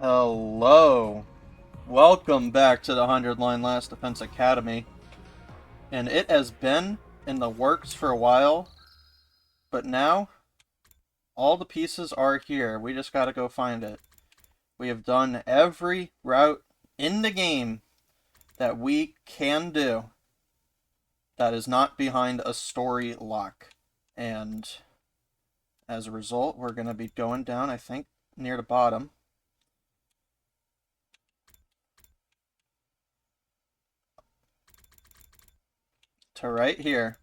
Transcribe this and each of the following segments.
Hello. Welcome back to the 100 Line Last Defense Academy. And it has been in the works for a while, but now all the pieces are here. We just gotta go find it. We have done every route in the game that we can do that is not behind a story lock. And as a result, we're gonna be going down, I think, near the bottom. To right here,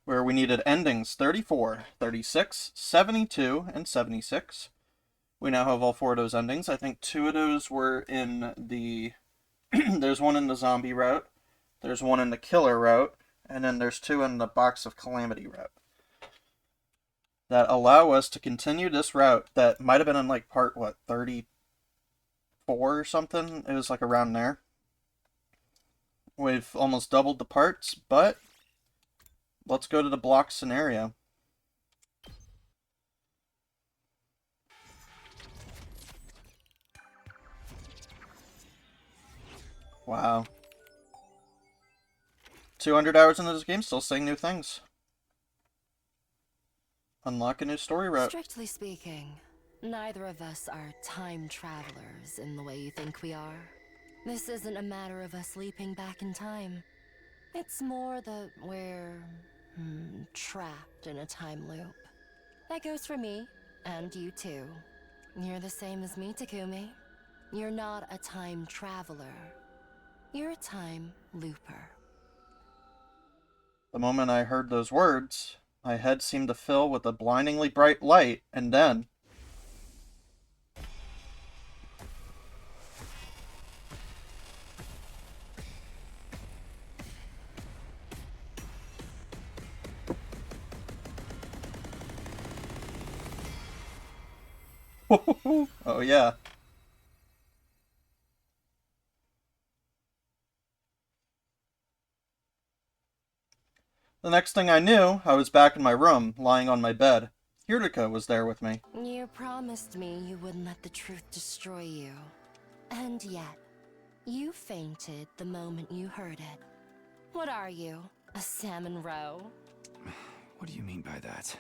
where we needed endings 34, 36, 72, and 76. We now have all four of those endings. I think two of those were in the... there's one in the zombie route, there's one in the killer route, and then there's two in the box of calamity route. That allow us to continue this route that might have been in like part, 34 or something? It was like around there. We've almost doubled the parts, but let's go to the block scenario. Wow. 200 hours into this game, still saying new things. Unlock a new story route. Strictly speaking, neither of us are time travelers in the way you think we are. This isn't a matter of us leaping back in time. It's more that we're trapped in a time loop. That goes for me, and you too. You're the same as me, Takumi. You're not a time traveler. You're a time looper. The moment I heard those words, my head seemed to fill with a blindingly bright light, and then... oh yeah. The next thing I knew, I was back in my room, lying on my bed. Hirika was there with me. You promised me you wouldn't let the truth destroy you. And yet, you fainted the moment you heard it. What are you? A salmon roe? What do you mean by that?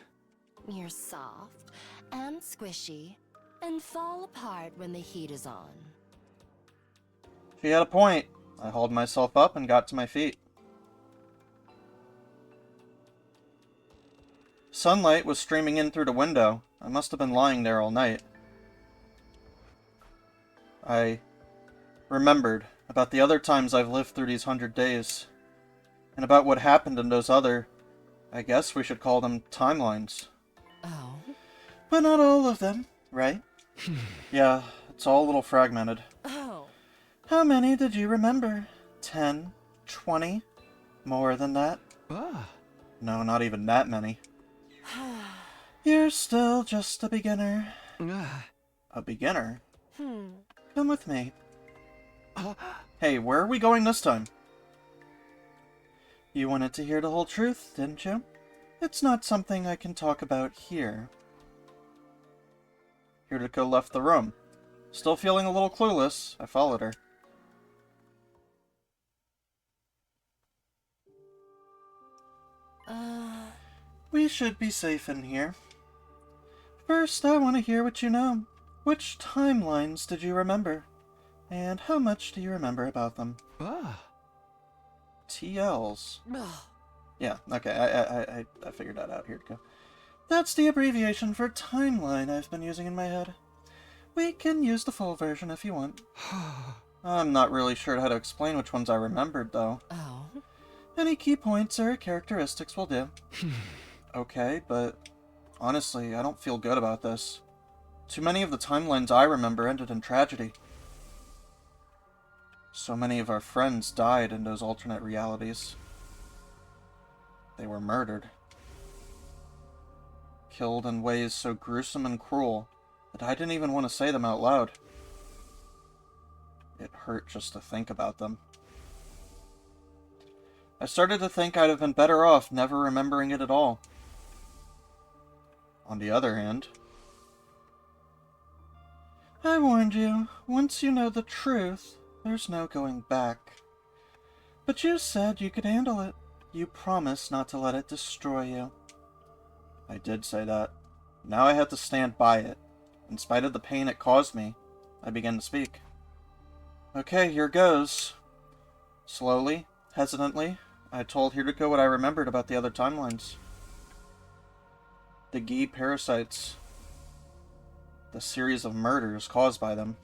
You're soft and squishy and fall apart when the heat is on. She had a point. I hauled myself up and got to my feet. Sunlight was streaming in through the window. I must have been lying there all night. I remembered about the other times I've lived through these 100 days, and about what happened in those other, I guess we should call them timelines. Oh? But not all of them, right? Yeah, it's all a little fragmented. Oh. How many did you remember? 10? 20? More than that? No, not even that many. You're still just a beginner. A beginner? Come with me. Hey, where are we going this time? You wanted to hear the whole truth, didn't you? It's not something I can talk about here. Hiriko left the room. Still feeling a little clueless, I followed her. We should be safe in here. First, I want to hear what you know. Which timelines did you remember? And how much do you remember about them? TLs. Yeah, okay, I figured that out. Here to go. That's the abbreviation for timeline I've been using in my head. We can use the full version if you want. I'm not really sure how to explain which ones I remembered, though. Oh? Any key points or characteristics will do. Okay, but honestly, I don't feel good about this. Too many of the timelines I remember ended in tragedy. So many of our friends died in those alternate realities. They were murdered. Killed in ways so gruesome and cruel that I didn't even want to say them out loud. It hurt just to think about them. I started to think I'd have been better off never remembering it at all. On the other hand, I warned you. Once you know the truth, there's no going back. But you said you could handle it. You promised not to let it destroy you. I did say that. Now I had to stand by it. In spite of the pain it caused me, I began to speak. Okay, here goes. Slowly, hesitantly, I told Hiriko what I remembered about the other timelines. The Gi parasites. The series of murders caused by them.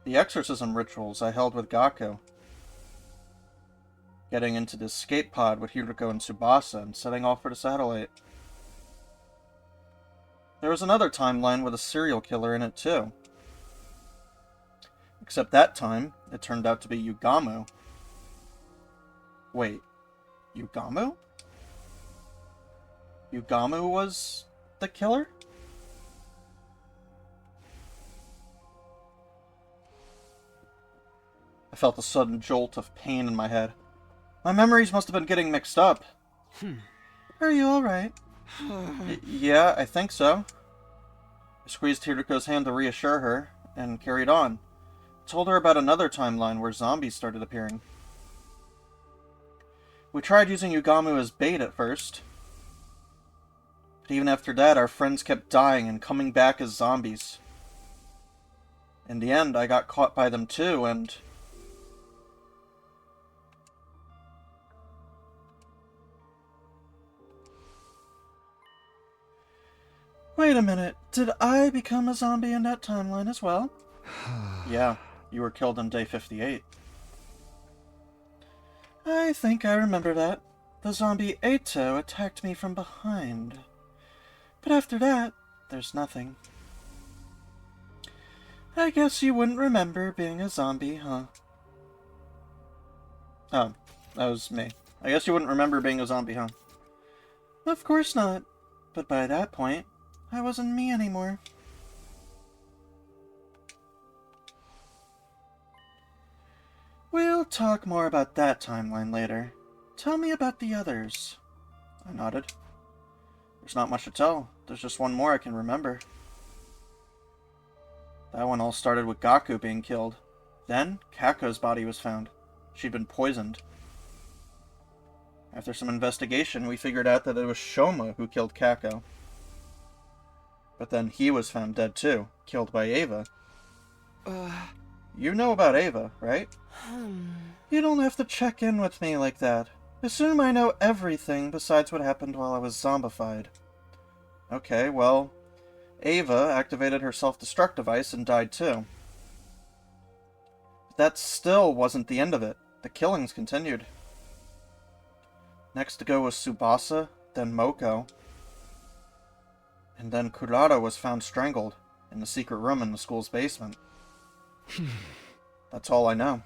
The exorcism rituals I held with Gakko. Getting into the escape pod with Hiriko and Tsubasa and setting off for the satellite. There was another timeline with a serial killer in it too. Except that time, it turned out to be Yugamu. Wait, Yugamu? Yugamu was the killer? I felt a sudden jolt of pain in my head. My memories must have been getting mixed up. Are you alright? Yeah, I think so. I squeezed Hiriko's hand to reassure her, and carried on. Told her about another timeline where zombies started appearing. We tried using Yugamu as bait at first. But even after that, our friends kept dying and coming back as zombies. In the end, I got caught by them too, and... Wait a minute, did I become a zombie in that timeline as well? Yeah, you were killed on day 58. I think I remember that. The zombie Eito attacked me from behind. But after that, there's nothing. I guess you wouldn't remember being a zombie, huh? Oh, that was me. I guess you wouldn't remember being a zombie, huh? Of course not. But by that point, I wasn't me anymore. We'll talk more about that timeline later. Tell me about the others. I nodded. There's not much to tell. There's just one more I can remember. That one all started with Gaku being killed. Then, Kako's body was found. She'd been poisoned. After some investigation, we figured out that it was Shoma who killed Kako. But then he was found dead too, killed by Ava. You know about Ava, right? You don't have to check in with me like that. Assume I know everything besides what happened while I was zombified. Okay, well, Ava activated her self-destruct device and died too. But that still wasn't the end of it. The killings continued. Next to go was Tsubasa, then Moko. And then Kurata was found strangled in the secret room in the school's basement. That's all I know.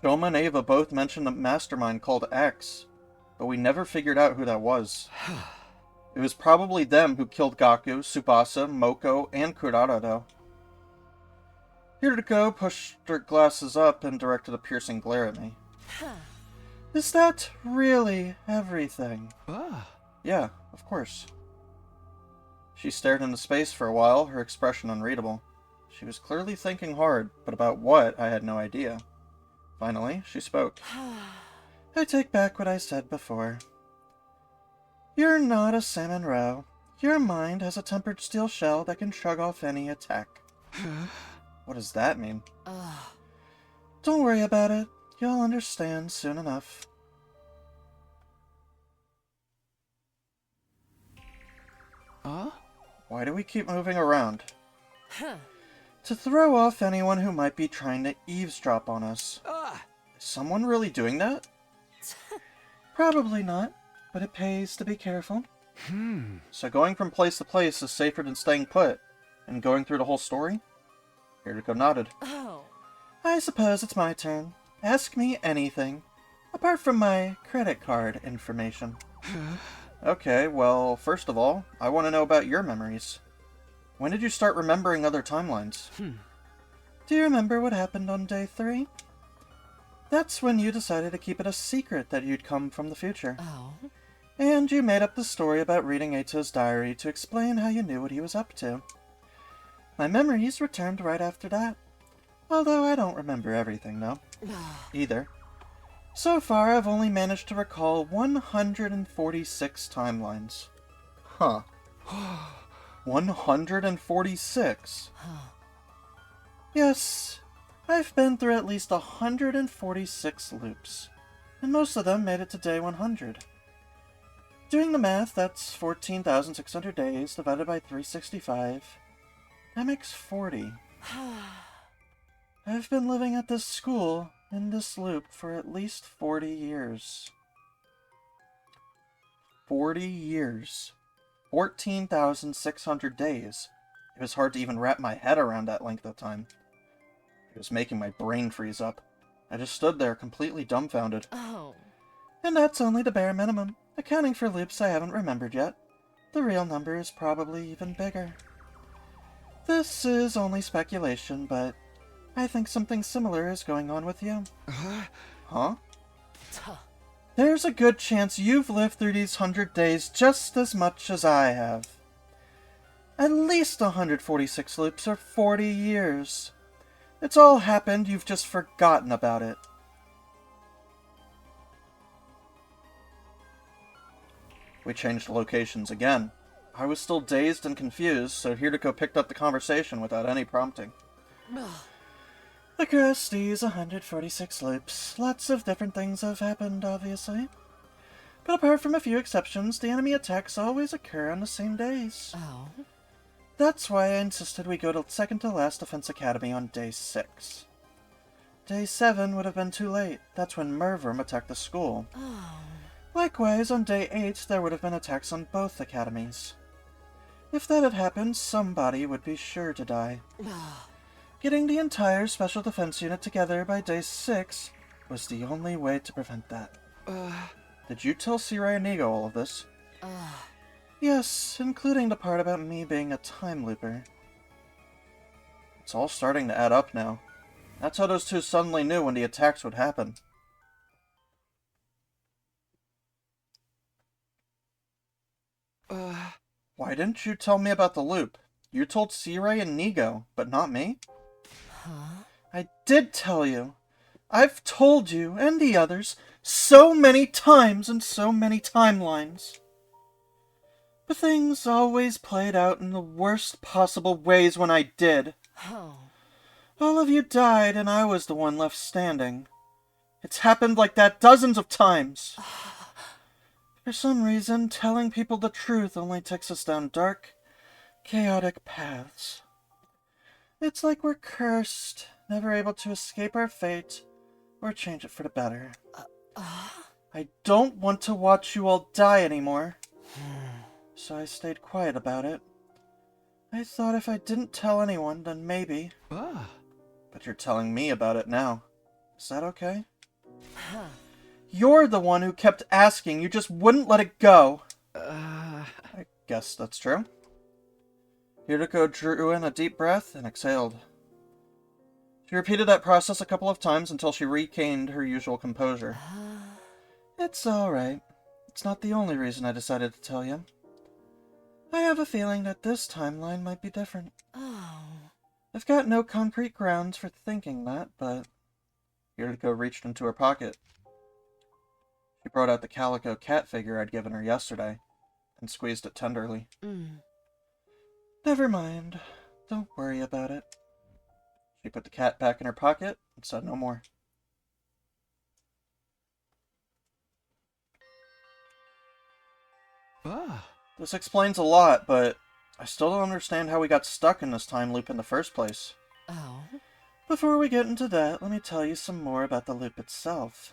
Shoma and Ava both mentioned a mastermind called X, but we never figured out who that was. It was probably them who killed Gaku, Tsubasa, Moko, and Kurata, though. Hiriko pushed her glasses up and directed a piercing glare at me. Is that really everything? Yeah, of course. She stared into space for a while, her expression unreadable. She was clearly thinking hard, but about what, I had no idea. Finally, she spoke. I take back what I said before. You're not a salmon roe. Your mind has a tempered steel shell that can shrug off any attack. What does that mean? Don't worry about it. You'll understand soon enough. Why do we keep moving around? To throw off anyone who might be trying to eavesdrop on us. Is someone really doing that? Probably not, but it pays to be careful. So going from place to place is safer than staying put, and going through the whole story? Hiriko nodded. I suppose it's my turn. Ask me anything, apart from my credit card information. Okay, well, first of all, I want to know about your memories. When did you start remembering other timelines? Do you remember what happened on day 3? That's when you decided to keep it a secret that you'd come from the future. And you made up the story about reading Eito's diary to explain how you knew what he was up to. My memories returned right after that. Although I don't remember everything, though. Either. So far, I've only managed to recall 146 timelines. Huh. 146? Yes, I've been through at least 146 loops, and most of them made it to day 100. Doing the math, that's 14,600 days divided by 365. That makes 40. I've been living at this school, in this loop, for at least 40 years. 40 years. 14,600 days. It was hard to even wrap my head around that length of time. It was making my brain freeze up. I just stood there, completely dumbfounded. Oh. And that's only the bare minimum, accounting for loops I haven't remembered yet. The real number is probably even bigger. This is only speculation, but I think something similar is going on with you. Huh? There's a good chance you've lived through these 100 days just as much as I have. At least 146 loops or 40 years. It's all happened, you've just forgotten about it. We changed locations again. I was still dazed and confused, so Hiriko picked up the conversation without any prompting. Across these 146 loops, lots of different things have happened, obviously. But apart from a few exceptions, the enemy attacks always occur on the same days. Oh. That's why I insisted we go to second to last Defense Academy on day 6. Day 7 would have been too late. That's when Mervrim attacked the school. Oh. Likewise, on day 8, there would have been attacks on both academies. If that had happened, somebody would be sure to die. Getting the entire Special Defense Unit together by day 6 was the only way to prevent that. Did you tell Sirai and Nigo all of this? Yes, including the part about me being a time looper. It's all starting to add up now. That's how those two suddenly knew when the attacks would happen. Why didn't you tell me about the loop? You told Sirai and Nigo, but not me? Huh? I did tell you. I've told you, and the others, so many times in so many timelines. But things always played out in the worst possible ways when I did. Oh. All of you died, and I was the one left standing. It's happened like that dozens of times. For some reason, telling people the truth only takes us down dark, chaotic paths. It's like we're cursed, never able to escape our fate, or change it for the better. I don't want to watch you all die anymore. So I stayed quiet about it. I thought if I didn't tell anyone, then maybe. But you're telling me about it now. Is that okay? You're the one who kept asking, you just wouldn't let it go. I guess that's true. Hiriko drew in a deep breath and exhaled. She repeated that process a couple of times until she regained her usual composure. It's alright. It's not the only reason I decided to tell you. I have a feeling that this timeline might be different. Oh. I've got no concrete grounds for thinking that, but... Hiriko reached into her pocket. She brought out the calico cat figure I'd given her yesterday, and squeezed it tenderly. Never mind. Don't worry about it. She put the cat back in her pocket and said no more. This explains a lot, but I still don't understand how we got stuck in this time loop in the first place. Oh. Before we get into that, let me tell you some more about the loop itself.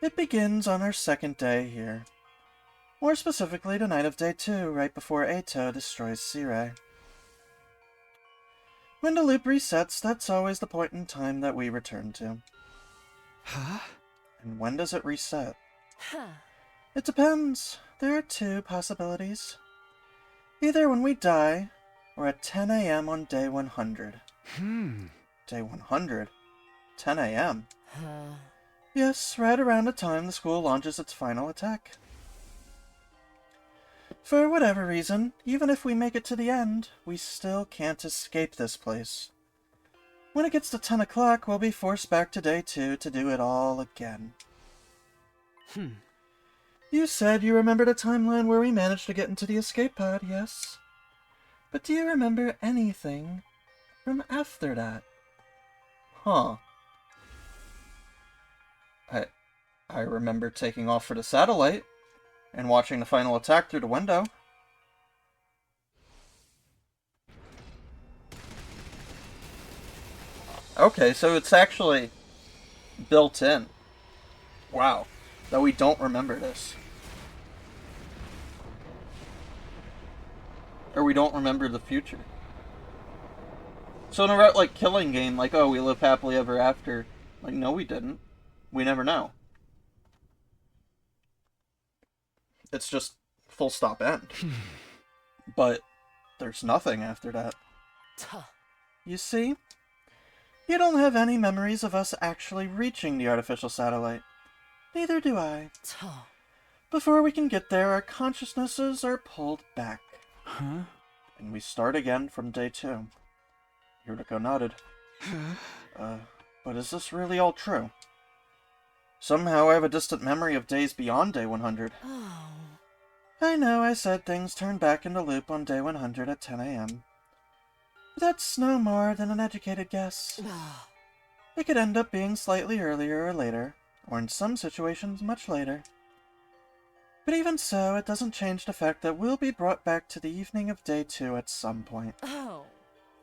It begins on our second day here. More specifically, the night of day 2, right before Eito destroys Sirai. When the loop resets, that's always the point in time that we return to. And when does it reset? It depends. There are 2 possibilities. Either when we die, or at 10 a.m. on day 100. Day 100? 10 a.m.? Yes, right around the time the school launches its final attack. For whatever reason, even if we make it to the end, we still can't escape this place. When it gets to 10 o'clock, we'll be forced back to day 2 to do it all again. You said you remembered a timeline where we managed to get into the escape pod, yes? But do you remember anything from after that? Huh. I remember taking off for the satellite and watching the final attack through the window. Okay, so it's actually built in. Wow. That we don't remember this. Or we don't remember the future. So in a like killing game, like, oh, we live happily ever after. Like, no, we didn't. We never know. It's just full stop end. But there's nothing after that. You see? You don't have any memories of us actually reaching the artificial satellite. Neither do I. Before we can get there, our consciousnesses are pulled back. Huh? And we start again from day 2. Yuriko nodded. But is this really all true? Somehow I have a distant memory of days beyond day 100. Oh. I know I said things turned back into loop on day 100 at 10 a.m. But that's no more than an educated guess. It could end up being slightly earlier or later, or in some situations much later. But even so, it doesn't change the fact that we'll be brought back to the evening of day 2 at some point. Oh.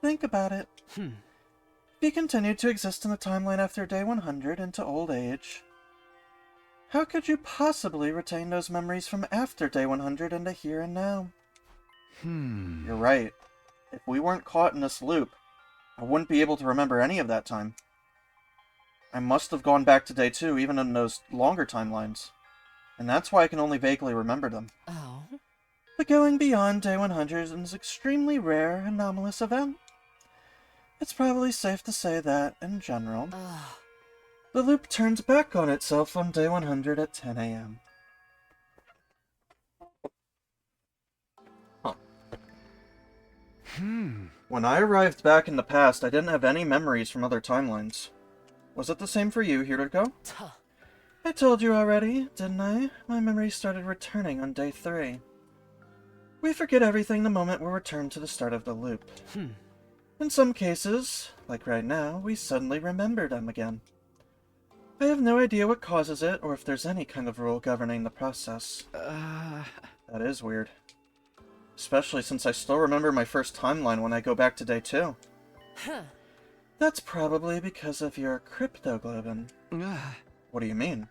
Think about it. If you continued to exist in the timeline after day 100 into old age, how could you possibly retain those memories from after day 100 into here and now? You're right. If we weren't caught in this loop, I wouldn't be able to remember any of that time. I must have gone back to day 2 even in those longer timelines. And that's why I can only vaguely remember them. Oh. The going beyond day 100 is an extremely rare, anomalous event. It's probably safe to say that, in general, the loop turns back on itself on day 100 at 10 a.m. Huh. When I arrived back in the past, I didn't have any memories from other timelines. Was it the same for you, Hiroko? I told you already, didn't I? My memories started returning on day 3. We forget everything the moment we're returned to the start of the loop. In some cases, like right now, we suddenly remember them again. I have no idea what causes it, or if there's any kind of rule governing the process. That is weird. Especially since I still remember my first timeline when I go back to day 2. That's probably because of your cryptoglobin. What do you mean?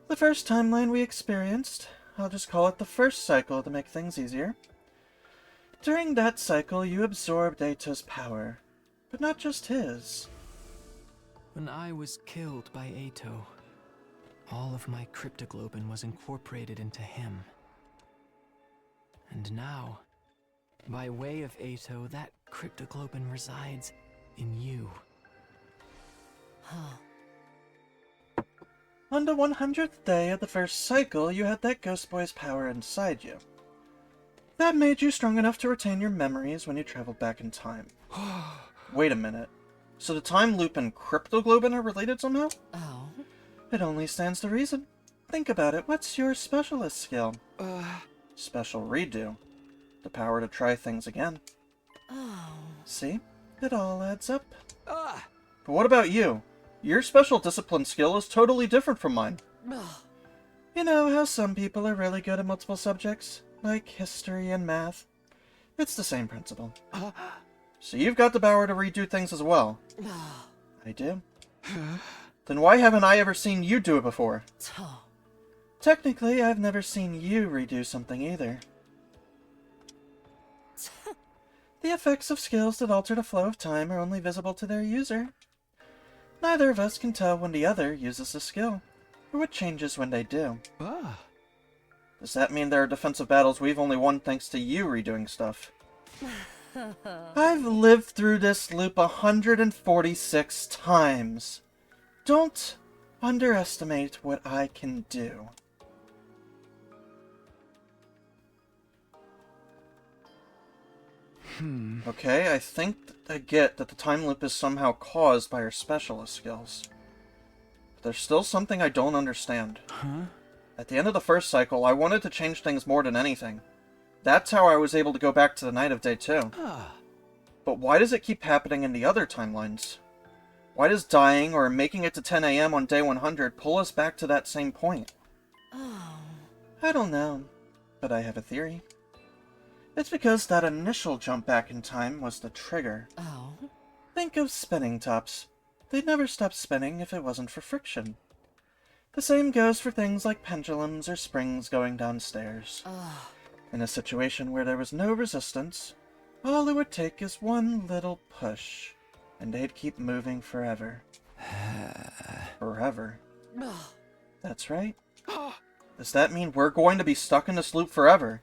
The first timeline we experienced, I'll just call it the first cycle to make things easier. During that cycle, you absorbed Eito's power, but not just his. When I was killed by Eito, all of my cryptoglobin was incorporated into him. And now, by way of Eito, that cryptoglobin resides in you. On the 100th day of the first cycle, you had that Ghost Boy's power inside you. That made you strong enough to retain your memories when you traveled back in time. Wait a minute. So the time loop and cryptoglobin are related somehow? Oh. It only stands to reason. Think about it. What's your specialist skill? Special redo. The power to try things again. Oh. See? It all adds up. But what about you? Your special discipline skill is totally different from mine. You know how some people are really good at multiple subjects? Like history and math? It's the same principle. So you've got the power to redo things as well. I do. Then why haven't I ever seen you do it before? Technically, I've never seen you redo something either. The effects of skills that alter the flow of time are only visible to their user. Neither of us can tell when the other uses the skill, or what changes when they do. Does that mean there are defensive battles we've only won thanks to you redoing stuff? I've lived through this loop 146 times. Don't underestimate what I can do. Okay, I think I get that the time loop is somehow caused by her specialist skills. But there's still something I don't understand. Huh? At the end of the first cycle, I wanted to change things more than anything. That's how I was able to go back to the night of day 2. Ah. But why does it keep happening in the other timelines? Why does dying or making it to 10 AM on day 100 pull us back to that same point? Oh. I don't know, but I have a theory. It's because that initial jump back in time was the trigger. Oh. Think of spinning tops. They'd never stop spinning if it wasn't for friction. The same goes for things like pendulums or springs going downstairs. Ugh. In a situation where there was no resistance, all it would take is one little push, and they'd keep moving forever. Forever. Ugh. That's right. Does that mean we're going to be stuck in this loop forever?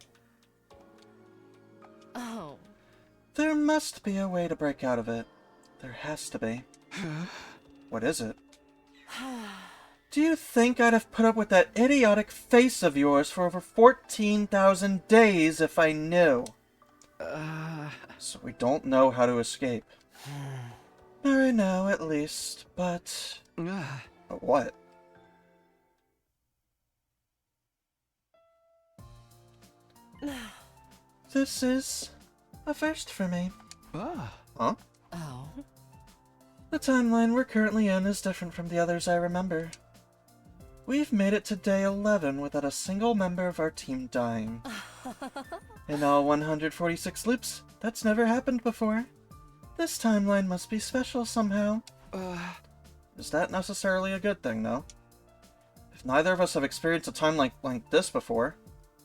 Oh. There must be a way to break out of it. There has to be. What is it? Do you think I'd have put up with that idiotic face of yours for over 14,000 days if I knew? So we don't know how to escape. I know, at least, but what? This is a first for me. Huh? Oh. The timeline we're currently in is different from the others I remember. We've made it to day 11 without a single member of our team dying. In all 146 loops, that's never happened before. This timeline must be special somehow. Is that necessarily a good thing, though? If neither of us have experienced a time like this before,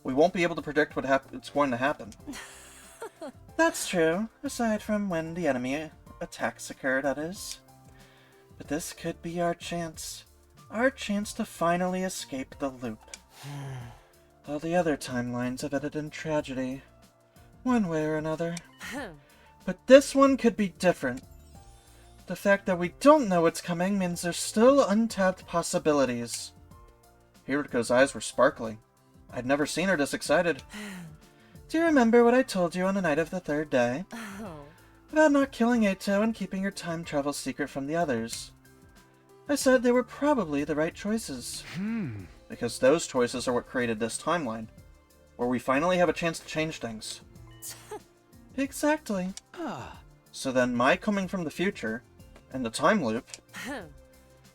we won't be able to predict what's going to happen. That's true, aside from when the enemy attacks occur, that is. But this could be our chance. Our chance to finally escape the loop. All the other timelines have ended in tragedy, one way or another. But this one could be different. The fact that we don't know what's coming means there's still untapped possibilities. Hiriko's eyes were sparkling. I'd never seen her this excited. Do you remember what I told you on the night of the 3rd day? Oh. About not killing Eito and keeping your time travel secret from the others. I said they were probably the right choices. Because those choices are what created this timeline, where we finally have a chance to change things. Exactly. So then my coming from the future, and the time loop,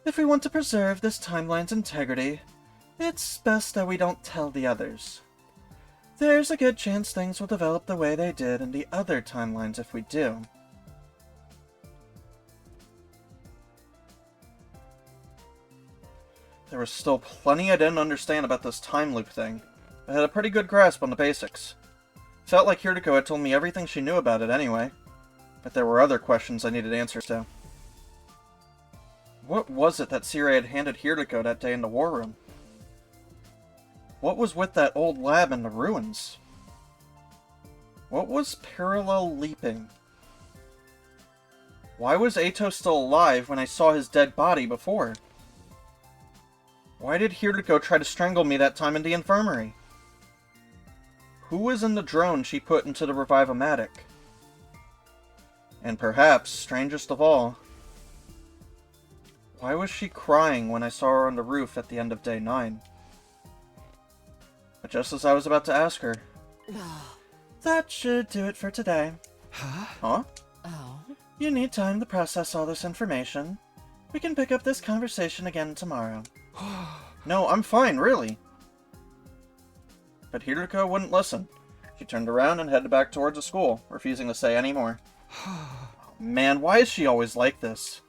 if we want to preserve this timeline's integrity, it's best that we don't tell the others. There's a good chance things will develop the way they did in the other timelines if we do. There was still plenty I didn't understand about this time loop thing. I had a pretty good grasp on the basics. Felt like Hiriko had told me everything she knew about it anyway. But there were other questions I needed answers to. What was it that Sirei had handed Hiriko that day in the war room? What was with that old lab in the ruins? What was parallel leaping? Why was Eito still alive when I saw his dead body before? Why did Hiriko try to strangle me that time in the infirmary? Who was in the drone she put into the Revive-O-Matic? And perhaps, strangest of all, why was she crying when I saw her on the roof at the end of day 9? But just as I was about to ask her, that should do it for today. Huh? Oh. You need time to process all this information. We can pick up this conversation again tomorrow. No, I'm fine, really. But Hiriko wouldn't listen. She turned around and headed back towards the school, refusing to say any more. Man, why is she always like this?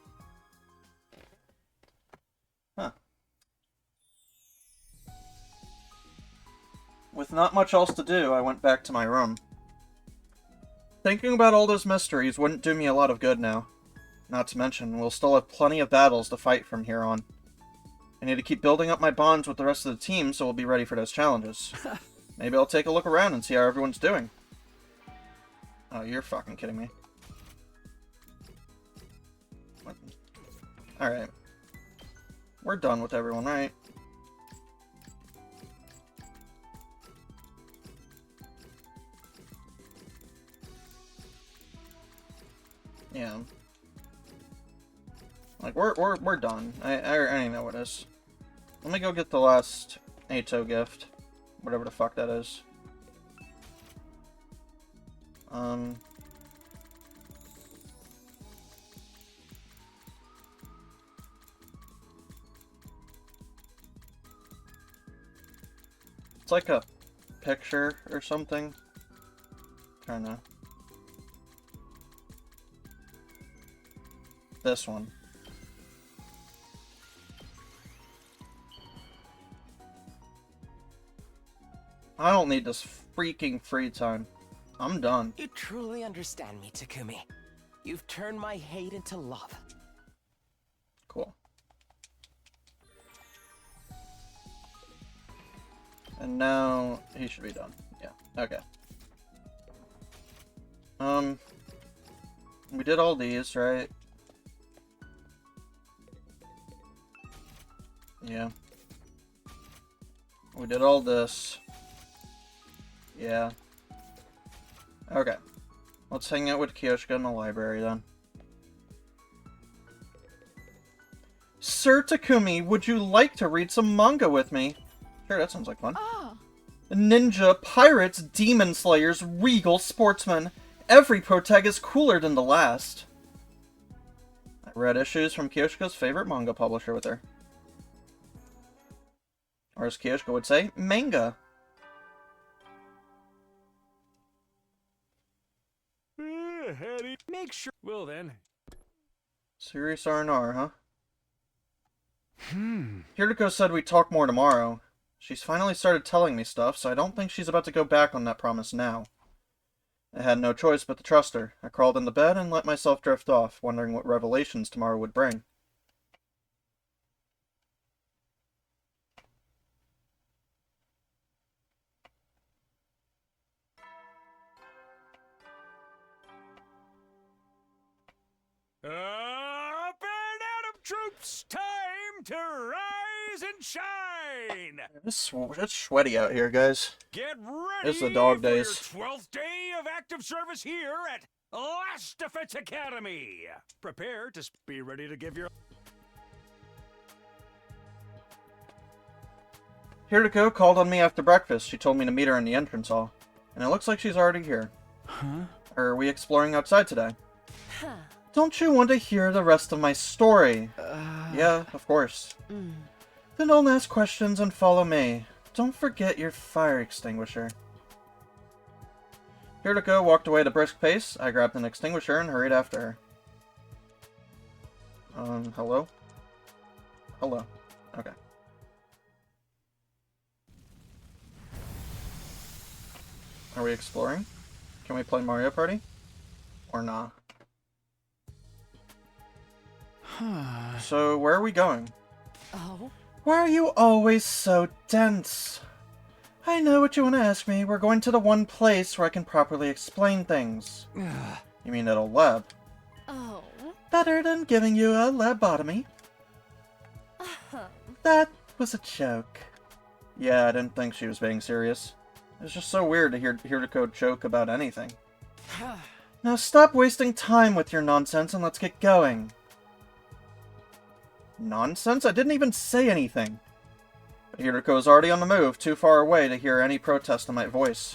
Huh. With not much else to do, I went back to my room. Thinking about all those mysteries wouldn't do me a lot of good now. Not to mention, we'll still have plenty of battles to fight from here on. I need to keep building up my bonds with the rest of the team so we'll be ready for those challenges. Maybe I'll take a look around and see how everyone's doing. Oh, you're fucking kidding me. What? Alright. We're done with everyone, right? Yeah. Like, we're done. I already know what it is. Let me go get the last Ato gift. Whatever the fuck that is. It's like a picture or something. Kinda. This one. I don't need this freaking free time. I'm done. You truly understand me, Takumi. You've turned my hate into love. Cool. And now he should be done. Yeah. Okay. We did all these, right? Yeah. We did all this. Yeah. Okay. Let's hang out with Kyoshika in the library then. Sir Takumi, would you like to read some manga with me? Sure, that sounds like fun. Ninja, pirates, demon slayers, regal sportsmen. Every protag is cooler than the last. I read issues from Kyoshika's favorite manga publisher with her. Or as Kyoshika would say, manga. Make sure. Well then. Serious R&R, huh? Hiriko said we'd talk more tomorrow. She's finally started telling me stuff, so I don't think she's about to go back on that promise now. I had no choice but to trust her. I crawled into bed and let myself drift off, wondering what revelations tomorrow would bring. Up and Atom troops, time to rise and shine. It's sweaty out here, guys. Get ready It's the dog for days. your 12th day of active service here at Last Defense Academy. Prepare to be ready to give your... Hiriko called on me after breakfast. She told me to meet her in the entrance hall. And it looks like she's already here. Huh? Are we exploring outside today? Huh. Don't you want to hear the rest of my story? Yeah, of course. Then don't ask questions and follow me. Don't forget your fire extinguisher. Hiriko walked away at a brisk pace. I grabbed an extinguisher and hurried after her. Hello? Hello. Okay. Are we exploring? Can we play Mario Party? Or nah? So, where are we going? Oh? Why are you always so dense? I know what you want to ask me. We're going to the one place where I can properly explain things. You mean at a lab? Oh. Better than giving you a labotomy. That was a joke. Yeah, I didn't think she was being serious. It's just so weird to hear Hiriko joke about anything. Now stop wasting time with your nonsense and let's get going. Nonsense? I didn't even say anything. But Hiriko is already on the move, too far away to hear any protest in my voice.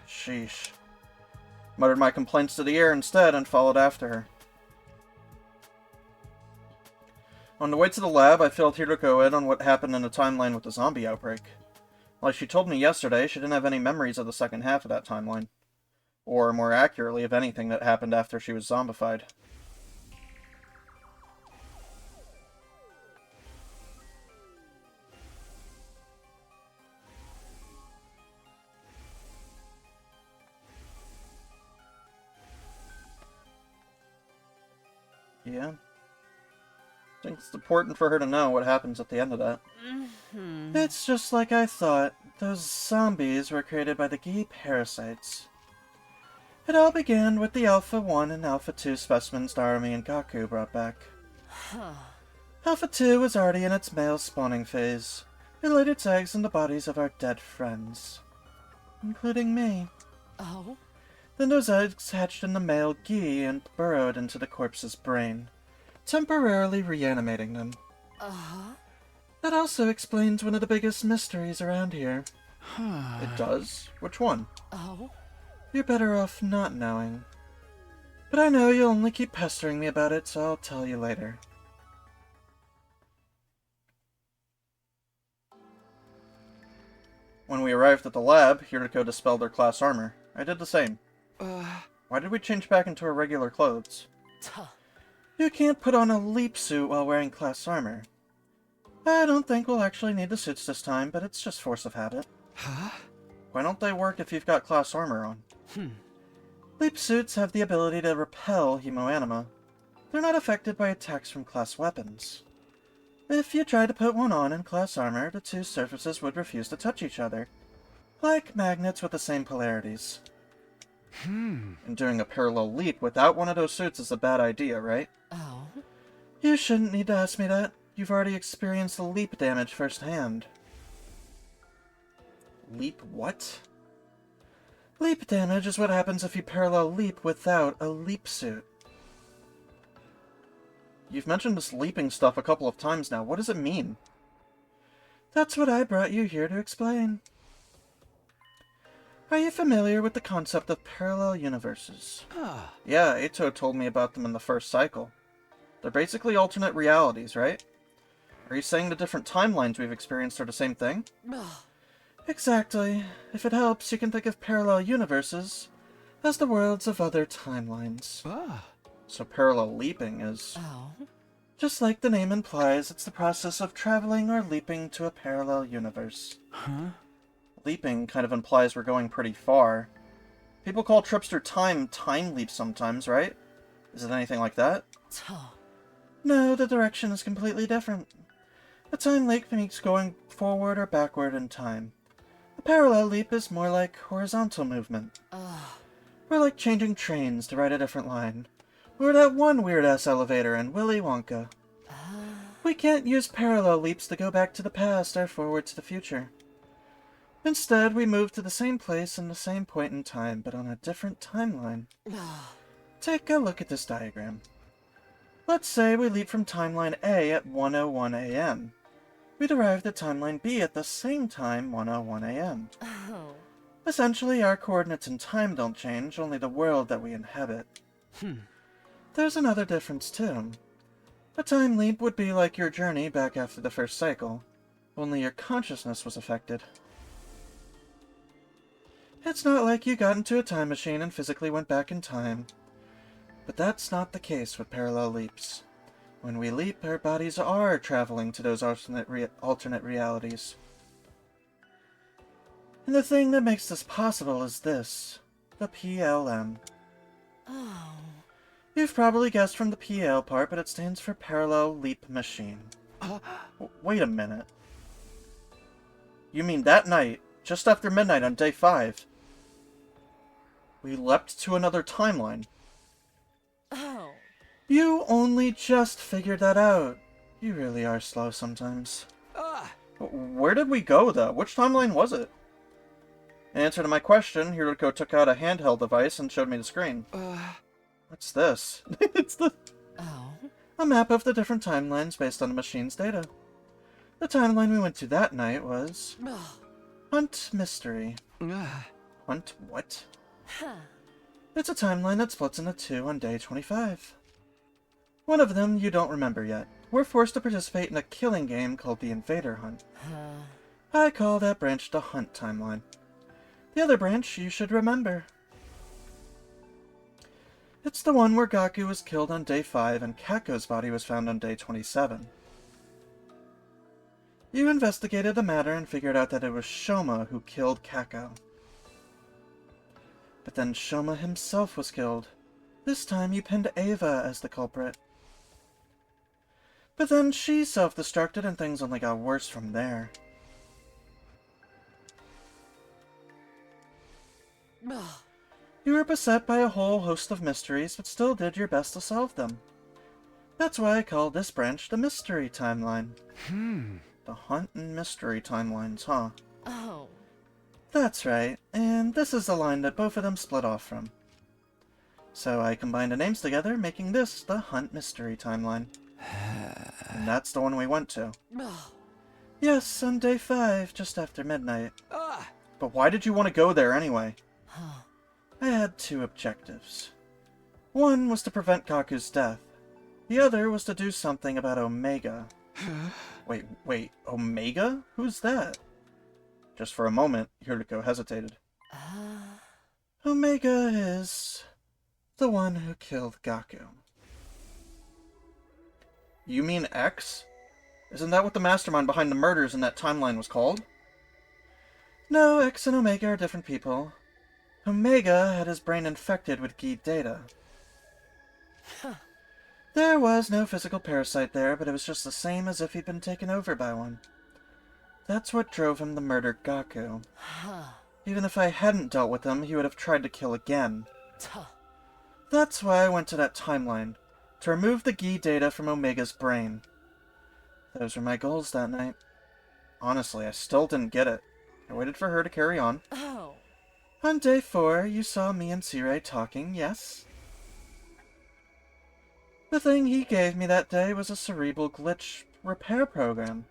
Sheesh. Muttered my complaints to the air instead and followed after her. On the way to the lab, I filled Hiroko in on what happened in the timeline with the zombie outbreak. Like she told me yesterday, she didn't have any memories of the second half of that timeline. Or, more accurately, of anything that happened after she was zombified. Yeah. I think it's important for her to know what happens at the end of that. It's just like I thought. Those zombies were created by the Gi parasites. It all began with the Alpha 1 and Alpha 2 specimens Darumi and Gaku brought back. Alpha 2 was already in its male spawning phase. It laid its eggs in the bodies of our dead friends. Including me. Oh? Then those eggs hatched in the male Gi and burrowed into the corpse's brain, temporarily reanimating them. Uh-huh. That also explains one of the biggest mysteries around here. Huh. It does? Which one? Oh? You're better off not knowing. But I know you'll only keep pestering me about it, so I'll tell you later. When we arrived at the lab, Hiriko dispelled her class armor. I did the same. Why did we change back into our regular clothes? Tuh. You can't put on a leap suit while wearing class armor. I don't think we'll actually need the suits this time, but it's just force of habit. Huh? Why don't they work if you've got class armor on? Leap suits have the ability to repel hemoanima. They're not affected by attacks from class weapons. If you tried to put one on in class armor, the two surfaces would refuse to touch each other. Like magnets with the same polarities. And doing a parallel leap without one of those suits is a bad idea, right? Oh? You shouldn't need to ask me that. You've already experienced the leap damage firsthand. Leap what? Leap damage is what happens if you parallel leap without a leap suit. You've mentioned this leaping stuff a couple of times now. What does it mean? That's what I brought you here to explain. Are you familiar with the concept of parallel universes? Yeah, Eito told me about them in the first cycle. They're basically alternate realities, right? Are you saying the different timelines we've experienced are the same thing? Ugh. Exactly. If it helps, you can think of parallel universes as the worlds of other timelines. So parallel leaping is... Oh? just like the name implies, it's the process of traveling or leaping to a parallel universe. Huh? Leaping kind of implies we're going pretty far. People call trips through time leaps sometimes, right? Is it anything like that? Tuh. No, the direction is completely different. A time leap means going forward or backward in time. A parallel leap is more like horizontal movement. Ugh. We're like changing trains to ride a different line. Or that one weird-ass elevator in Willy Wonka. We can't use parallel leaps to go back to the past or forward to the future. Instead, we move to the same place in the same point in time, but on a different timeline. Ugh. Take a look at this diagram. Let's say we leap from timeline A at 1:01 a.m. We'd arrive at timeline B at the same time, 1:01 a.m. Oh. Essentially, our coordinates in time don't change, only the world that we inhabit. There's another difference, too. A time leap would be like your journey back after the first cycle, only your consciousness was affected. It's not like you got into a time machine and physically went back in time. But that's not the case with parallel leaps. When we leap, our bodies are traveling to those alternate realities. And the thing that makes this possible is this, the PLM. Oh. You've probably guessed from the PL part, but it stands for Parallel Leap Machine. Wait a minute. You mean that night, just after midnight on day 5, we leapt to another timeline? Oh. You only just figured that out. You really are slow sometimes. Where did we go, though? Which timeline was it? In answer to my question, Hiroko took out a handheld device and showed me the screen. What's this? It's Oh. a map of the different timelines based on the machine's data. The timeline we went to that night was... Ugh. Hunt Mystery. Hunt what? Huh. It's a timeline that splits into 2 on day 25. One of them you don't remember yet. We're forced to participate in a killing game called the Invader Hunt. I call that branch the Hunt timeline. The other branch you should remember. It's the one where Gaku was killed on day 5 and Kako's body was found on day 27. You investigated the matter and figured out that it was Shoma who killed Kako. But then Shoma himself was killed. This time you pinned Ava as the culprit. But then she self-destructed and things only got worse from there. Ugh. You were beset by a whole host of mysteries, but still did your best to solve them. That's why I call this branch the Mystery Timeline. The Hunt and Mystery Timelines, huh? Oh. That's right, and this is the line that both of them split off from. So I combined the names together, making this the Hunt Mystery Timeline. And that's the one we went to. Yes, on day 5, just after midnight. But why did you want to go there anyway? I had 2 objectives. One was to prevent Kaku's death. The other was to do something about Omega. Wait, Omega? Who's that? Just for a moment, Hiriko hesitated. Omega is the one who killed Gaku. You mean X? Isn't that what the mastermind behind the murders in that timeline was called? No, X and Omega are different people. Omega had his brain infected with Gi data. There was no physical parasite there, but it was just the same as if he'd been taken over by one. That's what drove him to murder Gaku. Even if I hadn't dealt with him, he would have tried to kill again. That's why I went to that timeline, to remove the Gi data from Omega's brain. Those were my goals that night. Honestly, I still didn't get it. I waited for her to carry on. Oh. On day 4, you saw me and Sirei talking, yes? The thing he gave me that day was a cerebral glitch repair program.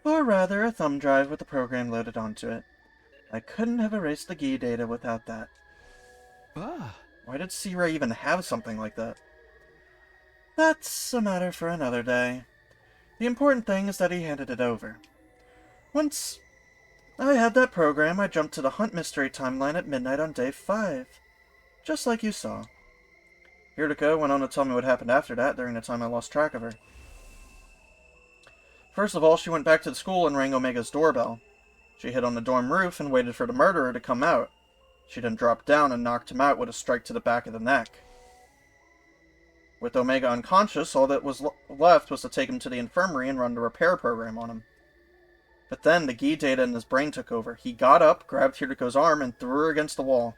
Or rather, a thumb drive with the program loaded onto it. I couldn't have erased the Gi data without that. Why did Sirei even have something like that? That's a matter for another day. The important thing is that he handed it over. Once I had that program, I jumped to the Hunt Mystery Timeline at midnight on day 5. Just like you saw. Hiriko went on to tell me what happened after that during the time I lost track of her. First of all, she went back to the school and rang Omega's doorbell. She hid on the dorm roof and waited for the murderer to come out. She then dropped down and knocked him out with a strike to the back of the neck. With Omega unconscious, all that was left was to take him to the infirmary and run the repair program on him. But then the Gi data in his brain took over. He got up, grabbed Hiriko's arm, and threw her against the wall.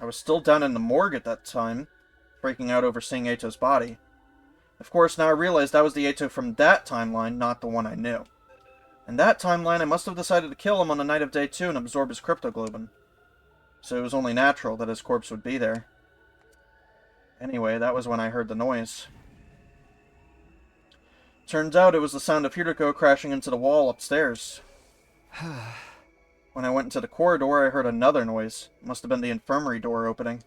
I was still down in the morgue at that time, freaking out over seeing Eito's body. Of course, now I realized that was the Eito from that timeline, not the one I knew. In that timeline, I must have decided to kill him on the night of day 2 and absorb his cryptoglobin. So it was only natural that his corpse would be there. Anyway, that was when I heard the noise. Turns out it was the sound of Hiriko crashing into the wall upstairs. When I went into the corridor, I heard another noise. It must have been the infirmary door opening.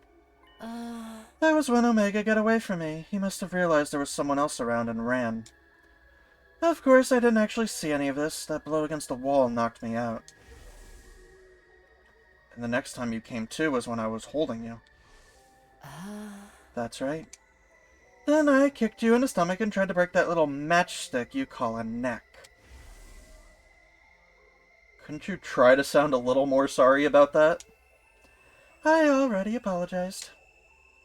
That was when Omega got away from me. He must have realized there was someone else around and ran. Of course, I didn't actually see any of this. That blow against the wall knocked me out. And the next time you came to was when I was holding you. That's right. Then I kicked you in the stomach and tried to break that little matchstick you call a neck. Couldn't you try to sound a little more sorry about that? I already apologized.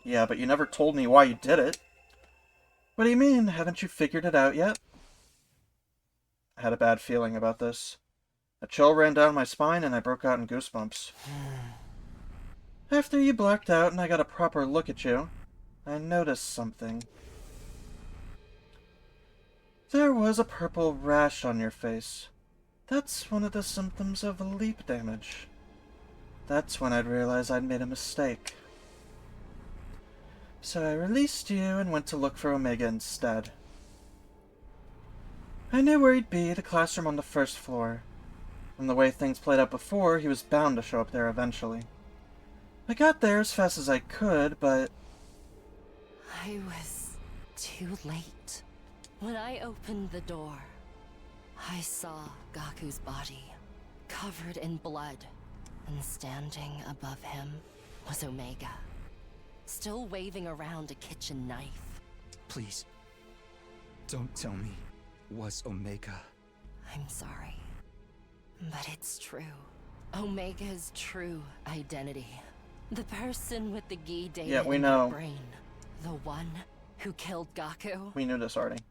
Yeah, but you never told me why you did it. What do you mean? Haven't you figured it out yet? I had a bad feeling about this. A chill ran down my spine and I broke out in goosebumps. After you blacked out and I got a proper look at you, I noticed something. There was a purple rash on your face. That's one of the symptoms of leap damage. That's when I'd realized I'd made a mistake. So I released you and went to look for Omega instead. I knew where he'd be, the classroom on the first floor. From the way things played out before, he was bound to show up there eventually. I got there as fast as I could, but... I was too late. When I opened the door, I saw Gaku's body, covered in blood, and standing above him was Omega, still waving around a kitchen knife. Please, don't tell me was Omega. I'm sorry, but it's true. Omega's true identity. The person with the Gi data Yeah, we in know. their brain. The one who killed Gaku. We knew this already.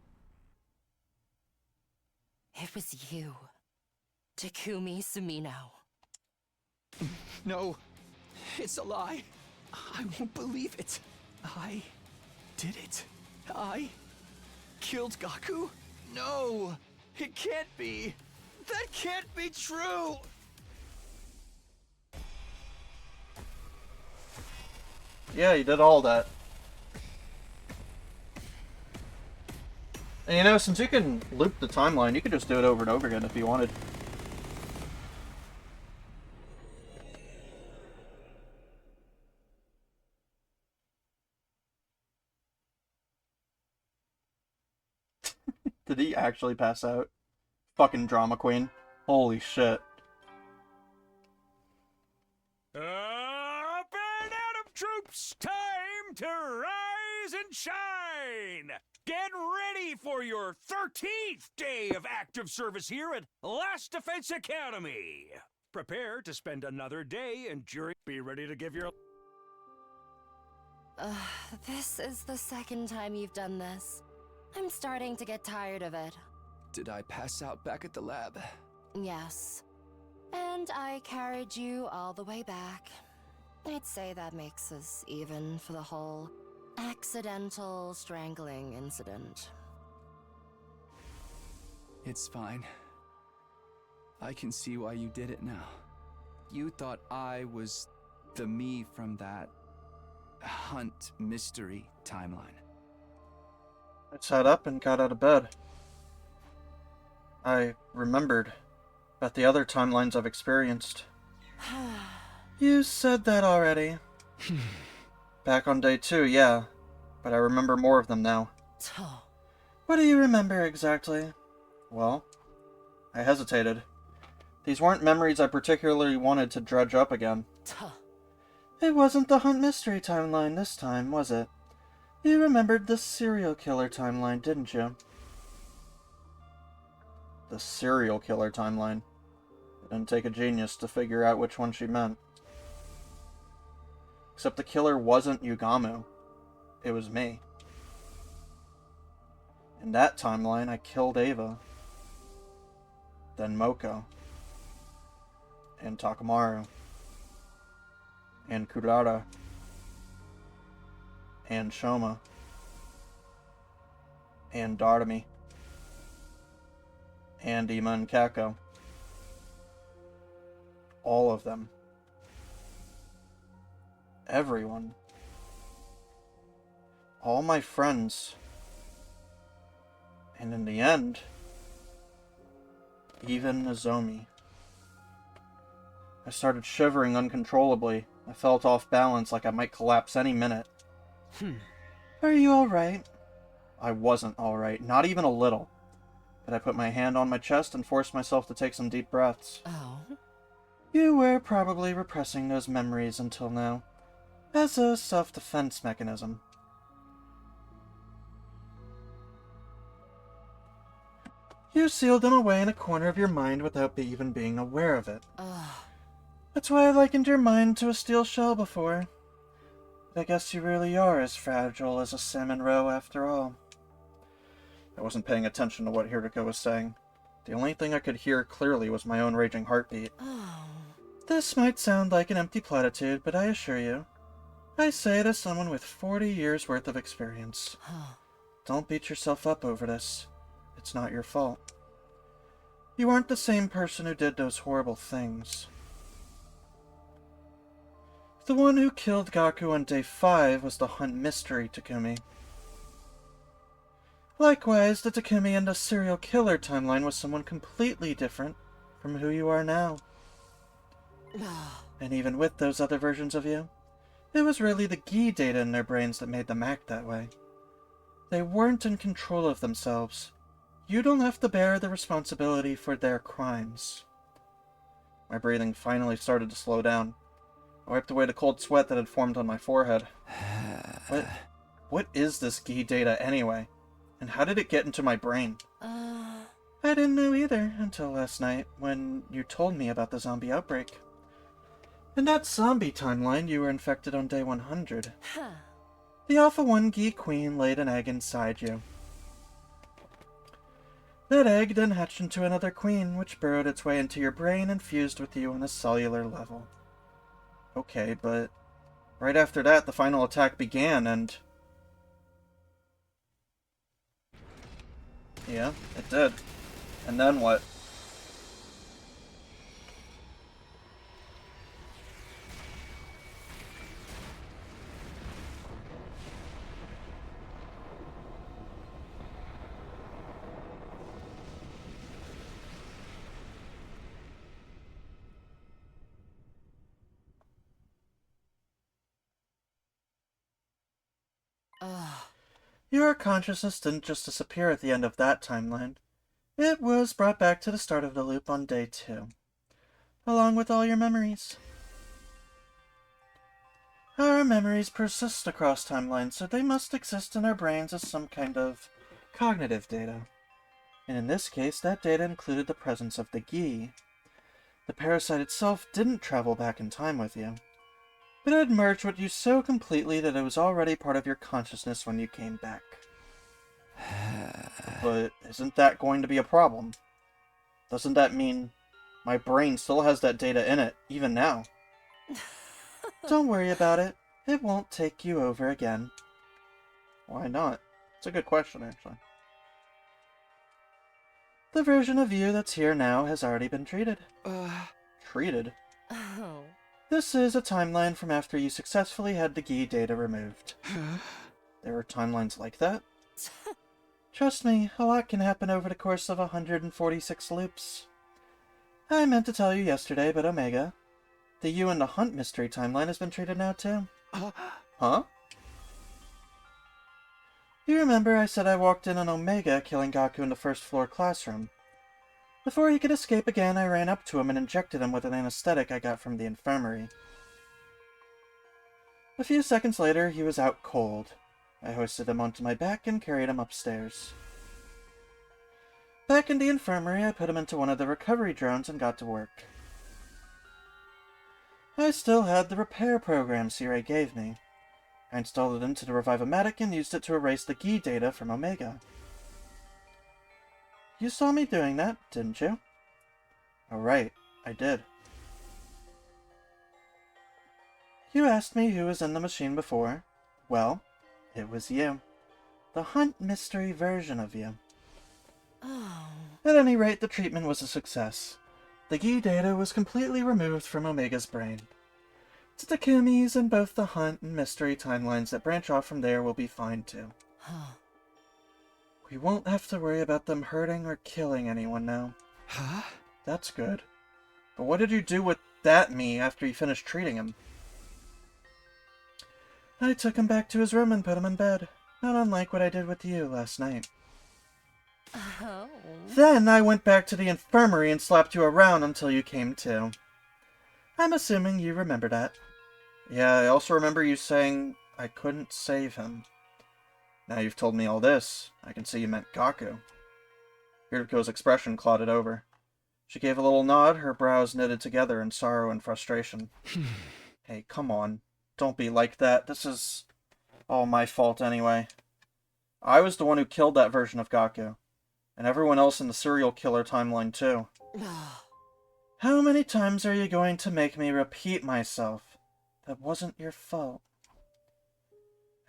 It was you, Takumi Sumino. No, it's a lie. I won't believe it. I did it. I killed Gaku? No, it can't be. That can't be true. Yeah, you did all that. And you know, since you can loop the timeline, you could just do it over and over again if you wanted. Did he actually pass out? Fucking drama queen. Holy shit. Up and out of troops! Time to rise and shine! Get ready for your 13th day of active service here at Last Defense Academy! Prepare to spend another day enduring. Be ready to give your... This is the second time you've done this. I'm starting to get tired of it. Did I pass out back at the lab? Yes. And I carried you all the way back. I'd say that makes us even for the whole accidental strangling incident. It's fine. I can see why you did it now. You thought I was the me from that Hunt mystery timeline. I sat up and got out of bed. I remembered about the other timelines I've experienced. You said that already. Back on day 2, yeah. But I remember more of them now. What do you remember exactly? Well, I hesitated. These weren't memories I particularly wanted to dredge up again. It wasn't the Hunt mystery timeline this time, was it? You remembered the serial killer timeline, didn't you? The serial killer timeline. It didn't take a genius to figure out which one she meant. Except the killer wasn't Yugamu. It was me. In that timeline, I killed Ava. Then Moko. And Takamaru. And Kurara. And Shoma. And Dartami. And Ima and Kako. All of them. Everyone. All my friends. And in the end, even Nozomi. I started shivering uncontrollably. I felt off balance, like I might collapse any minute. Are you alright? I wasn't alright, not even a little. But I put my hand on my chest and forced myself to take some deep breaths. Oh? You were probably repressing those memories until now, as a self-defense mechanism. You sealed them away in a corner of your mind without even being aware of it. That's why I likened your mind to a steel shell before. But I guess you really are as fragile as a salmon roe after all. I wasn't paying attention to what Hiriko was saying. The only thing I could hear clearly was my own raging heartbeat. This might sound like an empty platitude, but I assure you, I say it as someone with 40 years worth of experience. Don't beat yourself up over this. It's not your fault. You aren't the same person who did those horrible things. The one who killed Gaku on day 5 was the Hunt mystery Takumi. Likewise, the Takumi in the serial killer timeline was someone completely different from who you are now. And even with those other versions of you, it was really the Gi data in their brains that made them act that way. They weren't in control of themselves. You don't have to bear the responsibility for their crimes. My breathing finally started to slow down. I wiped away the cold sweat that had formed on my forehead. What is this Gi data anyway? And how did it get into my brain? I didn't know either until last night when you told me about the zombie outbreak. In that zombie timeline, you were infected on day 100. The Alpha 1 Gi Queen laid an egg inside you. That egg then hatched into another queen, which burrowed its way into your brain and fused with you on a cellular level. Okay, but right after that, the final attack began, and... Yeah, it did. And then what? Ugh. Your consciousness didn't just disappear at the end of that timeline. It was brought back to the start of the loop on day 2, along with all your memories. Our memories persist across timelines, so they must exist in our brains as some kind of cognitive data. And in this case, that data included the presence of the gi. The parasite itself didn't travel back in time with you, but it had merged with you so completely that it was already part of your consciousness when you came back. But isn't that going to be a problem? Doesn't that mean my brain still has that data in it, even now? Don't worry about it. It won't take you over again. Why not? It's a good question, actually. The version of you that's here now has already been treated. Treated? Oh. This is a timeline from after you successfully had the gi data removed. There are timelines like that? Trust me, a lot can happen over the course of 146 loops. I meant to tell you yesterday, but Omega, the you and the Hunt mystery timeline has been treated now too. Huh? You remember I said I walked in on Omega killing Gaku in the first floor classroom. Before he could escape again, I ran up to him and injected him with an anesthetic I got from the infirmary. A few seconds later, he was out cold. I hoisted him onto my back and carried him upstairs. Back in the infirmary, I put him into one of the recovery drones and got to work. I still had the repair program Sirei gave me. I installed it into the Revive-O-Matic and used it to erase the gi data from Omega. You saw me doing that, didn't you? Oh, right, I did. You asked me who was in the machine before. Well, it was you. The Hunt mystery version of you. Oh. At any rate, the treatment was a success. The gi data was completely removed from Omega's brain. The Takumis and both the Hunt and mystery timelines that branch off from there will be fine too. Huh. We won't have to worry about them hurting or killing anyone now. Huh? That's good. But what did you do with that me after you finished treating him? I took him back to his room and put him in bed, not unlike what I did with you last night. Oh. Then I went back to the infirmary and slapped you around until you came to. I'm assuming you remember that. Yeah, I also remember you saying I couldn't save him. Now you've told me all this, I can see you meant Gaku. Hiriko's expression clouded over. She gave a little nod, her brows knitted together in sorrow and frustration. Hey, come on. Don't be like that. This is all my fault anyway. I was the one who killed that version of Gaku. And everyone else in the serial killer timeline too. How many times are you going to make me repeat myself? That wasn't your fault.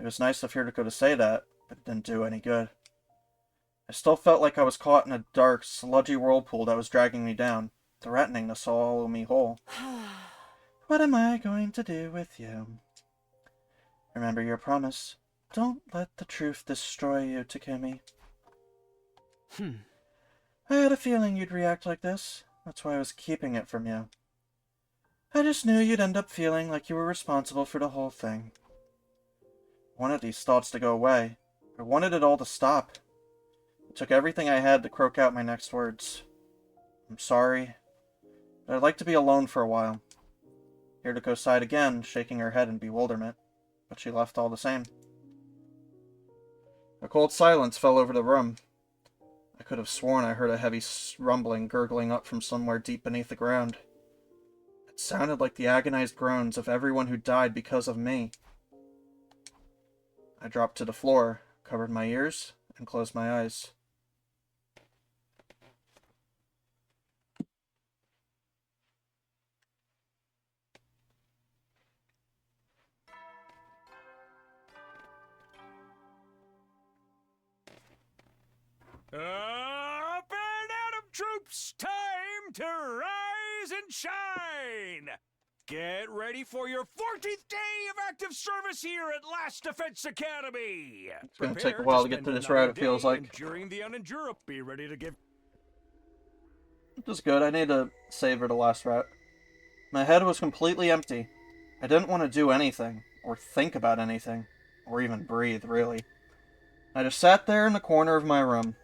It was nice of Hiriko to say that, but it didn't do any good. I still felt like I was caught in a dark, sludgy whirlpool that was dragging me down, threatening to swallow me whole. What am I going to do with you? Remember your promise. Don't let the truth destroy you, Takumi. I had a feeling you'd react like this. That's why I was keeping it from you. I just knew you'd end up feeling like you were responsible for the whole thing. I wanted these thoughts to go away. I wanted it all to stop. It took everything I had to croak out my next words. I'm sorry, but I'd like to be alone for a while. Hiriko sighed again, shaking her head in bewilderment, but she left all the same. A cold silence fell over the room. I could have sworn I heard a heavy rumbling gurgling up from somewhere deep beneath the ground. It sounded like the agonized groans of everyone who died because of me. I dropped to the floor, covered my ears, and closed my eyes. Up and Atom troops, time to rise and shine! Get ready for your 14th day of active service here at Last Defense Academy! It's gonna take a while to get to this route, it feels like. During the unendure, be ready to give... This is good. I need to savor the last route. My head was completely empty. I didn't want to do anything, or think about anything. or even breathe, really. I just sat there in the corner of my room.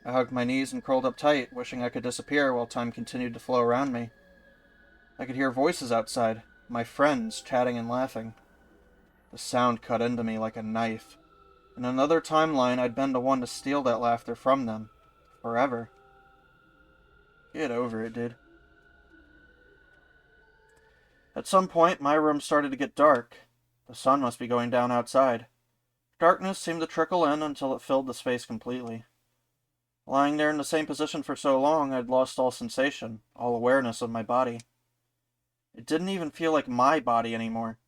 I hugged my knees and curled up tight, wishing I could disappear while time continued to flow around me. I could hear voices outside, my friends chatting and laughing. The sound cut into me like a knife. In another timeline, I'd been the one to steal that laughter from them. Forever. Get over it, dude. At some point, my room started to get dark. The sun must be going down outside. Darkness seemed to trickle in until it filled the space completely. Lying there in the same position for so long, I'd lost all sensation, all awareness of my body. It didn't even feel like my body anymore.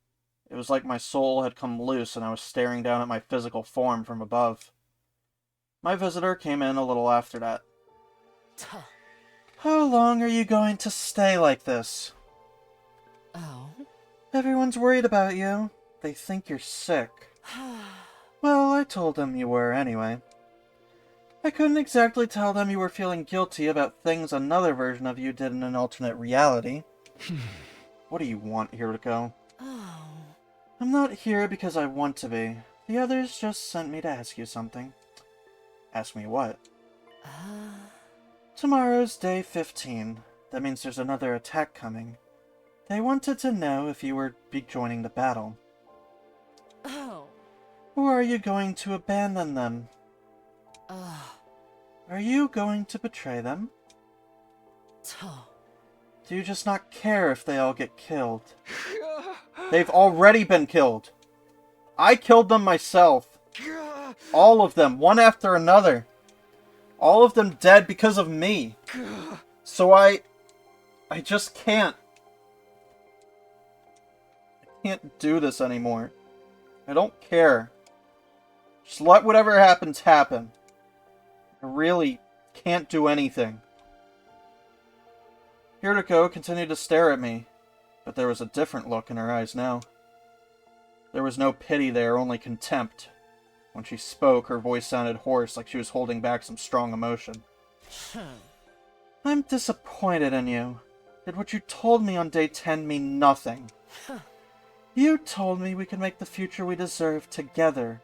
It was like my soul had come loose and I was staring down at my physical form from above. My visitor came in a little after that. How long are you going to stay like this? Oh? Everyone's worried about you. They think you're sick. Well, I told them you were anyway. I couldn't exactly tell them you were feeling guilty about things another version of you did in an alternate reality. What do you want, Hiriko? Oh. I'm not here because I want to be. The others just sent me to ask you something. Ask me what? Tomorrow's day 15. That means there's another attack coming. They wanted to know if you would be joining the battle. Oh. Or are you going to abandon them? Are you going to betray them? Do you just not care if they all get killed? They've already been killed. I killed them myself. All of them, one after another. All of them dead because of me. So I just can't. I can't do this anymore. I don't care. Just let whatever happens happen. I really can't do anything. Hiriko continued to stare at me, but there was a different look in her eyes now. There was no pity there, only contempt. When she spoke, her voice sounded hoarse, like she was holding back some strong emotion. I'm disappointed in you. Did what you told me on day 10 mean nothing? You told me we could make the future we deserve together.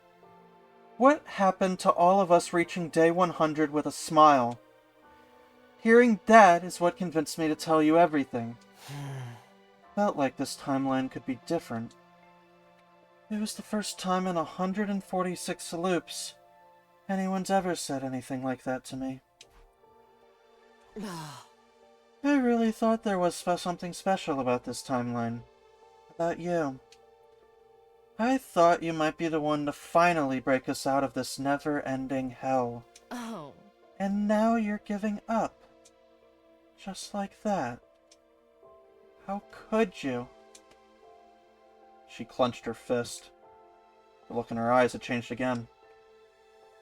What happened to all of us reaching day 100 with a smile? Hearing that is what convinced me to tell you everything. Felt like this timeline could be different. It was the first time in 146 loops anyone's ever said anything like that to me. I really thought there was something special about this timeline. About you. I thought you might be the one to finally break us out of this never-ending hell. Oh. And now you're giving up. Just like that. How could you? She clenched her fist. The look in her eyes had changed again.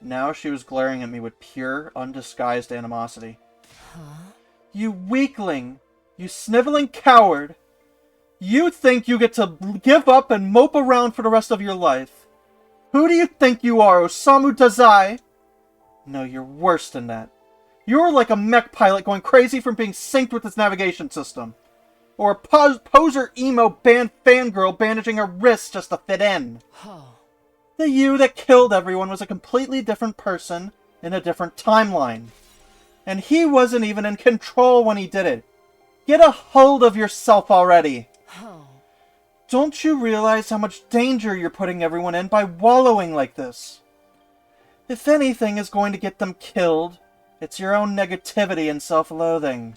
Now she was glaring at me with pure, undisguised animosity. Huh? You weakling! You sniveling coward! You think you get to give up and mope around for the rest of your life? Who do you think you are, Osamu Dazai? No, you're worse than that. You're like a mech pilot going crazy from being synced with its navigation system. Or a poser emo band fangirl bandaging her wrists just to fit in. Oh. The you that killed everyone was a completely different person in a different timeline. And he wasn't even in control when he did it. Get a hold of yourself already. Oh. Don't you realize how much danger you're putting everyone in by wallowing like this? If anything is going to get them killed, it's your own negativity and self-loathing.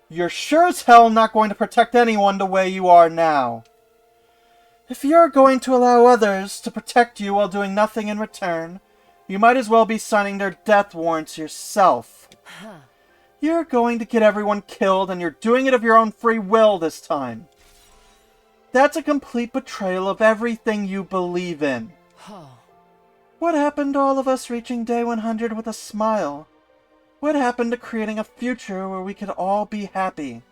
You're sure as hell not going to protect anyone the way you are now. If you're going to allow others to protect you while doing nothing in return, you might as well be signing their death warrants yourself. You're going to get everyone killed, and you're doing it of your own free will this time. That's a complete betrayal of everything you believe in. Oh. What happened to all of us reaching day 100 with a smile? What happened to creating a future where we could all be happy?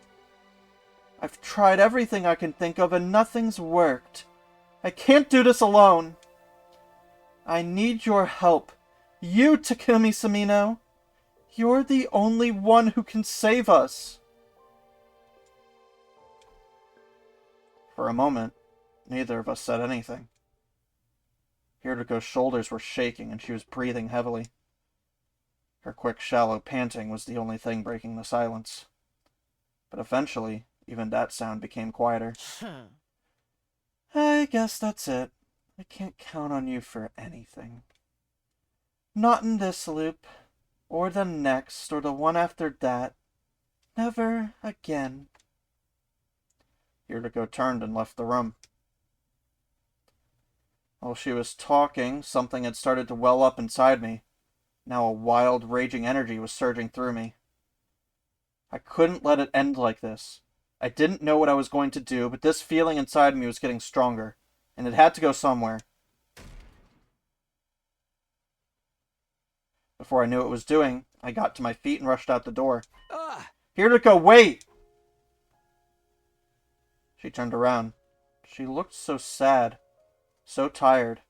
I've tried everything I can think of and nothing's worked. I can't do this alone. I need your help. You, Takumi Samino. You're the only one who can save us. For a moment, neither of us said anything. Hiriko's shoulders were shaking and she was breathing heavily. Her quick, shallow panting was the only thing breaking the silence. But eventually, even that sound became quieter. I guess that's it. I can't count on you for anything. Not in this loop, or the next, or the one after that. Never again. Hiriko turned and left the room. While she was talking, something had started to well up inside me. Now a wild, raging energy was surging through me. I couldn't let it end like this. I didn't know what I was going to do, but this feeling inside me was getting stronger, and it had to go somewhere. Before I knew what it was doing, I got to my feet and rushed out the door. Hiriko, wait! She turned around. She looked so sad, so tired,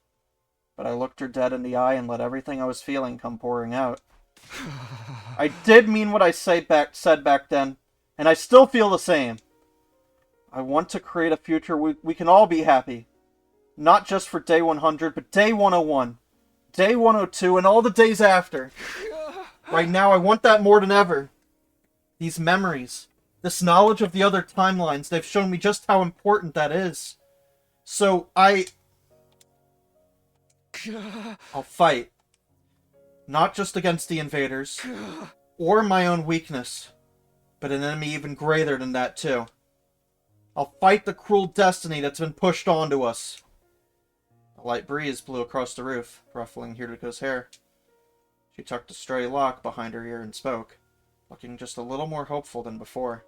but I looked her dead in the eye and let everything I was feeling come pouring out. I did mean what I said back then, and I still feel the same. I want to create a future we can all be happy. Not just for day 100, but day 101, day 102, and all the days after. Right now, I want that more than ever. These memories, this knowledge of the other timelines, they've shown me just how important that is. So I'll fight. Not just against the invaders, or my own weakness, but an enemy even greater than that too. I'll fight the cruel destiny that's been pushed onto us. A light breeze blew across the roof, ruffling Hiriko's hair. She tucked a stray lock behind her ear and spoke, looking just a little more hopeful than before.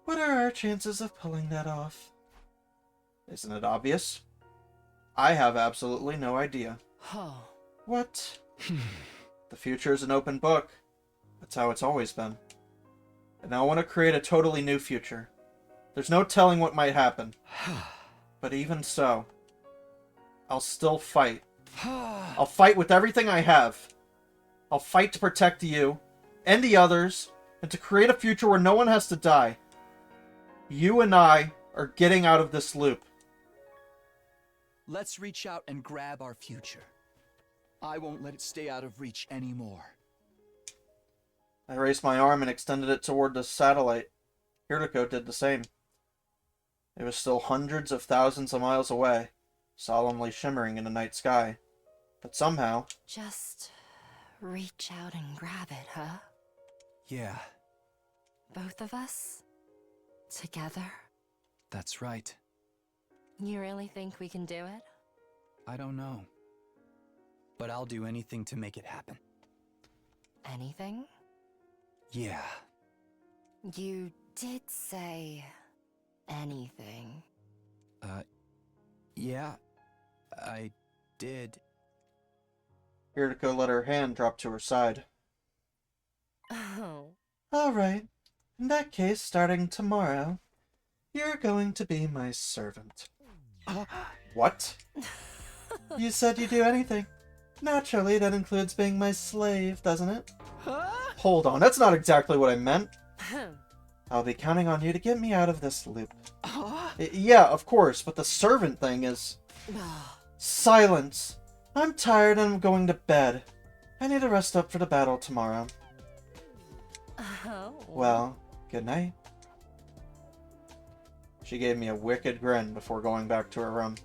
What are our chances of pulling that off? Isn't it obvious? I have absolutely no idea. What? The future is an open book. That's how it's always been. And I want to create a totally new future. There's no telling what might happen. But even so, I'll still fight. I'll fight with everything I have. I'll fight to protect you and the others, and to create a future where no one has to die. You and I are getting out of this loop. Let's reach out and grab our future. I won't let it stay out of reach anymore. I raised my arm and extended it toward the satellite. Hiriko did the same. It was still hundreds of thousands of miles away, solemnly shimmering in the night sky. But somehow... Just reach out and grab it, huh? Yeah, Both of us? Together? that's right. You really think we can do it? I don't know. But I'll do anything to make it happen. Anything? Yeah. You did say anything. Yeah, I did. Hiriko let her hand drop to her side. Oh. Alright. In that case, starting tomorrow, you're going to be my servant. What? You said you'd do anything. Naturally, that includes being my slave, doesn't it? Hold on, that's not exactly what I meant. I'll be counting on you to get me out of this loop. Yeah, of course, but the servant thing is... Silence! I'm tired and I'm going to bed. I need to rest up for the battle tomorrow. Oh. Well, good night. She gave me a wicked grin before going back to her room.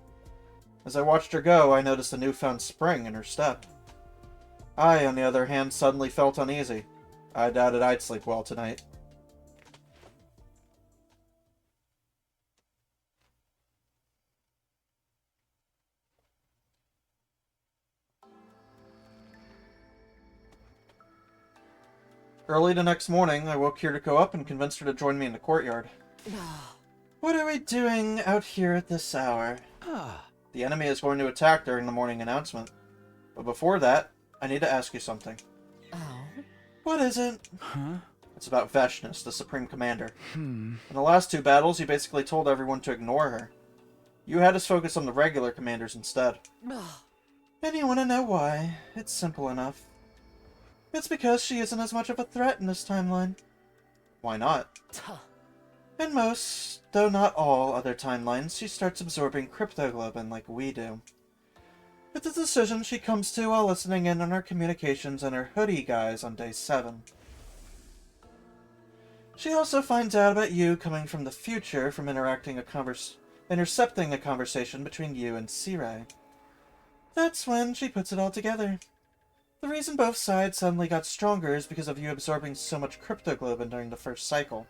As I watched her go, I noticed a newfound spring in her step. I, on the other hand, suddenly felt uneasy. I doubted I'd sleep well tonight. Early the next morning, I woke Kiriko up and convinced her to join me in the courtyard. What are we doing out here at this hour? The enemy is going to attack during the morning announcement. But before that, I need to ask you something. Oh. What is it? Huh? It's about Veshness, the Supreme Commander. In the last two battles, you basically told everyone to ignore her. You had us focus on the regular commanders instead. And you want to know why? It's simple enough. It's because she isn't as much of a threat in this timeline. Why not? In most, though not all, other timelines, she starts absorbing cryptoglobin like we do. It's a decision she comes to while listening in on her communications and her hoodie guys on day 7. She also finds out about you coming from the future from intercepting a conversation between you and Sirai. That's when she puts it all together. The reason both sides suddenly got stronger is because of you absorbing so much cryptoglobin during the first cycle.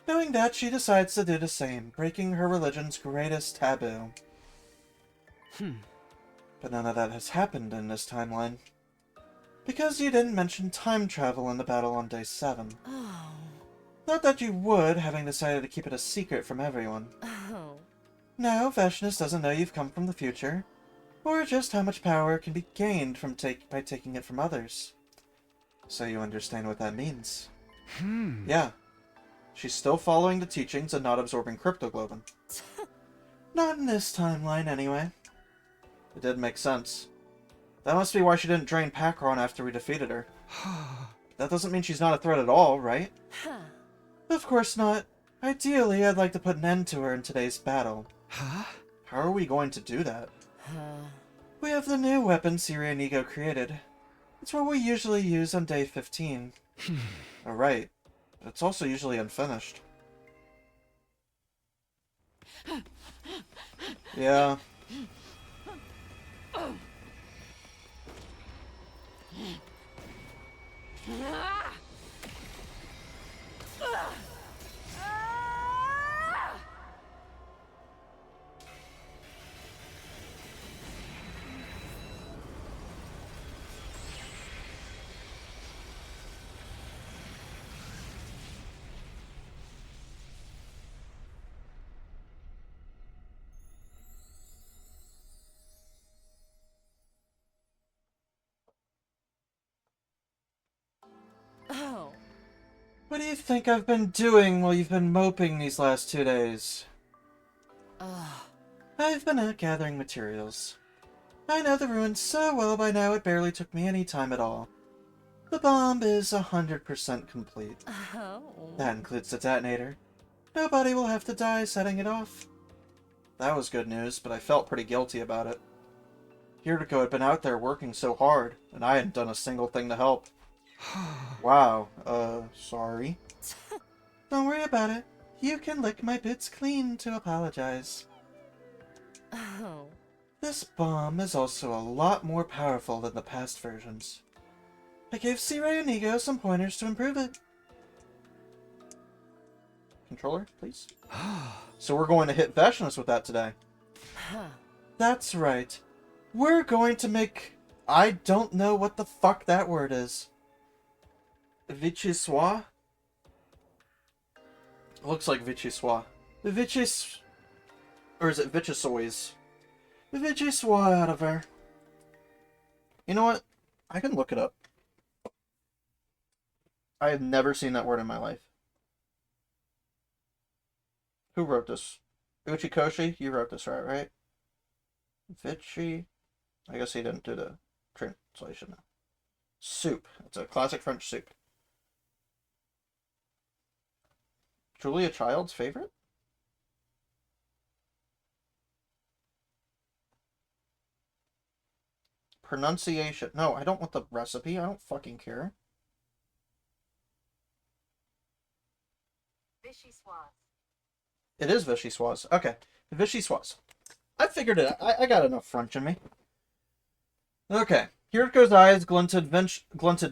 Knowing that, she decides to do the same, breaking her religion's greatest taboo. But none of that has happened in this timeline. Because you didn't mention time travel in the battle on day 7. Oh. Not that you would, having decided to keep it a secret from everyone. Oh. No, Veshness doesn't know you've come from the future, or just how much power can be gained from by taking it from others. So you understand what that means. Yeah. She's still following the teachings and not absorbing cryptoglobin. Not in this timeline, anyway. It did make sense. That must be why she didn't drain Pakron after we defeated her. That doesn't mean she's not a threat at all, right? Huh. Of course not. Ideally, I'd like to put an end to her in today's battle. Huh? How are we going to do that? Huh. We have the new weapon Siria and Ego created. It's what we usually use on day 15. Alright, but it's also usually unfinished. Yeah. Oh. What do you think I've been doing while you've been moping these last 2 days? Ugh. I've been out gathering materials. I know the ruins so well by now it barely took me any time at all. The bomb is 100% complete. Oh. That includes the detonator. Nobody will have to die setting it off. That was good news, but I felt pretty guilty about it. Yuriko had been out there working so hard, and I hadn't done a single thing to help. Wow, sorry. Don't worry about it. You can lick my boots clean to apologize. Oh. This bomb is also a lot more powerful than the past versions. I gave Sirai and Ego some pointers to improve it. Controller, please. So we're going to hit Veshness with that today. Huh. That's right. We're going to make... I don't know what the fuck that word is. Vichyssoise? It looks like Vichyssoise. Or is it Vichyssoise? Vichyssoise out of her. You know what? I can look it up. I have never seen that word in my life. Who wrote this? Uchikoshi? You wrote this right? Vichy? I guess he didn't do the translation. Soup. It's a classic French soup. Julia Child's favorite? Pronunciation. No, I don't want the recipe. I don't fucking care. Vichyssoise. It is Vichyssoise. Okay. Vichyssoise. I figured it out. I got enough French in me. Okay. Yuriko's eyes glinted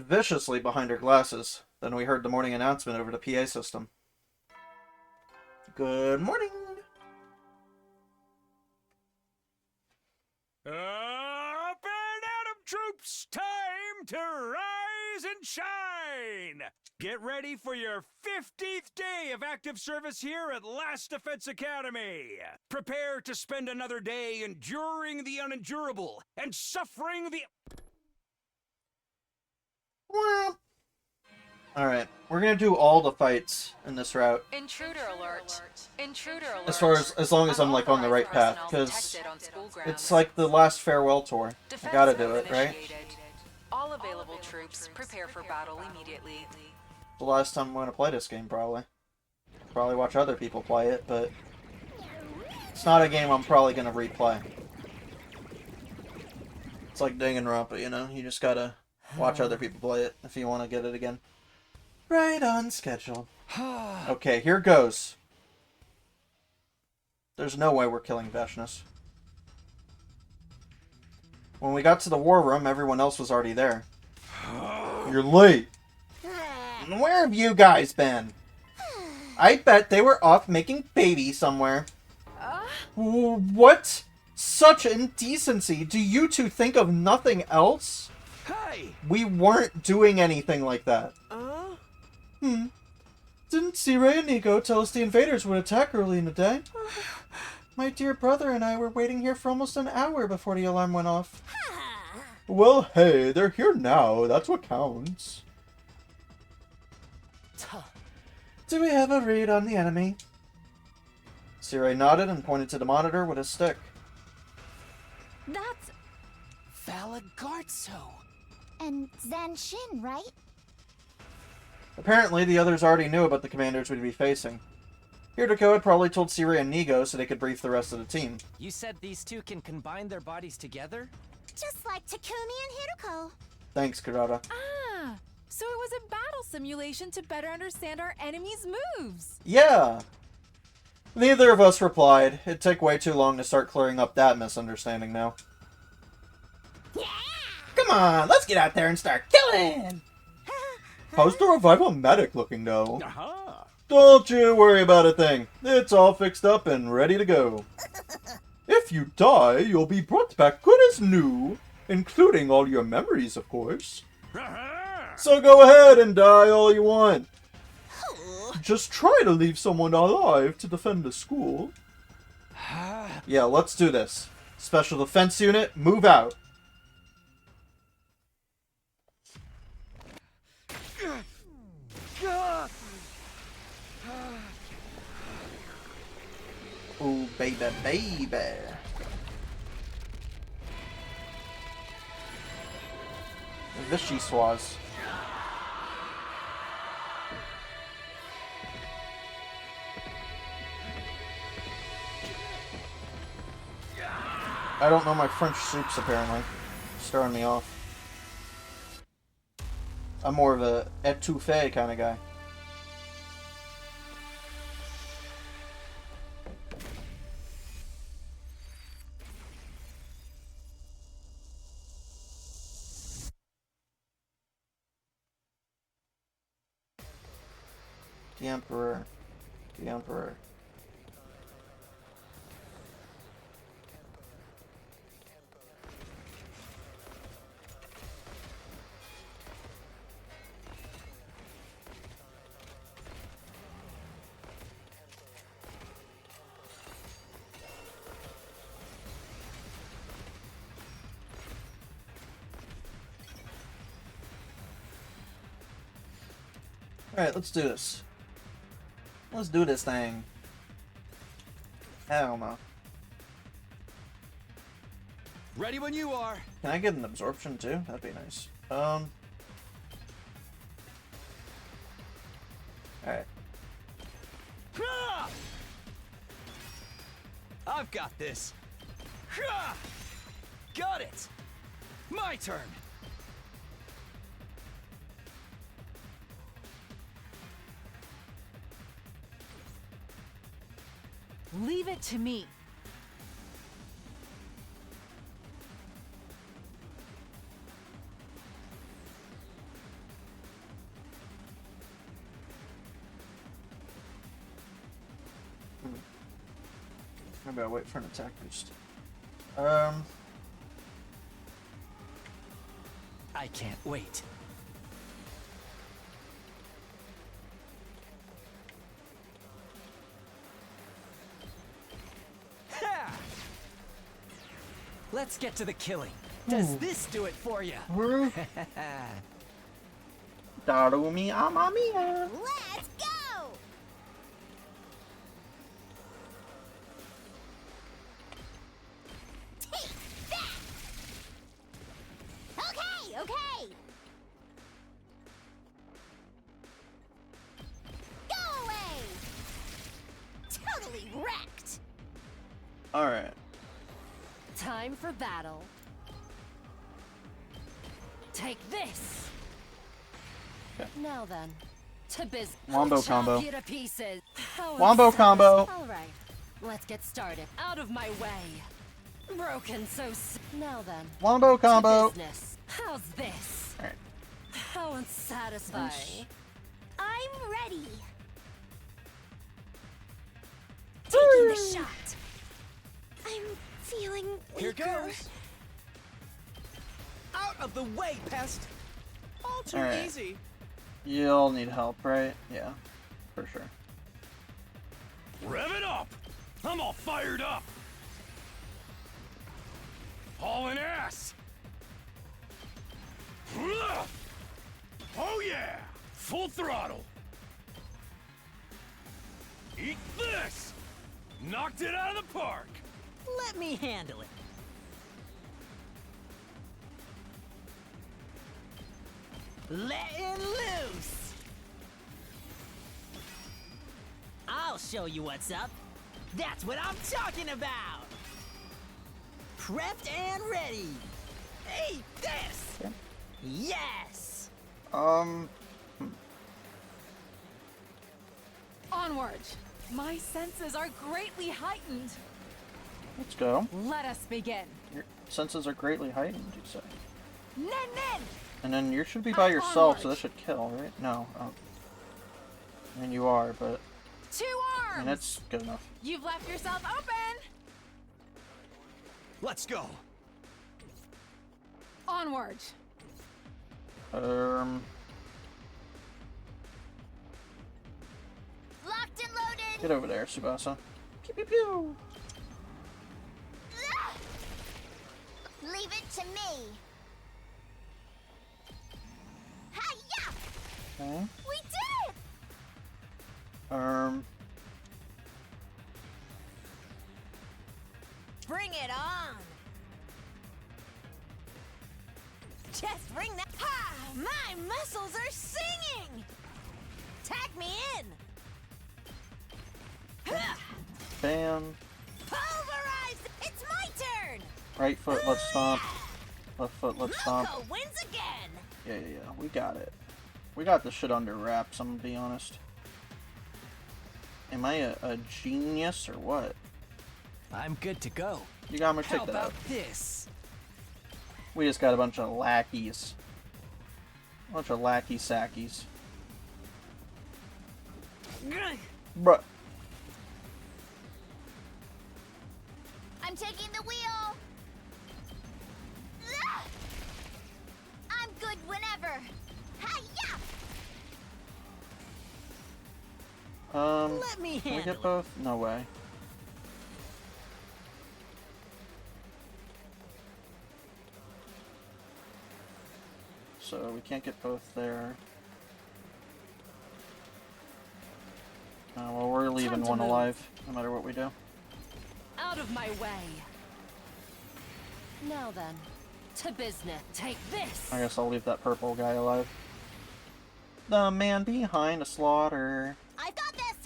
viciously behind her glasses. Then we heard the morning announcement over the PA system. Good morning. Up and at 'em, troops! Time to rise and shine! Get ready for your 50th day of active service here at Last Defense Academy. Prepare to spend another day enduring the unendurable and suffering the... Alright, we're gonna do all the fights in this route. Intruder alert. Intruder alert. As long as I'm like on the right path, because it's like the last farewell tour. I gotta do it, right? All available troops, prepare for battle immediately. The last time I'm gonna play this game, probably. Probably watch other people play it, but it's not a game I'm probably gonna replay. It's like Danganronpa, you know? You just gotta watch other people play it if you want to get it again. Right on schedule. Okay, here goes. There's no way we're killing Veshnus. When we got to the war room, everyone else was already there. You're late. Where have you guys been? I bet they were off making babies somewhere. What? Such indecency. Do you two think of nothing else? Hey! We weren't doing anything like that. Didn't Sirei and Nico tell us the invaders would attack early in the day? My dear brother and I were waiting here for almost an hour before the alarm went off. Well, hey, they're here now. That's what counts. Do we have a read on the enemy? Sirei nodded and pointed to the monitor with his stick. That's... Valagartso. and Zanshin, right? Apparently, the others already knew about the commanders we'd be facing. Hirtoko had probably told Sirei and Nigo so they could brief the rest of the team. You said these two can combine their bodies together? Just like Takumi and Hiroko. Thanks, Kurata. Ah, so it was a battle simulation to better understand our enemy's moves. Yeah! Neither of us replied. It'd take way too long to start clearing up that misunderstanding now. Yeah! Come on, let's get out there and start killing! How's the revival medic looking, though? Aha! Don't you worry about a thing. It's all fixed up and ready to go. If you die, you'll be brought back good as new, including all your memories, of course. Aha! So go ahead and die all you want. Just try to leave someone alive to defend the school. Yeah, let's do this. Special Defense Unit, move out. Ooh, baby, baby. Vichy Swaz. I don't know my French soups, apparently. It's throwing me off. I'm more of a étouffée kind of guy. The Emperor. The Emperor. Alright, let's do this. Let's do this thing. Hell no. Ready when you are. Can I get an absorption too? That'd be nice. Alright. Ha! I've got this. Ha! Got it. My turn. Leave it to me. Maybe I'll wait for an attack boost. I can't wait. Ha! Let's get to the killing. Does this do it for you? Darumi Amamiya. Let's go! Take that! Okay, okay! Go away! Totally wrecked! Alright. Time for battle. take this. Okay. Now then, to biz. Wombo I'll chop combo. you to pieces. How Wombo combo. All right, let's get started. Out of my way. Broken so. Now then. Wombo To combo. business. How's this? Alright. How unsatisfying. Nice. I'm ready. Taking the shot. I'm feeling Here weaker. goes. Out of the way, pest. All too Alright. easy. You'll need help, right? Yeah, for sure. Rev it up! I'm all fired up! Hauling ass! Oh yeah! Full throttle! Eat this! Knocked it out of the park! Let me handle it. Letting loose. I'll show you what's up. That's what I'm talking about. Prepped and ready. Eat this. Okay. Yes. Onward! My senses are greatly heightened. Let's go. Let us begin. Your senses are greatly heightened, you say. Nen nen! And then you should be by yourself, so Onward. this should kill, right? No. I mean, you are, but 2 I arms! mean, that's good enough. You've left yourself open! Let's go. Onward! Locked and loaded. Get over there, Tsubasa. Pew pew pew. Leave it to me. Hi-ya! Okay. We did it! Bring it on. Just bring that. Ha! My muscles are singing. Tag me in. Bam. Pulverized. It's my turn. Right foot, let's stomp. Left foot, let's stomp. Loco wins again. Yeah. We got it. We got this shit under wraps, I'm gonna be honest. Am I a genius or what? I'm good to go. You got me, How take that about out. this? We just got a bunch of lackeys. A bunch of lackey sackies. Bruh. I'm taking the wheel. Ah! I'm good whenever. Hi-ya! Let me Can we handle get it. both? No way. So we can't get both there. Well, we're leaving to one move. alive, no matter what we do. Out of my way. Now then, to business. Take this. I guess I'll leave that purple guy alive. The man behind the slaughter. I've got this.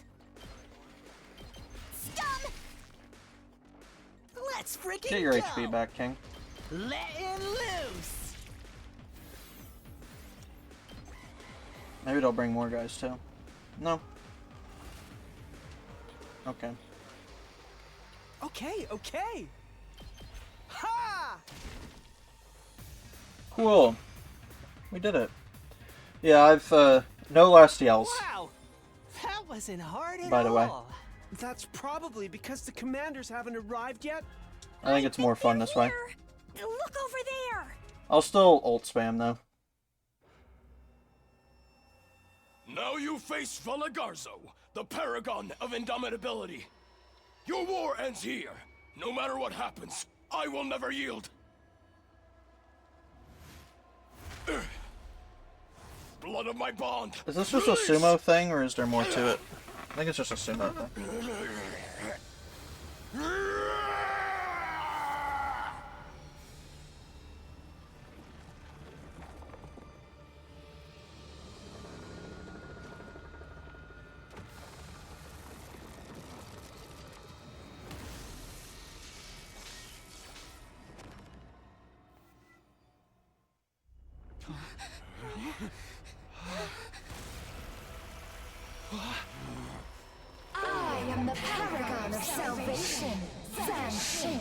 Stun. Let's freaking Get your go. HP back, King. Letting loose. Maybe they'll bring more guys too. No. Okay. Okay. Ha! Cool. We did it. Yeah, I've no last yells. Wow, that wasn't hard at By the way. all. That's probably because the commanders haven't arrived yet. I think it's more fun this way. Look over there. I'll still ult spam though. Now you face Valagarzo, the paragon of indomitability. Your war ends here. No matter what happens, I will never yield. Blood of my bond. Is this just a sumo thing or is there more to it? I think it's just a sumo thing. Shin,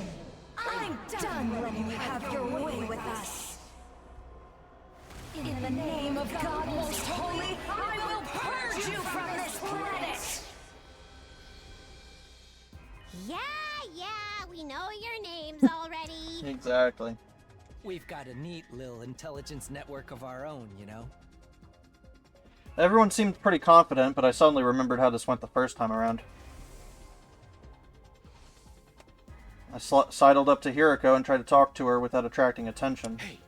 I'm done letting you have your way with us. In the name of God Most Holy, I will purge you from this planet! Yeah, we know your names already. Exactly. We've got a neat little intelligence network of our own, you know? Everyone seemed pretty confident, but I suddenly remembered how this went the first time around. I sidled up to Hiriko and tried to talk to her without attracting attention. Hey,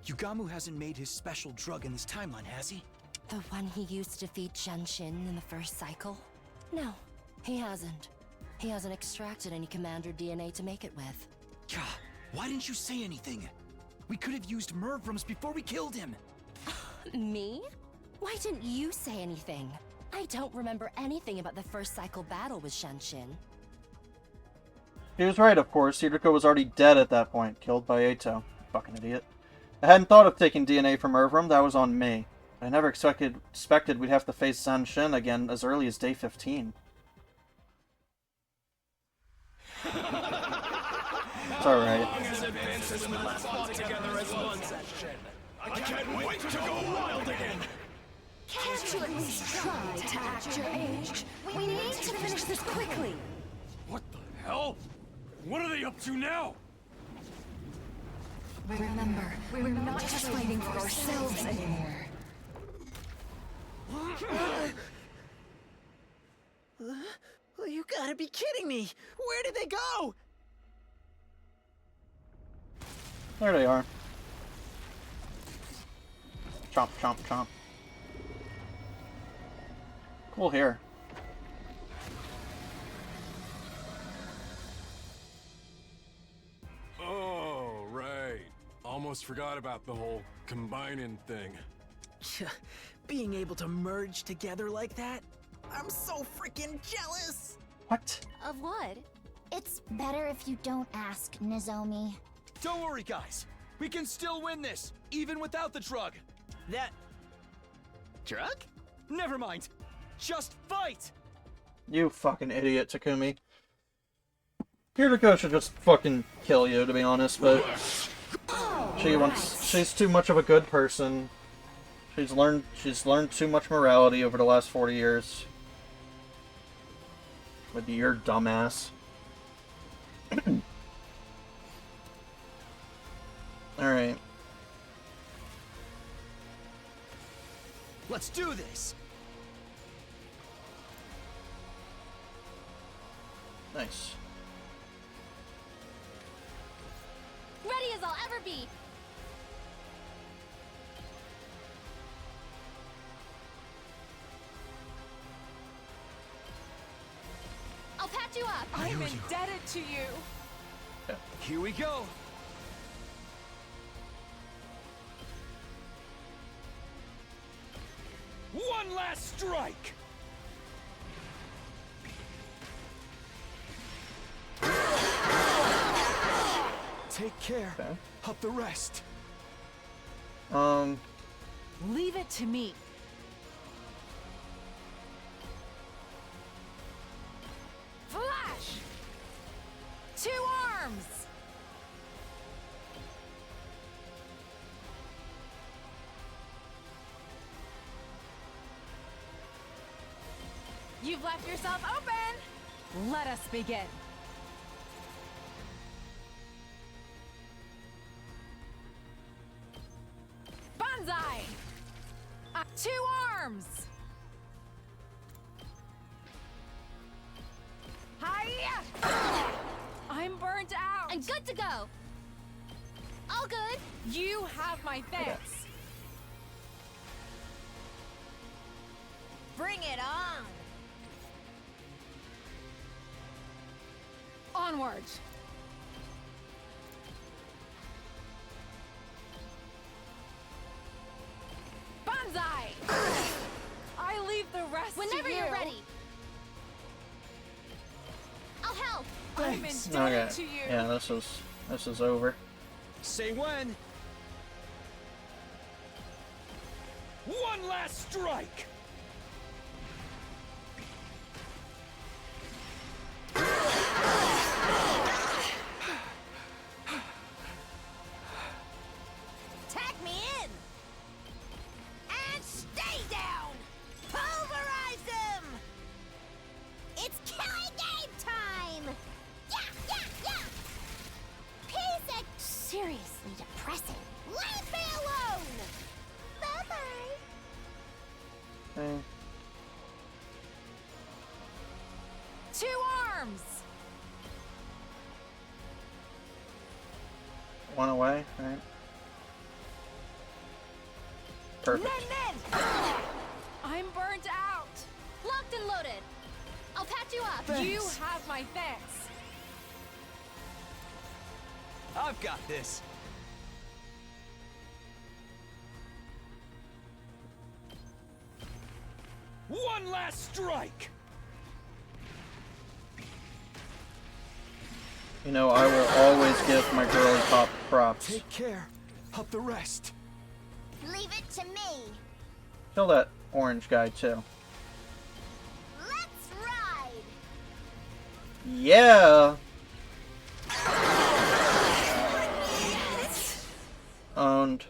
Yugamu hasn't made his special drug in this timeline, has he? The one he used to defeat Genshin in the first cycle? No, he hasn't. He hasn't extracted any commander DNA to make it with. God, why didn't you say anything? We could have used Mervrams before we killed him. Me? Why didn't you say anything? I don't remember anything about the first cycle battle with Genshin. He was right, of course. Hiriko was already dead at that point, killed by Eito. Fucking idiot. I hadn't thought of taking DNA from Mervram, that was on me. I never expected we'd have to face Zanshin again as early as day 15. It's alright. I can't wait to go wild again! Can't you at least try to act your age? We need to finish this quickly. What the hell? What are they up to now? Remember, we're not just fighting for ourselves anymore. You gotta be kidding me! Where did they go? There they are. Chomp, chomp, chomp. Cool hair. Oh, right. Almost forgot about the whole combining thing. Being able to merge together like that? I'm so freaking jealous! What? Of what? It's better if you don't ask, Nozomi. Don't worry, guys. We can still win this, even without the drug. That... drug? Never mind. Just fight! You fucking idiot, Takumi. Hiriko should just fucking kill you, to be honest, but... She's too much of a good person. She's learned too much morality over the last 40 years. With your dumbass. Alright. Let's do this! Nice. Ready as I'll ever be! I'll patch you up! I'm indebted to you. Here we go! One last strike! Take care of the rest. Leave it to me. Flash! 2 arms! You've left yourself open! Let us begin. Banzai! 2 arms! Hiya! I'm burnt out! I'm good to go! All good! You have my thanks! Bring it on! Onward! Banzai! I leave the rest Whenever to you. you're ready! I'll help! I'm indebted Okay. to you. Yeah, this is over. Say when. One last strike! seriously depressing. Leave me alone! Bye-bye. Okay. 2 arms! One away, right? Perfect. I'm burnt out! Locked and loaded. I'll patch you up. You have my thanks. I've got this. One last strike! You know, I will always give my girly pop props. Take care of the rest. Leave it to me. Kill that orange guy, too. Let's ride. Yeah! Owned.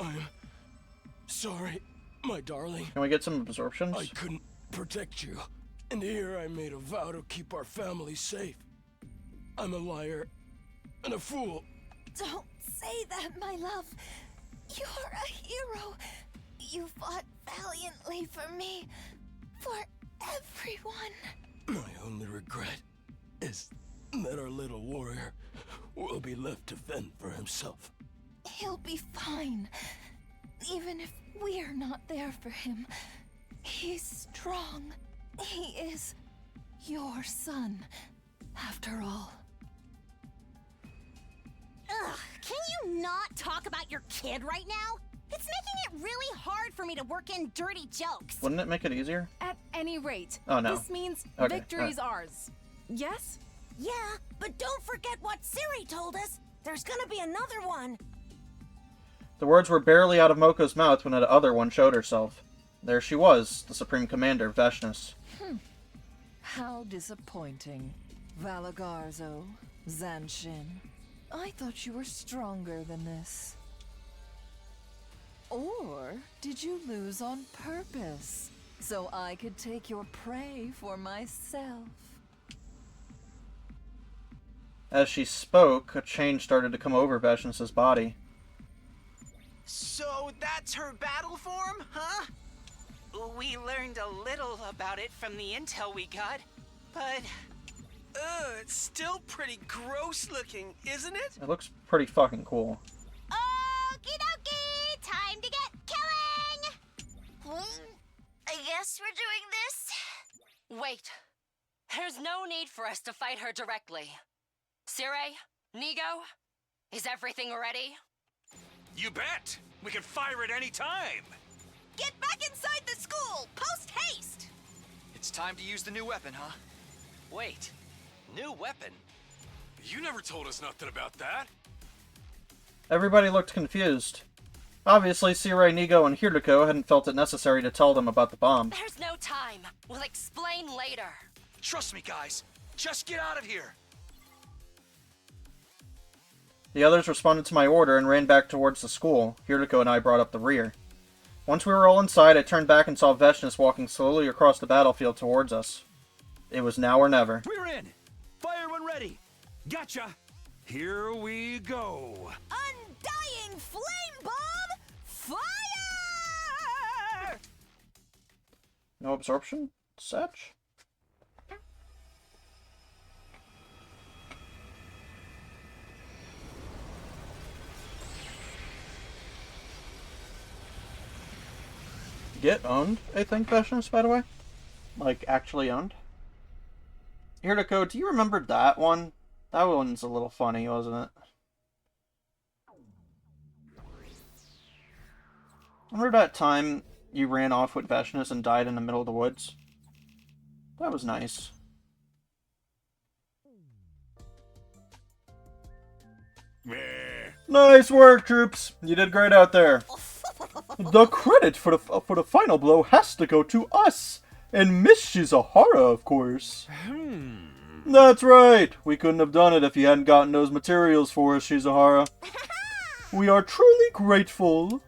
I'm sorry, my darling. Can we get some absorptions? I couldn't protect you. And here I made a vow to keep our family safe. I'm a liar and a fool. Don't say that, my love. You're a hero. You fought valiantly for me, for everyone. My only regret is that our little warrior will be left to fend for himself. He'll be fine. Even if we're not there for him, he's strong. He is your son, after all. Ugh, can you not talk about your kid right now? It's making it really hard for me to work in dirty jokes. Wouldn't it make it easier? At any rate, Oh, no. this means Okay, victory's ours. Yes? Yeah, but don't forget what Siri told us. There's gonna be another one. The words were barely out of Moko's mouth when the other one showed herself. There she was, the Supreme Commander, Veshnus. How disappointing. Valagarzo, Zanshin. I thought you were stronger than this. Or did you lose on purpose, so I could take your prey for myself? As she spoke, a change started to come over Veshnus' body. So that's her battle form, huh? We learned a little about it from the intel we got, but... it's still pretty gross looking, isn't it? It looks pretty fucking cool. Okie dokie, time to get killing! I guess we're doing this? Wait. There's no need for us to fight her directly. Sire, Nigo, is everything ready? You bet! We can fire at any time! Get back inside the school! Post haste! It's time to use the new weapon, huh? Wait, new weapon? You never told us nothing about that. Everybody looked confused. Obviously, Sirei, Nigo, and Hiriko hadn't felt it necessary to tell them about the bomb. There's no time. We'll explain later. Trust me, guys. Just get out of here. The others responded to my order and ran back towards the school. Hiriko and I brought up the rear. Once we were all inside, I turned back and saw Veshnus walking slowly across the battlefield towards us. It was now or never. We're in! Fire when ready! Gotcha! Here we go! Undying flame bomb! Fire! No absorption? Such? Get owned, I think, Veshnus, by the way. Like, actually owned. Hiriko, do you remember that one? That one's a little funny, wasn't it? Remember that time you ran off with Veshnus and died in the middle of the woods? That was nice. Nice work, troops! You did great out there. The credit for the final blow has to go to us, and Miss Shizuhara, of course. That's right. We couldn't have done it if you hadn't gotten those materials for us, Shizuhara. We are truly grateful.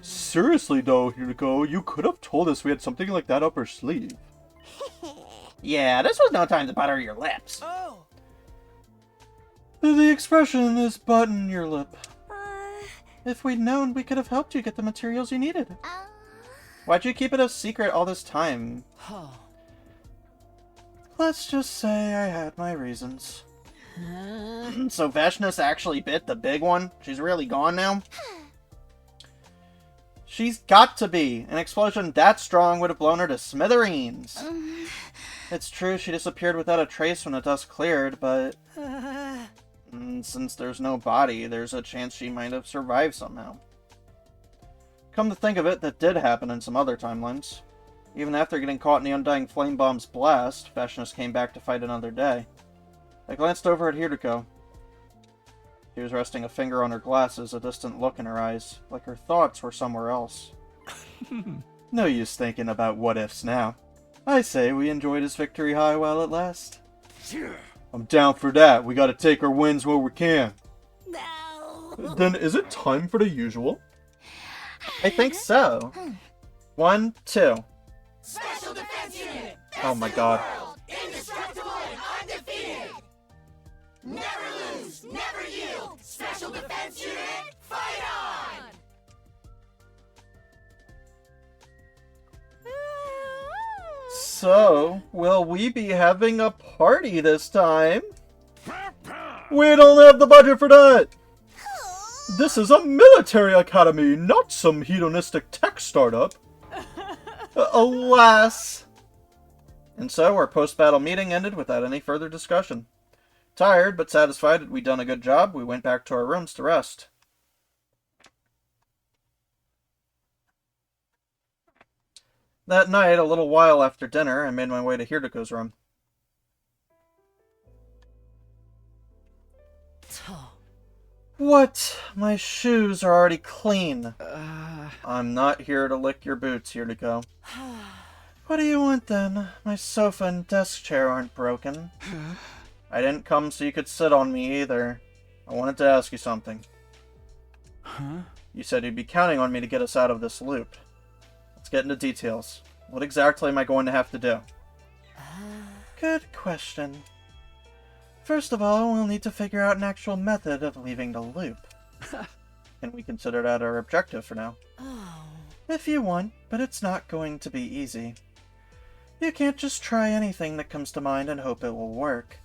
Seriously though, Hiriko, you could have told us we had something like that up our sleeve. Yeah, this was no time to butter your lips. Oh. The expression is button your lip. If we'd known, we could have helped you get the materials you needed. Why'd you keep it a secret all this time? Let's just say I had my reasons. So Vashnis actually bit the big one? She's really gone now? She's got to be! An explosion that strong would have blown her to smithereens. It's true she disappeared without a trace when the dust cleared, but... since there's no body, there's a chance she might have survived somehow. Come to think of it, that did happen in some other timelines. Even after getting caught in the Undying Flame Bomb's blast, Vashnis came back to fight another day. I glanced over at Hiriko. She was resting a finger on her glasses, a distant look in her eyes, like her thoughts were somewhere else. No use thinking about what-ifs now. I say we enjoy this victory high while it lasts. I'm down for that. We gotta take our wins where we can. No. Then is it time for the usual? I think so. 1, 2. Special Defense Unit! Oh my god. Indestructible and undefeated! Never lose, never yield! Special Defense Unit, fight on! So, will we be having a party this time? We don't have the budget for that! This is a military academy, not some hedonistic tech startup. Alas! And so, our post-battle meeting ended without any further discussion. Tired, but satisfied that we'd done a good job, we went back to our rooms to rest. That night, a little while after dinner, I made my way to Hiriko's room. What? My shoes are already clean. I'm not here to lick your boots, Hiriko. What do you want then? My sofa and desk chair aren't broken. I didn't come so you could sit on me either. I wanted to ask you something. Huh? You said you'd be counting on me to get us out of this loop. Let's get into details. What exactly am I going to have to do? Good question. First of all, we'll need to figure out an actual method of leaving the loop. Can we consider that our objective for now? If you want, but it's not going to be easy. You can't just try anything that comes to mind and hope it will work.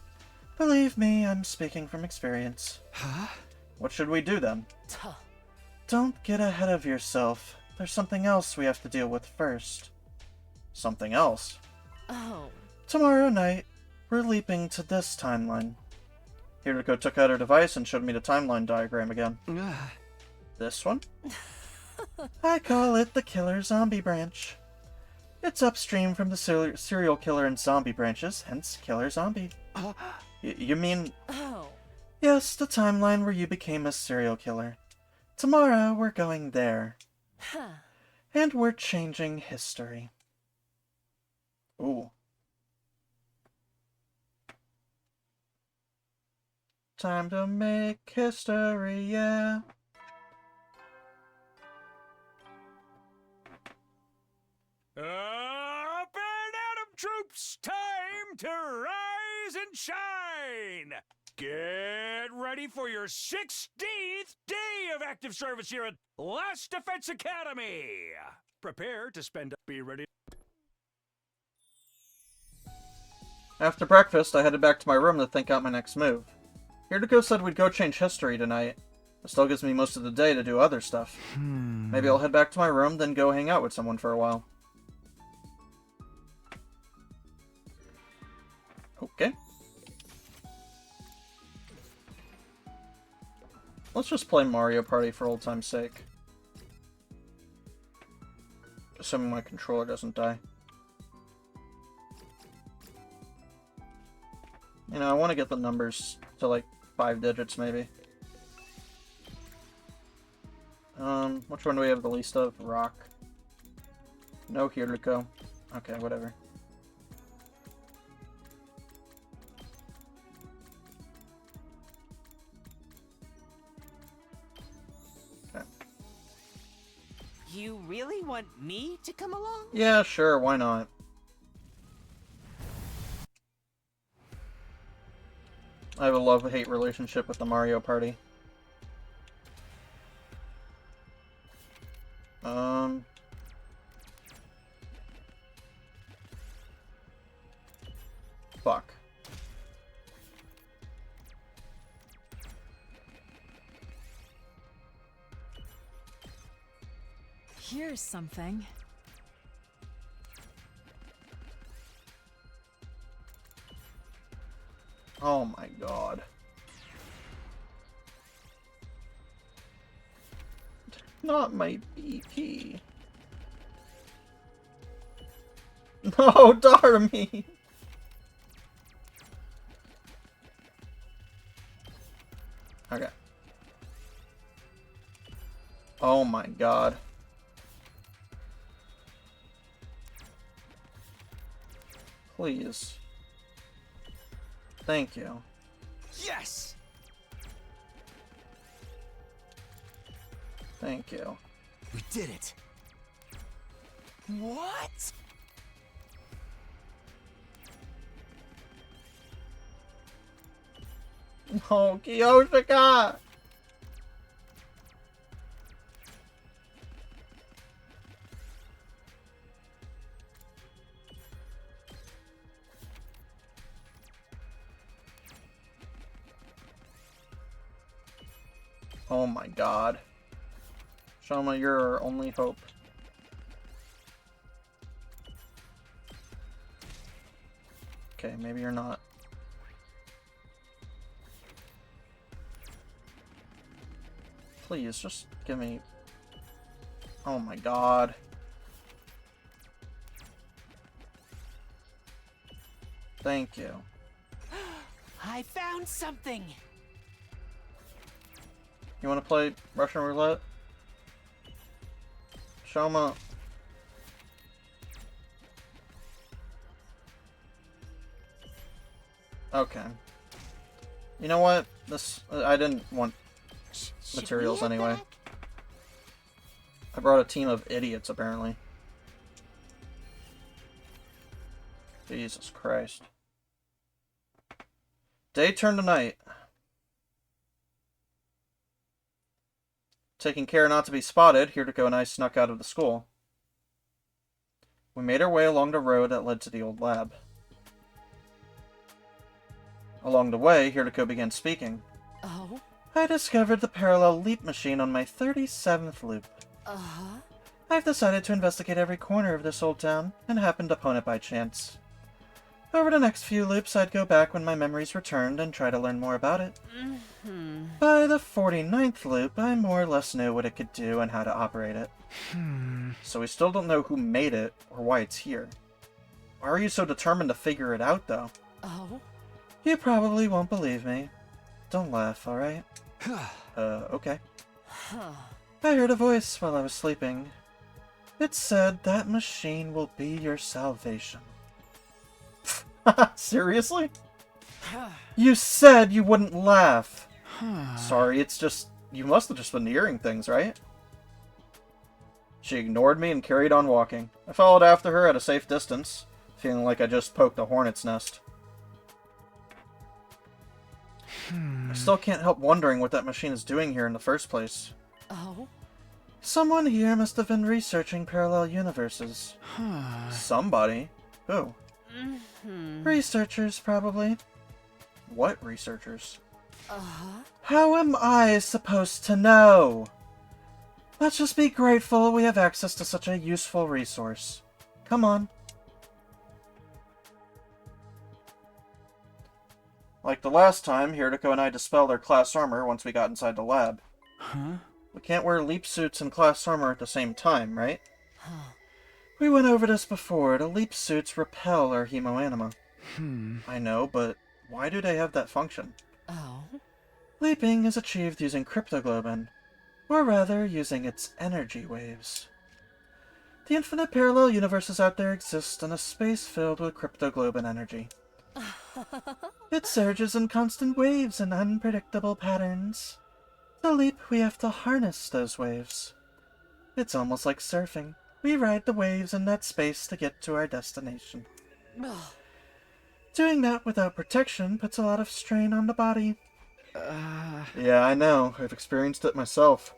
Believe me, I'm speaking from experience. Huh? What should we do then? Don't get ahead of yourself. There's something else we have to deal with first. Something else? Tomorrow night, we're leaping to this timeline. Hiriko took out her device and showed me the timeline diagram again. This one? I call it the Killer Zombie Branch. It's upstream from the serial killer and zombie branches, hence Killer Zombie. You mean... Yes, the timeline where you became a serial killer. Tomorrow, we're going there. And we're changing history. Ooh. Time to make history, yeah. Up and at 'em, troops! Time to rise and shine! Get ready for your 16th day of active service here at Last Defense Academy! Prepare to spend... Be ready... After breakfast, I headed back to my room to think out my next move. Hiriko said we'd go change history tonight. It still gives me most of the day to do other stuff. Maybe I'll head back to my room, then go hang out with someone for a while. Okay. Let's just play Mario Party for old time's sake. Assuming my controller doesn't die. You know, I want to get the numbers to like 5 digits, maybe. Which one do we have the least of? Rock. No Hiriko. Okay, whatever. Okay. You really want me to come along? Yeah, sure, why not? I have a love-hate relationship with the Mario Party. Fuck. Here's something. Oh my god. Not my BP. No, darn me. Okay. Oh my god. Please. Thank you. Yes! Thank you. We did it. What? Oh, Kiyoshika! Oh my god. Shama, you're our only hope. Okay, maybe you're not. Please, just give me... Oh my god. Thank you. I found something! You want to play Russian roulette? Shoma. Okay. You know what? This... I didn't want materials anyway. I brought a team of idiots, apparently. Jesus Christ. Day turned to night. Taking care not to be spotted, Hiroko and I snuck out of the school. We made our way along the road that led to the old lab. Along the way, Hiroko began speaking. Oh? I discovered the parallel leap machine on my 37th loop. Uh-huh. I've decided to investigate every corner of this old town, and happened upon it by chance. Over the next few loops, I'd go back when my memories returned and try to learn more about it. Mm-hmm. By the 49th loop, I more or less knew what it could do and how to operate it. So we still don't know who made it, or why it's here. Why are you so determined to figure it out, though? Oh? You probably won't believe me. Don't laugh, alright? Okay. Huh. I heard a voice while I was sleeping. It said that machine will be your salvation. Seriously? You said you wouldn't laugh. Sorry, it's just... You must have just been hearing things, right? She ignored me and carried on walking. I followed after her at a safe distance, feeling like I just poked a hornet's nest. I still can't help wondering what that machine is doing here in the first place. Oh? Someone here must have been researching parallel universes. Somebody? Who? Researchers, probably. What researchers? Uh-huh. How am I supposed to know? Let's just be grateful we have access to such a useful resource. Come on. Like the last time, Hiroko and I dispelled our class armor once we got inside the lab. We can't wear leap suits and class armor at the same time, right? We went over this before. The leap suits repel our hemoanima. I know, but why do they have that function? Oh? Leaping is achieved using cryptoglobin, or rather, using its energy waves. The infinite parallel universes out there exist in a space filled with cryptoglobin energy. It surges in constant waves and unpredictable patterns. To leap, we have to harness those waves. It's almost like surfing. We ride the waves in that space to get to our destination. Doing that without protection puts a lot of strain on the body. Yeah, I know. I've experienced it myself.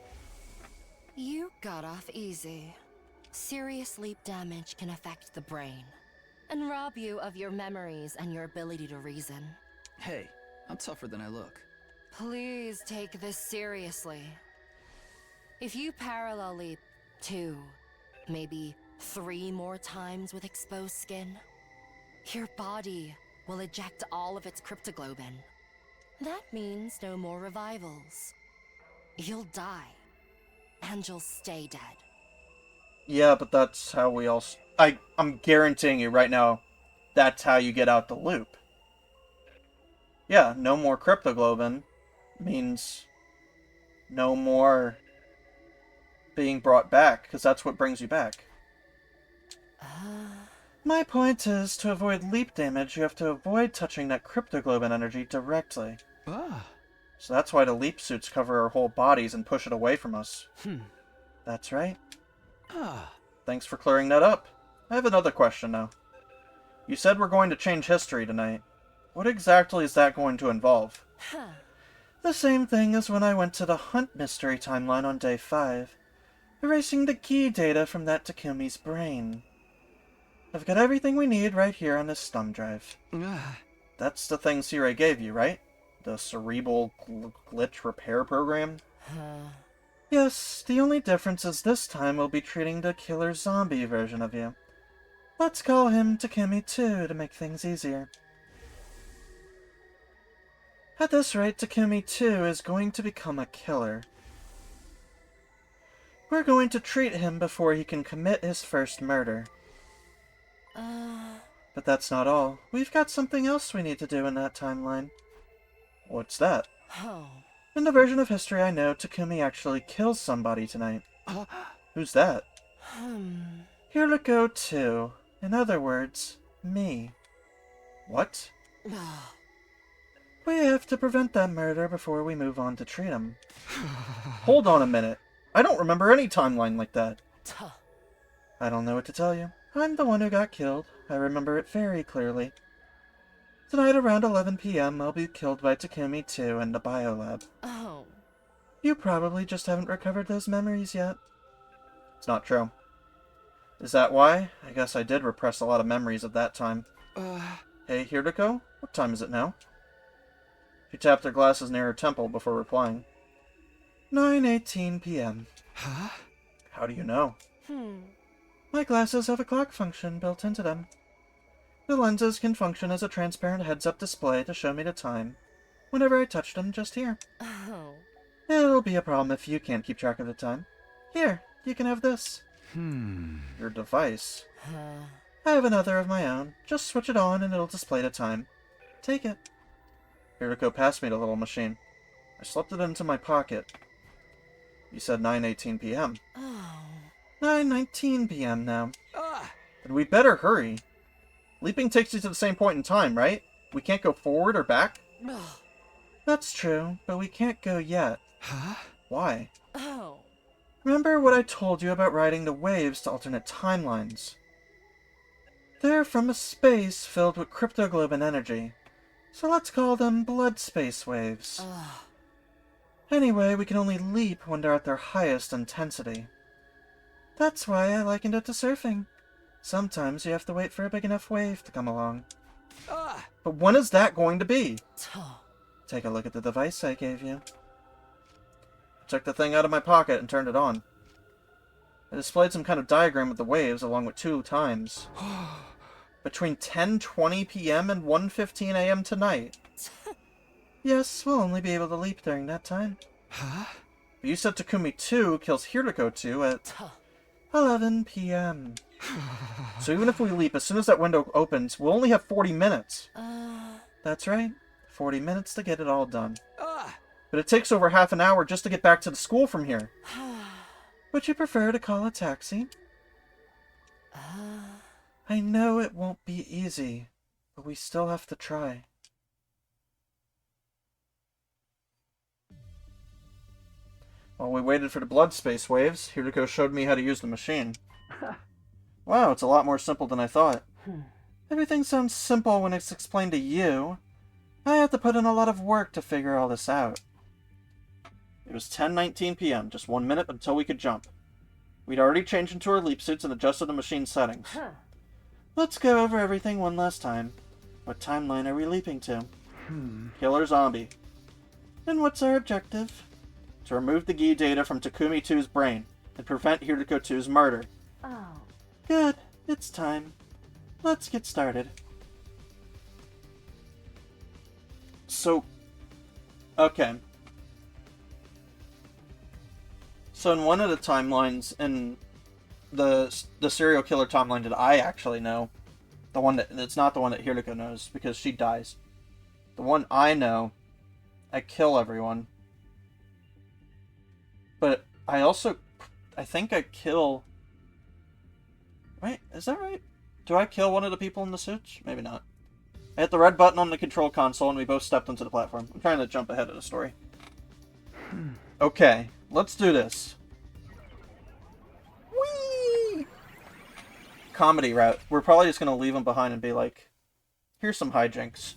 You got off easy. Serious sleep damage can affect the brain and rob you of your memories and your ability to reason. Hey, I'm tougher than I look. Please take this seriously. If you parallel leap 2, maybe 3 more times with exposed skin, your body will eject all of its cryptoglobin. That means no more revivals. You'll die, and you'll stay dead. Yeah, but that's how we all... I'm guaranteeing you right now, that's how you get out the loop. Yeah, no more cryptoglobin means no more being brought back, because that's what brings you back. My point is, to avoid leap damage, you have to avoid touching that cryptoglobin energy directly. So that's why the leap suits cover our whole bodies and push it away from us. That's right. Thanks for clearing that up. I have another question now. You said we're going to change history tonight. What exactly is that going to involve? The same thing as when I went to the Hunt Mystery timeline on day 5, erasing the key data from that Takumi's brain. I've got everything we need right here on this thumb drive. That's the thing Sirei gave you, right? The cerebral glitch repair program? Yes, the only difference is this time we'll be treating the killer zombie version of you. Let's call him Takumi 2 to make things easier. At this rate, Takumi 2 is going to become a killer. We're going to treat him before he can commit his first murder. But that's not all. We've got something else we need to do in that timeline. What's that? In the version of history I know, Takumi actually kills somebody tonight. Who's that? Hiriko 2. In other words, me. What? We have to prevent that murder before we move on to treat him. Hold on a minute. I don't remember any timeline like that. I don't know what to tell you. I'm the one who got killed. I remember it very clearly. Tonight around 11 p.m. I'll be killed by Takumi 2 in the biolab. You probably just haven't recovered those memories yet. It's not true. Is that why? I guess I did repress a lot of memories of that time. Hey, Hiriko? What time is it now? She tapped her glasses near her temple before replying. 9:18 p.m. How do you know? My glasses have a clock function built into them. The lenses can function as a transparent heads-up display to show me the time, whenever I touch them just here. It'll be a problem if you can't keep track of the time. Here, you can have this. Your device? I have another of my own. Just switch it on and it'll display the time. Take it. Hiriko passed me the little machine. I slipped it into my pocket. You said 9:18 p.m. 9:19 p.m. now. Then we better hurry. Leaping takes you to the same point in time, right? We can't go forward or back? That's true, but we can't go yet. Why? Remember what I told you about riding the waves to alternate timelines? They're from a space filled with cryptoglobin energy, so let's call them blood space waves. Anyway, we can only leap when they're at their highest intensity. That's why I likened it to surfing. Sometimes you have to wait for a big enough wave to come along. But when is that going to be? Take a look at the device I gave you. I took the thing out of my pocket and turned it on. It displayed some kind of diagram of the waves along with 2 times. Between 10:20 p.m. and 1:15 a.m. tonight. Yes, we'll only be able to leap during that time. But you said Takumi 2 kills Hiriko 2 at 11 p.m. So even if we leap, as soon as that window opens, we'll only have 40 minutes. That's right. 40 minutes to get it all done. But it takes over half an hour just to get back to the school from here. Would you prefer to call a taxi? I know it won't be easy, but we still have to try. While we waited for the blood space waves, Hiriko showed me how to use the machine. Wow, it's a lot more simple than I thought. Everything sounds simple when it's explained to you. I had to put in a lot of work to figure all this out. It was 10:19 p.m., just 1 minute until we could jump. We'd already changed into our leap suits and adjusted the machine settings. Let's go over everything one last time. What timeline are we leaping to? Killer zombie. And what's our objective? To remove the Gi data from Takumi 2's brain and prevent Hiriko 2's murder. Oh. Good. It's time. Let's get started. So, okay. So in one of the timelines, in the serial killer timeline that I actually know, the one that, it's not the one that Hiriko knows, because she dies. The one I know, I kill everyone. But I think I kill... Wait, is that right? Do I kill one of the people in the suits? Maybe not. I hit the red button on the control console and we both stepped onto the platform. I'm trying to jump ahead of the story. Okay, let's do this. Whee! Comedy route. We're probably just going to leave them behind and be like, here's some hijinks.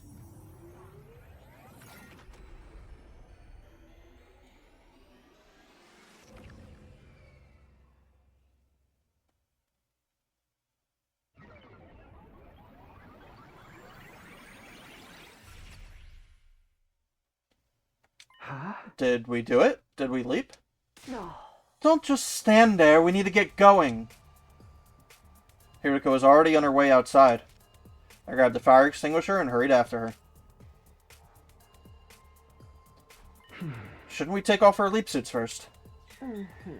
Did we do it? Did we leap? No. Don't just stand there. We need to get going. Hiriko was already on her way outside. I grabbed the fire extinguisher and hurried after her. Shouldn't we take off our leap suits first?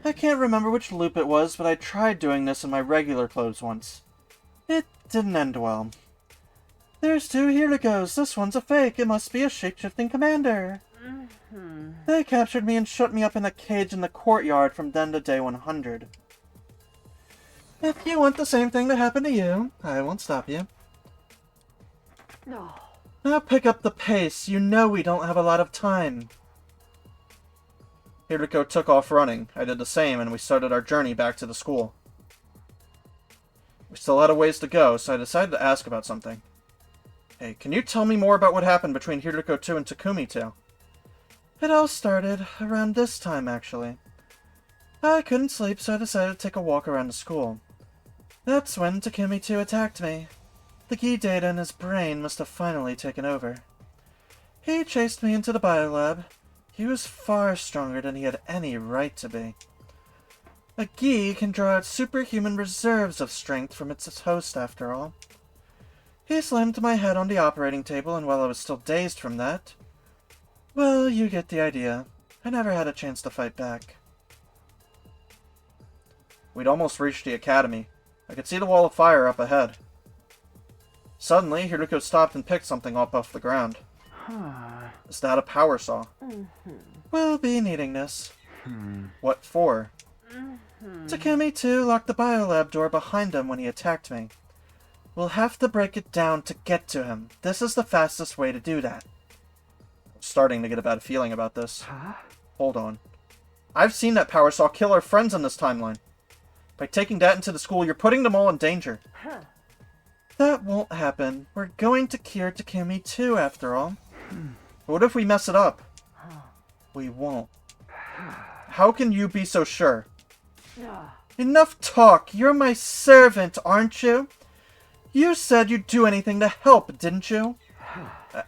I can't remember which loop it was, but I tried doing this in my regular clothes once. It didn't end well. There's two Hirikos. This one's a fake. It must be a shape-shifting commander. They captured me and shut me up in a cage in the courtyard from then to day 100. If you want the same thing to happen to you, I won't stop you. No. Now pick up the pace. You know we don't have a lot of time. Hiriko took off running. I did the same, and we started our journey back to the school. We still had a ways to go, so I decided to ask about something. Hey, can you tell me more about what happened between Hiriko 2 and Takumi 2? It all started around this time, actually. I couldn't sleep, so I decided to take a walk around the school. That's when Takumi 2 attacked me. The Gi data in his brain must have finally taken over. He chased me into the biolab. He was far stronger than he had any right to be. A Gi can draw out superhuman reserves of strength from its host, after all. He slammed my head on the operating table, and while I was still dazed from that... Well, you get the idea. I never had a chance to fight back. We'd almost reached the academy. I could see the wall of fire up ahead. Suddenly, Hiriko stopped and picked something up off the ground. Is that a power saw? We'll be needing this. What for? Takumi 2 locked the biolab door behind him when he attacked me. We'll have to break it down to get to him. This is the fastest way to do that. I'm starting to get a bad feeling about this. Hold on. I've seen that power saw kill our friends in this timeline. By taking that into the school, you're putting them all in danger. That won't happen. We're going to cure Takumi 2, after all. What if we mess it up? We won't. How can you be so sure? Enough talk! You're my servant, aren't you? You said you'd do anything to help, didn't you?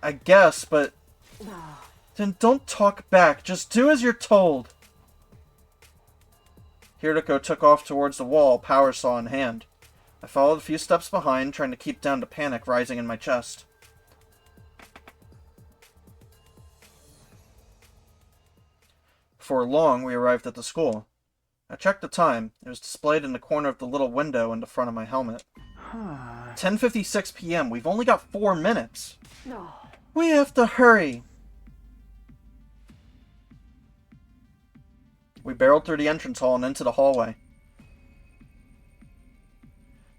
I guess, but... Then don't talk back. Just do as you're told. Hiriko took off towards the wall, power saw in hand. I followed a few steps behind, trying to keep down the panic rising in my chest. Before long, we arrived at the school. I checked the time. It was displayed in the corner of the little window in the front of my helmet. 10:56 p.m. We've only got 4 minutes. No. We have to hurry. We barreled through the entrance hall and into the hallway.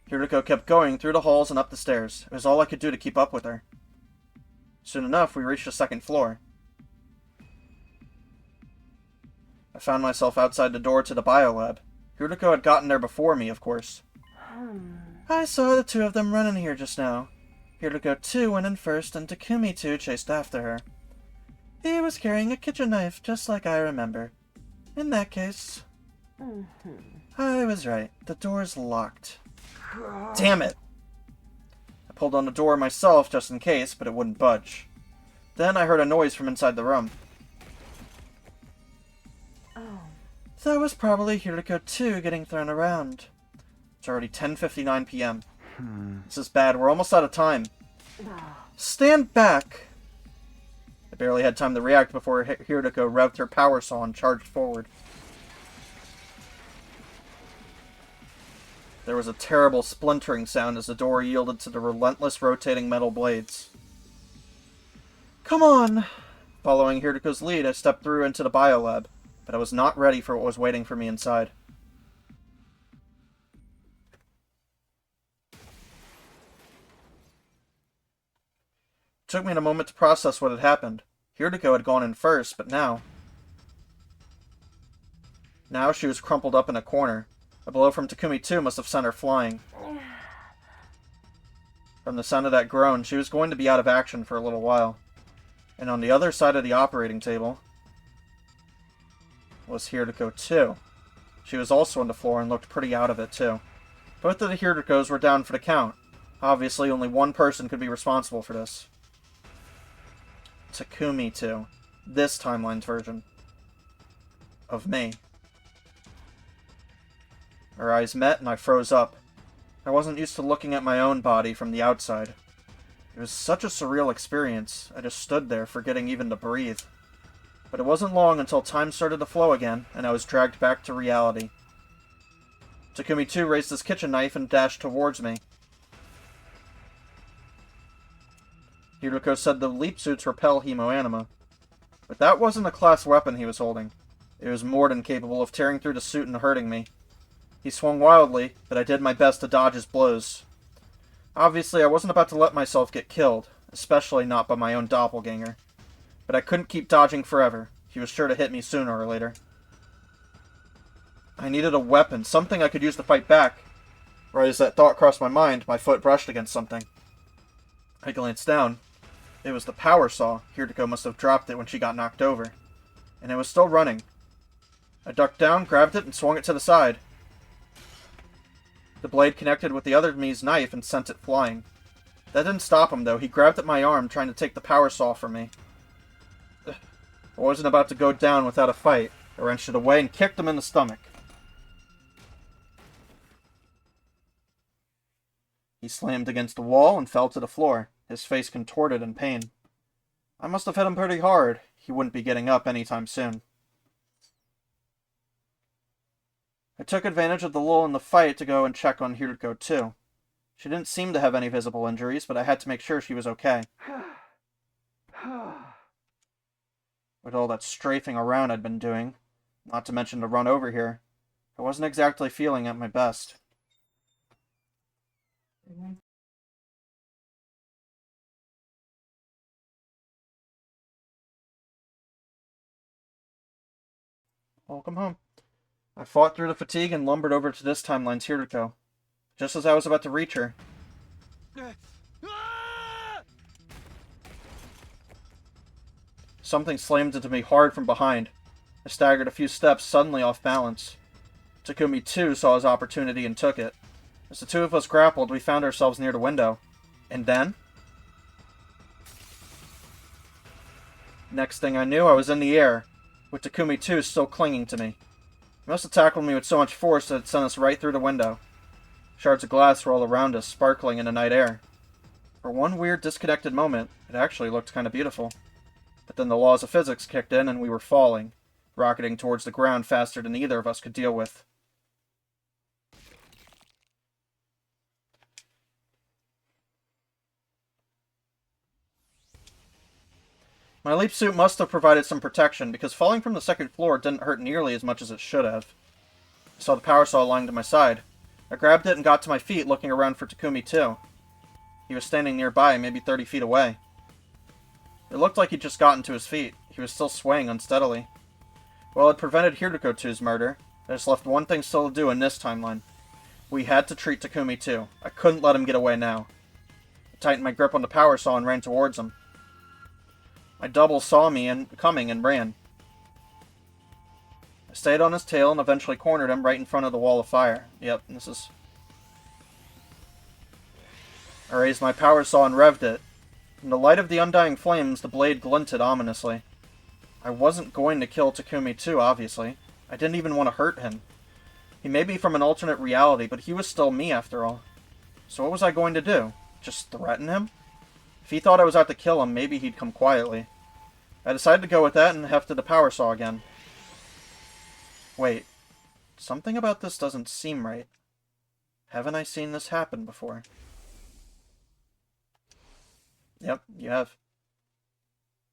Hiriko kept going through the halls and up the stairs. It was all I could do to keep up with her. Soon enough, we reached the second floor. I found myself outside the door to the biolab. Hirutiko had gotten there before me, of course. I saw the two of them run in here just now. Hirutiko 2 went in first, and Takumi 2 chased after her. He was carrying a kitchen knife, just like I remember. In that case... I was right. The door's locked. Damn it! I pulled on the door myself, just in case, but it wouldn't budge. Then I heard a noise from inside the room. That was probably Hirutiko 2 getting thrown around. It's already 10:59 p.m. This is bad. We're almost out of time. Stand back! I barely had time to react before Hirutiko revved her power saw and charged forward. There was a terrible splintering sound as the door yielded to the relentless rotating metal blades. Come on! Following Hirutiko's lead, I stepped through into the biolab, but I was not ready for what was waiting for me inside. It took me a moment to process what had happened. Hirutiko had gone in first, but now she was crumpled up in a corner. A blow from Takumi 2 must have sent her flying. From the sound of that groan, she was going to be out of action for a little while. And on the other side of the operating table was Hirutiko 2. She was also on the floor and looked pretty out of it, too. Both of the Hirutikos were down for the count. Obviously, only one person could be responsible for this. Takumi 2. This timeline's version of me. Our eyes met and I froze up. I wasn't used to looking at my own body from the outside. It was such a surreal experience. I just stood there, forgetting even to breathe. But it wasn't long until time started to flow again, and I was dragged back to reality. Takumi 2 raised his kitchen knife and dashed towards me. Hirutiko said the leap suits repel hemoanima. But that wasn't a class weapon he was holding. It was more than capable of tearing through the suit and hurting me. He swung wildly, but I did my best to dodge his blows. Obviously, I wasn't about to let myself get killed, especially not by my own doppelganger. But I couldn't keep dodging forever. He was sure to hit me sooner or later. I needed a weapon, something I could use to fight back. Right as that thought crossed my mind, my foot brushed against something. I glanced down. It was the power saw. Hirutiko must have dropped it when she got knocked over. And it was still running. I ducked down, grabbed it, and swung it to the side. The blade connected with the other me's knife and sent it flying. That didn't stop him, though. He grabbed at my arm, trying to take the power saw from me. I wasn't about to go down without a fight. I wrenched it away and kicked him in the stomach. He slammed against the wall and fell to the floor, his face contorted in pain. I must have hit him pretty hard. He wouldn't be getting up anytime soon. I took advantage of the lull in the fight to go and check on Hirutiko 2. She didn't seem to have any visible injuries, but I had to make sure she was okay. With all that strafing around I'd been doing, not to mention the run over here, I wasn't exactly feeling at my best. Welcome home. I fought through the fatigue and lumbered over to this timeline's Hirutiko. Just as I was about to reach her, something slammed into me hard from behind. I staggered a few steps, suddenly off balance. Takumi 2 saw his opportunity and took it. As the two of us grappled, we found ourselves near the window. And then? Next thing I knew, I was in the air, with Takumi 2 still clinging to me. He must have tackled me with so much force that it sent us right through the window. Shards of glass were all around us, sparkling in the night air. For one weird, disconnected moment, it actually looked kind of beautiful. But then the laws of physics kicked in and we were falling, rocketing towards the ground faster than either of us could deal with. My leap suit must have provided some protection, because falling from the second floor didn't hurt nearly as much as it should have. I saw the power saw lying to my side. I grabbed it and got to my feet, looking around for Takumi 2. He was standing nearby, maybe 30 feet away. It looked like he'd just gotten to his feet. He was still swaying unsteadily. Well, it prevented Hiriko 2's murder. I just left one thing still to do in this timeline. We had to treat Takumi too. I couldn't let him get away now. I tightened my grip on the power saw and ran towards him. My double saw me coming and ran. I stayed on his tail and eventually cornered him right in front of the wall of fire. Yep, this is... I raised my power saw and revved it. In the light of the undying flames, the blade glinted ominously. I wasn't going to kill Takumi too, obviously. I didn't even want to hurt him. He may be from an alternate reality, but he was still me after all. So what was I going to do? Just threaten him? If he thought I was out to kill him, maybe he'd come quietly. I decided to go with that and hefted the power saw again. Wait. Something about this doesn't seem right. Haven't I seen this happen before? Yep, you have.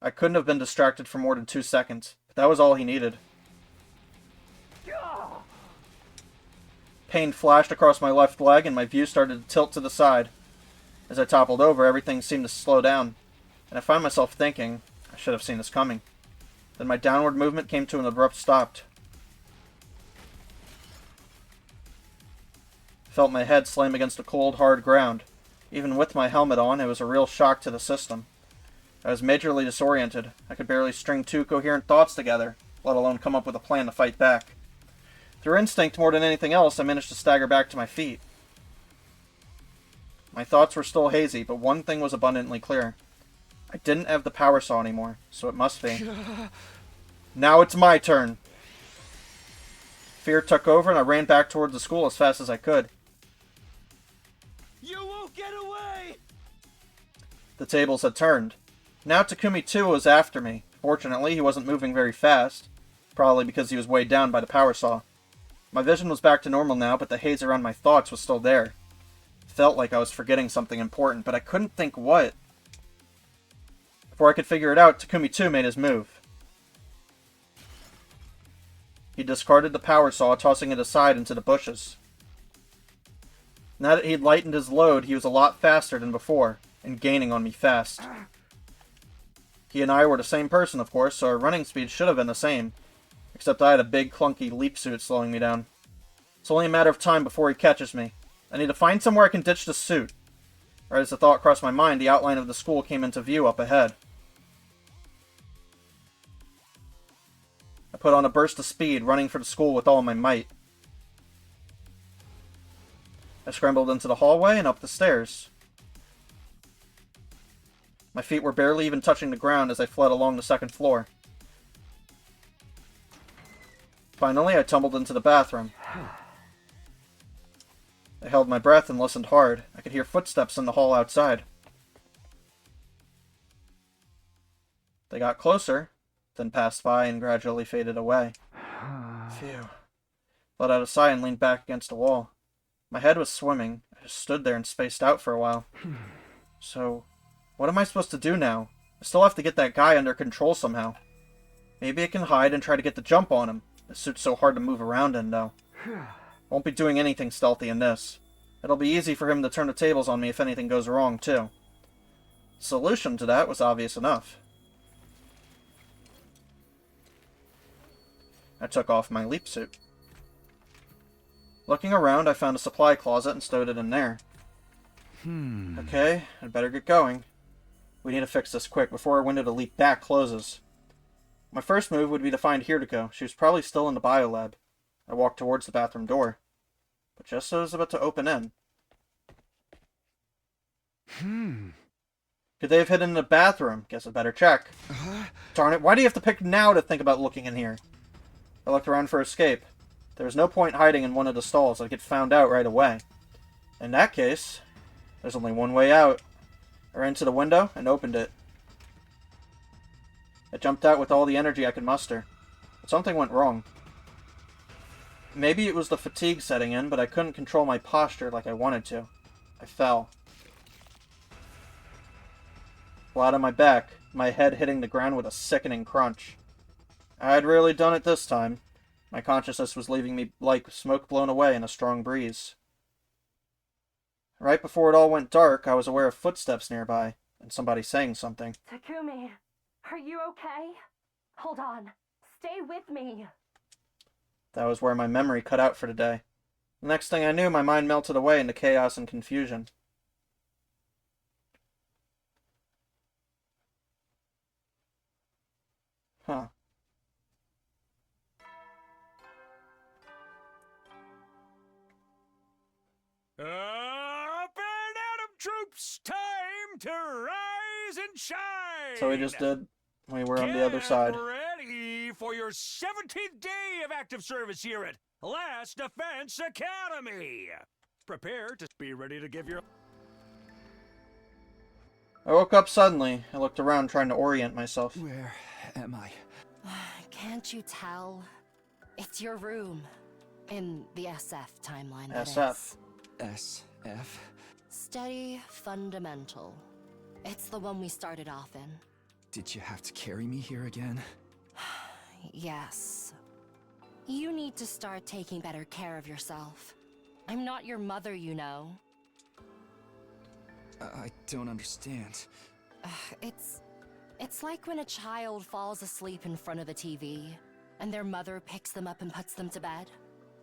I couldn't have been distracted for more than 2 seconds, but that was all he needed. Pain flashed across my left leg and my view started to tilt to the side. As I toppled over, everything seemed to slow down, and I found myself thinking, I should have seen this coming. Then my downward movement came to an abrupt stop. I felt my head slam against the cold, hard ground. Even with my helmet on, it was a real shock to the system. I was majorly disoriented. I could barely string 2 coherent thoughts together, let alone come up with a plan to fight back. Through instinct more than anything else, I managed to stagger back to my feet. My thoughts were still hazy, but one thing was abundantly clear. I didn't have the power saw anymore, so it must be. Now it's my turn! Fear took over and I ran back towards the school as fast as I could. You won't get away! The tables had turned. Now Takumi 2 was after me. Fortunately, he wasn't moving very fast, probably because he was weighed down by the power saw. My vision was back to normal now, but the haze around my thoughts was still there. It felt like I was forgetting something important, but I couldn't think what. Before I could figure it out, Takumi 2 made his move. He discarded the power saw, tossing it aside into the bushes. Now that he'd lightened his load, he was a lot faster than before, and gaining on me fast. He and I were the same person, of course, so our running speed should have been the same. Except I had a big, clunky leap suit slowing me down. It's only a matter of time before he catches me. I need to find somewhere I can ditch the suit. Right as the thought crossed my mind, the outline of the school came into view up ahead. I put on a burst of speed, running for the school with all my might. I scrambled into the hallway and up the stairs. My feet were barely even touching the ground as I fled along the second floor. Finally, I tumbled into the bathroom. I held my breath and listened hard. I could hear footsteps in the hall outside. They got closer, then passed by and gradually faded away. Phew. Let out a sigh and leaned back against the wall. My head was swimming. I just stood there and spaced out for a while. So, what am I supposed to do now? I still have to get that guy under control somehow. Maybe I can hide and try to get the jump on him. The suit's so hard to move around in, though. Won't be doing anything stealthy in this. It'll be easy for him to turn the tables on me if anything goes wrong, too. The solution to that was obvious enough. I took off my leap suit. Looking around, I found a supply closet and stowed it in there. Okay, I'd better get going. We need to fix this quick before our window to leap back closes. My first move would be to find Hiriko. She was probably still in the biolab. I walked towards the bathroom door. But just as I was about to open in... Could they have hidden in the bathroom? Guess I better check. Darn it, why do you have to pick now to think about looking in here? I looked around for escape. There was no point hiding in one of the stalls. I'd get found out right away. In that case, there's only one way out. I ran to the window and opened it. I jumped out with all the energy I could muster. But something went wrong. Maybe it was the fatigue setting in, but I couldn't control my posture like I wanted to. I fell. Flat on my back, my head hitting the ground with a sickening crunch. I'd really done it this time. My consciousness was leaving me like smoke blown away in a strong breeze. Right before it all went dark, I was aware of footsteps nearby, and somebody saying something. Takumi, are you okay? Hold on. stay with me. That was where my memory cut out for today. The next thing I knew, my mind melted away into chaos and confusion. Huh. Up and Atom troops, time to rise and shine! So we just did. We were on the other side. Get ready for your 17th day of active service here at Last Defense Academy. Prepare to be ready to give your... I woke up suddenly. I looked around trying to orient myself. Where am I? Can't you tell? It's your room. In the SF timeline, SF? SF? Steady Fundamental. It's the one we started off in. Did you have to carry me here again? Yes. You need to start taking better care of yourself. I'm not your mother, you know. I don't understand. It's like when a child falls asleep in front of the TV, and their mother picks them up and puts them to bed.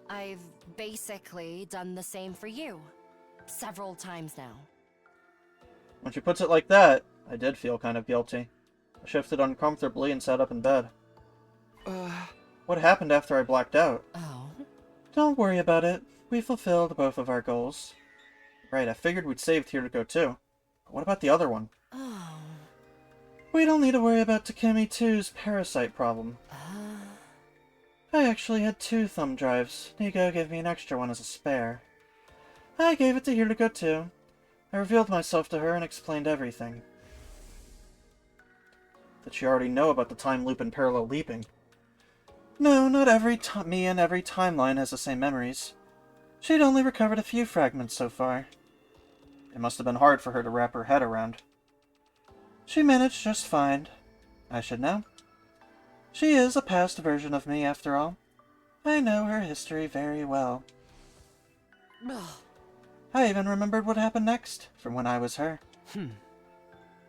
I've basically done the same for you. Several times now. When she puts it like that, I did feel kind of guilty. I shifted uncomfortably and sat up in bed. What happened after I blacked out? Oh? Don't worry about it. We fulfilled both of our goals. Right, I figured we'd saved Here to Go too. But what about the other one? Oh. We don't need to worry about Takumi 2's parasite problem. I actually had 2 thumb drives. Nico gave me an extra one as a spare. I gave it to Here to Go too. I revealed myself to her and explained everything. Did she already know about the time loop and parallel leaping? No, not me and every timeline has the same memories. She'd only recovered a few fragments so far. It must have been hard for her to wrap her head around. She managed just fine. I should know. She is a past version of me, after all. I know her history very well. I even remembered what happened next, from when I was her.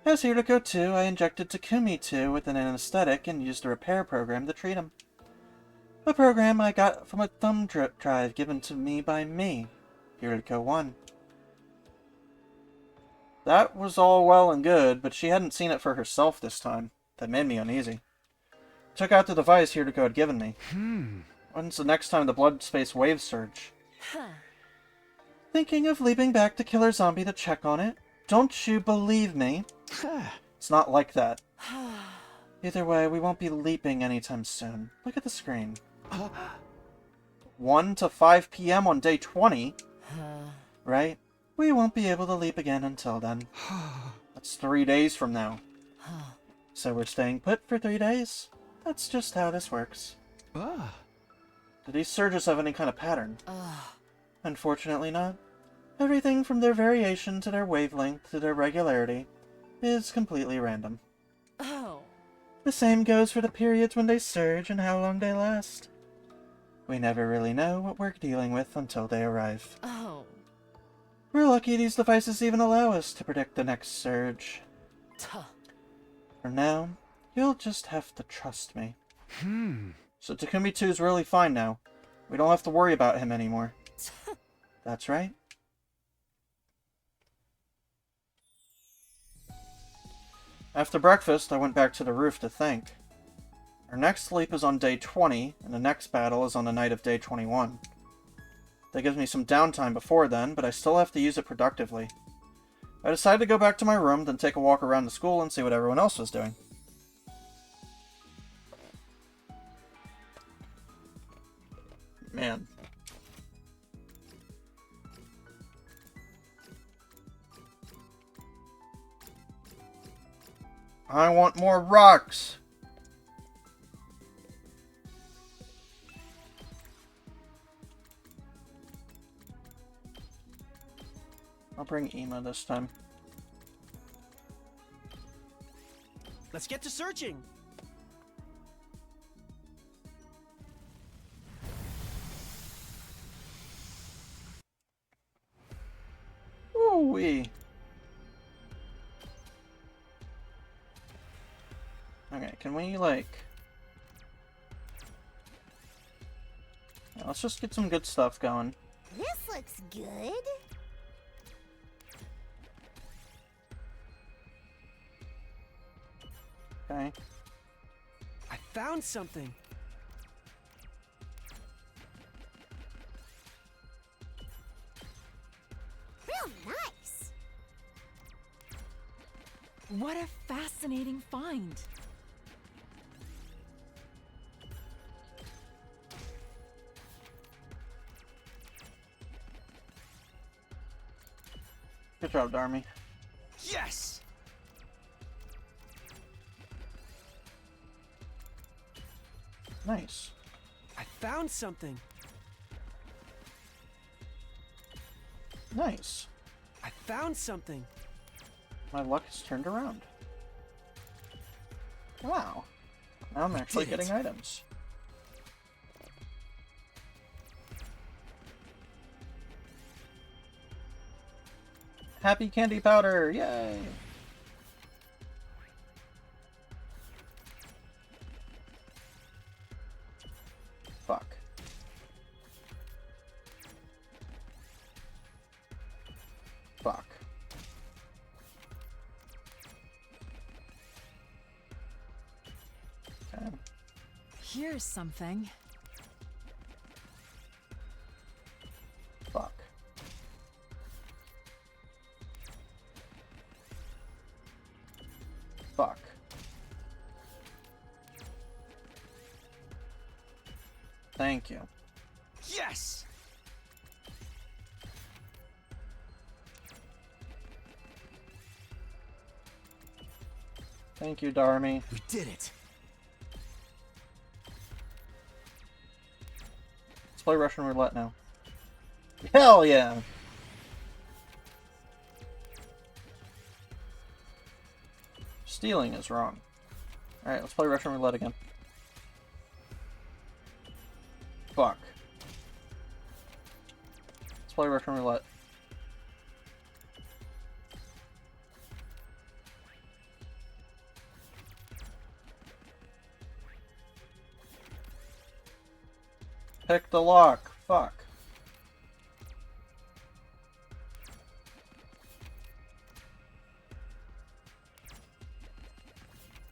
As Here to Go 2, I injected Takumi 2 with an anesthetic and used a repair program to treat him. A program I got from a thumb drive given to me by me, Here to Go 1. That was all well and good, but she hadn't seen it for herself this time. That made me uneasy. Took out the device Here to Go had given me. When's the next time the blood space waves surge? Thinking of leaping back to Killer Zombie to check on it? Don't you believe me? It's not like that. Either way, we won't be leaping anytime soon. Look at the screen. 1 to 5 p.m. on day 20? Right? We won't be able to leap again until then. That's 3 days from now. So we're staying put for 3 days? That's just how this works. Do these surges have any kind of pattern? Unfortunately not. Everything from their variation to their wavelength to their regularity is completely random. The same goes for the periods when they surge and how long they last. We never really know what we're dealing with until they arrive. We're lucky these devices even allow us to predict the next surge. For now, you'll just have to trust me. So Takumi 2 is really fine now. We don't have to worry about him anymore. That's right. After breakfast, I went back to the roof to think. Our next sleep is on day 20, and the next battle is on the night of day 21. That gives me some downtime before then, but I still have to use it productively. I decided to go back to my room, then take a walk around the school and see what everyone else was doing. Man. I want more rocks! I'll bring Ema this time. Let's get to searching. Ooh-wee. Okay, can we, like... Let's just get some good stuff going. This looks good. Okay. I found something. Real nice. What a fascinating find. Good job, Darmy. Yes! Nice. I found something. Nice. I found something. My luck has turned around. Wow. Now I'm actually did it. getting items. Happy candy powder! Yay! Fuck. Fuck. Okay. Here's something. Fuck. Fuck. Thank you. Yes! Thank you, Darmy. We did it. Let's play Russian roulette now. Hell yeah! Stealing is wrong. Alright, let's play Russian roulette again. Fuck. Let's play Russian roulette. Pick the lock. Fuck.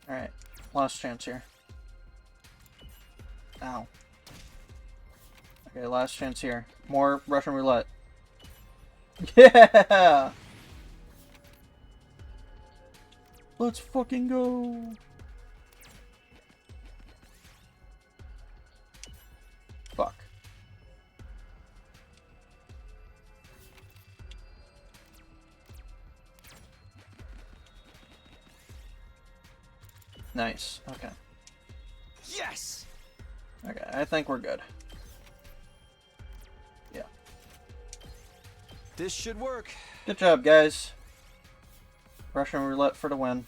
Alright. Last chance here. Ow. Okay, last chance here. More Russian roulette. Yeah! Let's fucking go! Fuck. Nice. Okay. Yes! Okay, I think we're good. Yeah. This should work. Good job, guys. Russian roulette for the win.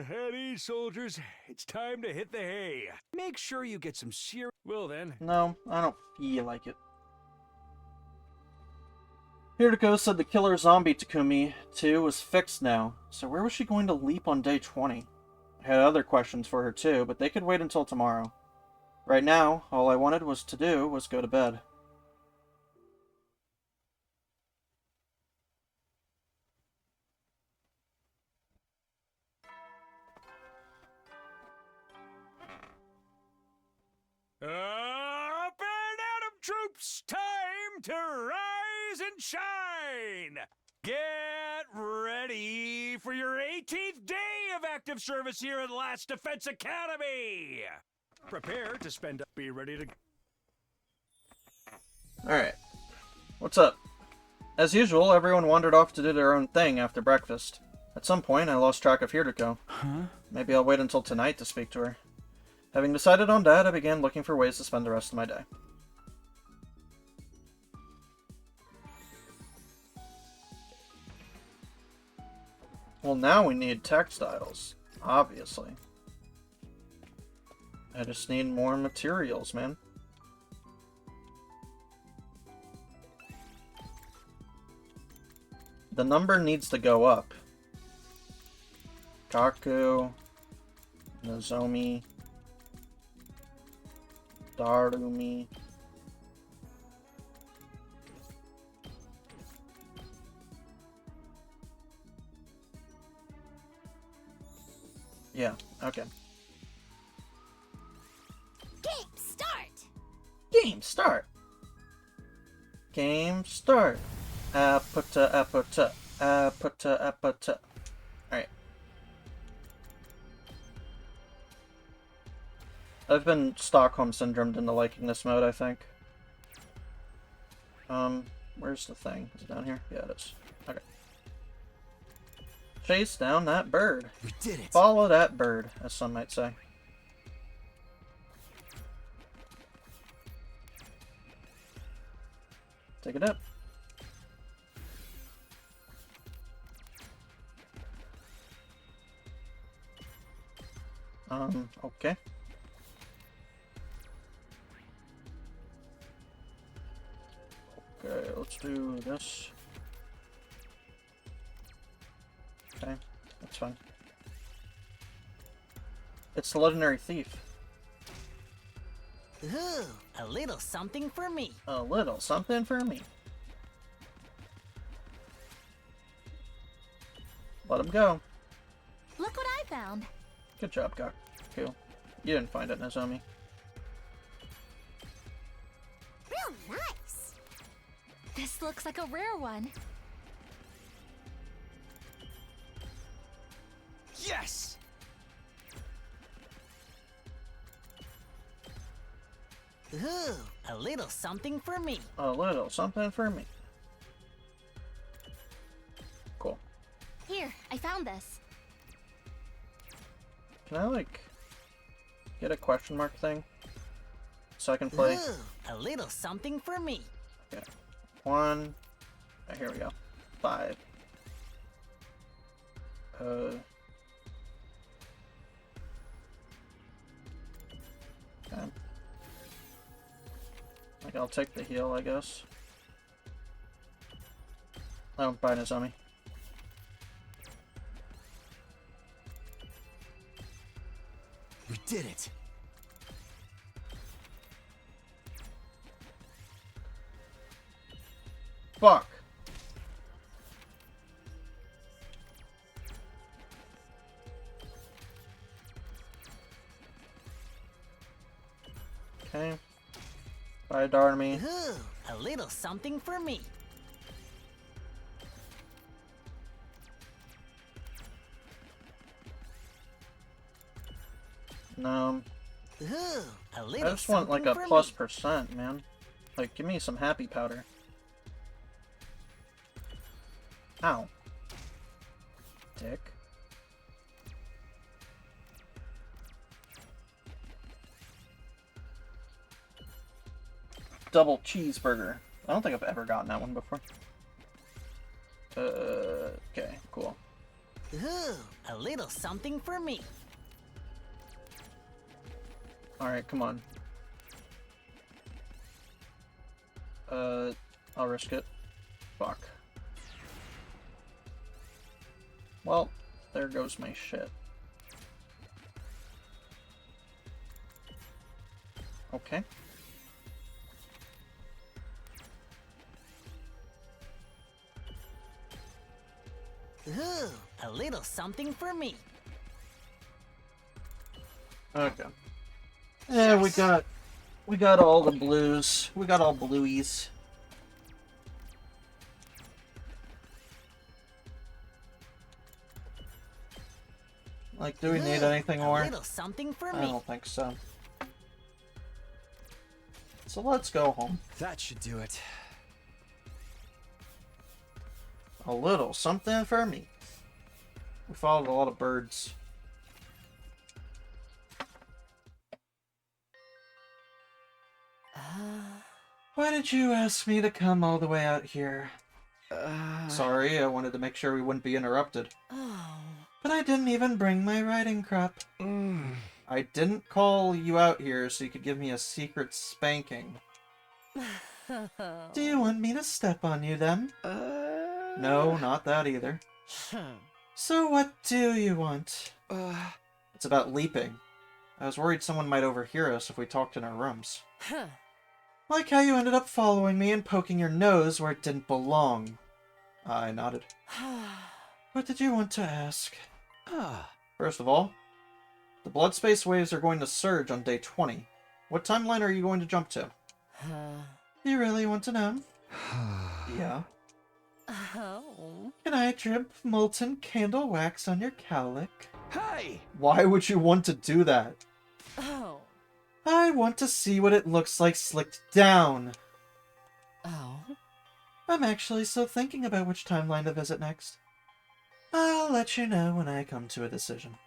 At ease, soldiers. It's time to hit the hay. Make sure you get some cereal. Well then. No, I don't feel like it. Hiriko said the killer zombie Takumi 2 was fixed now, so where was she going to leap on day 20? I had other questions for her too, but they could wait until tomorrow. Right now, all I wanted to do was go to bed. Up and Atom troops, time to rise and shine! Get ready for your 18th day of active service here at Last Defense Academy! Prepare to spend... Be ready to... Alright. What's up? As usual, everyone wandered off to do their own thing after breakfast. At some point, I lost track of Hiriko. Huh? Maybe I'll wait until tonight to speak to her. Having decided on that, I began looking for ways to spend the rest of my day. Well, now we need textiles, obviously. I just need more materials, man. The number needs to go up. Gaku, Nozomi, Darumi. Yeah, okay. Game start! Game start! Game start! Apata, apata, apata, apata. Alright. I've been Stockholm syndromed into liking this mode, I think. Where's the thing? Is it down here? Yeah, it is. Okay. Chase down that bird. We did it. Follow that bird, as some might say. Take it up. Okay. Okay, let's do this. Okay, that's fine. It's the legendary thief. Ooh, a little something for me. A little something for me. Let him go. Look what I found. Good job, Gok. Cool. You didn't find it, Nozomi. Real nice. This looks like a rare one. Yes! Ooh, a little something for me. A little something for me. Cool. Here, I found this. Can I, like, get a question mark thing? So I can play? Ooh, a little something for me. Okay. 1. Oh, here we go. 5. Okay. Like, I'll take the heal, I guess. Oh, bye, Nozomi. We did it. Fuck. Okay. Bye, Darmy. Ooh, a little something for me. No. Ooh, a little I just want like a something for plus me. %, man. Like, give me some happy powder. Ow. Dick. Double cheeseburger. I don't think I've ever gotten that one before. Okay, cool. Ooh, a little something for me. Alright, come on. I'll risk it. Fuck. Well, there goes my shit. Okay. Ooh, a little something for me. Okay. Yeah, we got all the blues. We got all blueies. Like, do we need anything more? A little something for I me. don't think so. So let's go home. That should do it. A little something for me. We followed a lot of birds. Why did you ask me to come all the way out here? Sorry, I wanted to make sure we wouldn't be interrupted. Oh. But I didn't even bring my riding crop. I didn't call you out here so you could give me a secret spanking. Do you want me to step on you then? No, not that either. So what do you want? It's about leaping. I was worried someone might overhear us if we talked in our rooms. Like how you ended up following me and poking your nose where it didn't belong. I nodded. What did you want to ask? First of all, the blood space waves are going to surge on day 20. What timeline are you going to jump to? You really want to know? Yeah. Oh. Can I drip molten candle wax on your cowlick? Hey! Why would you want to do that? Oh. I want to see what it looks like slicked down. Oh. I'm actually still thinking about which timeline to visit next. I'll let you know when I come to a decision.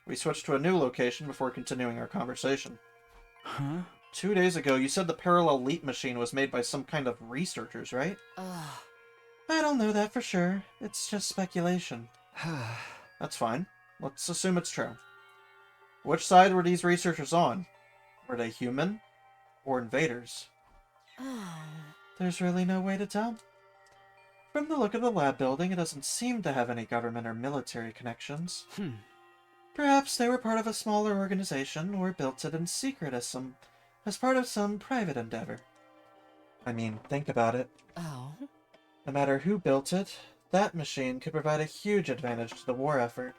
We switched to a new location before continuing our conversation. Huh? 2 days ago, you said the parallel leap machine was made by some kind of researchers, right? I don't know that for sure. It's just speculation. That's fine. Let's assume it's true. Which side were these researchers on? Were they human? Or invaders? There's really no way to tell. From the look of the lab building, it doesn't seem to have any government or military connections. Perhaps they were part of a smaller organization, or built it in secret as part of some private endeavor. I mean, think about it. Oh. No matter who built it, that machine could provide a huge advantage to the war effort.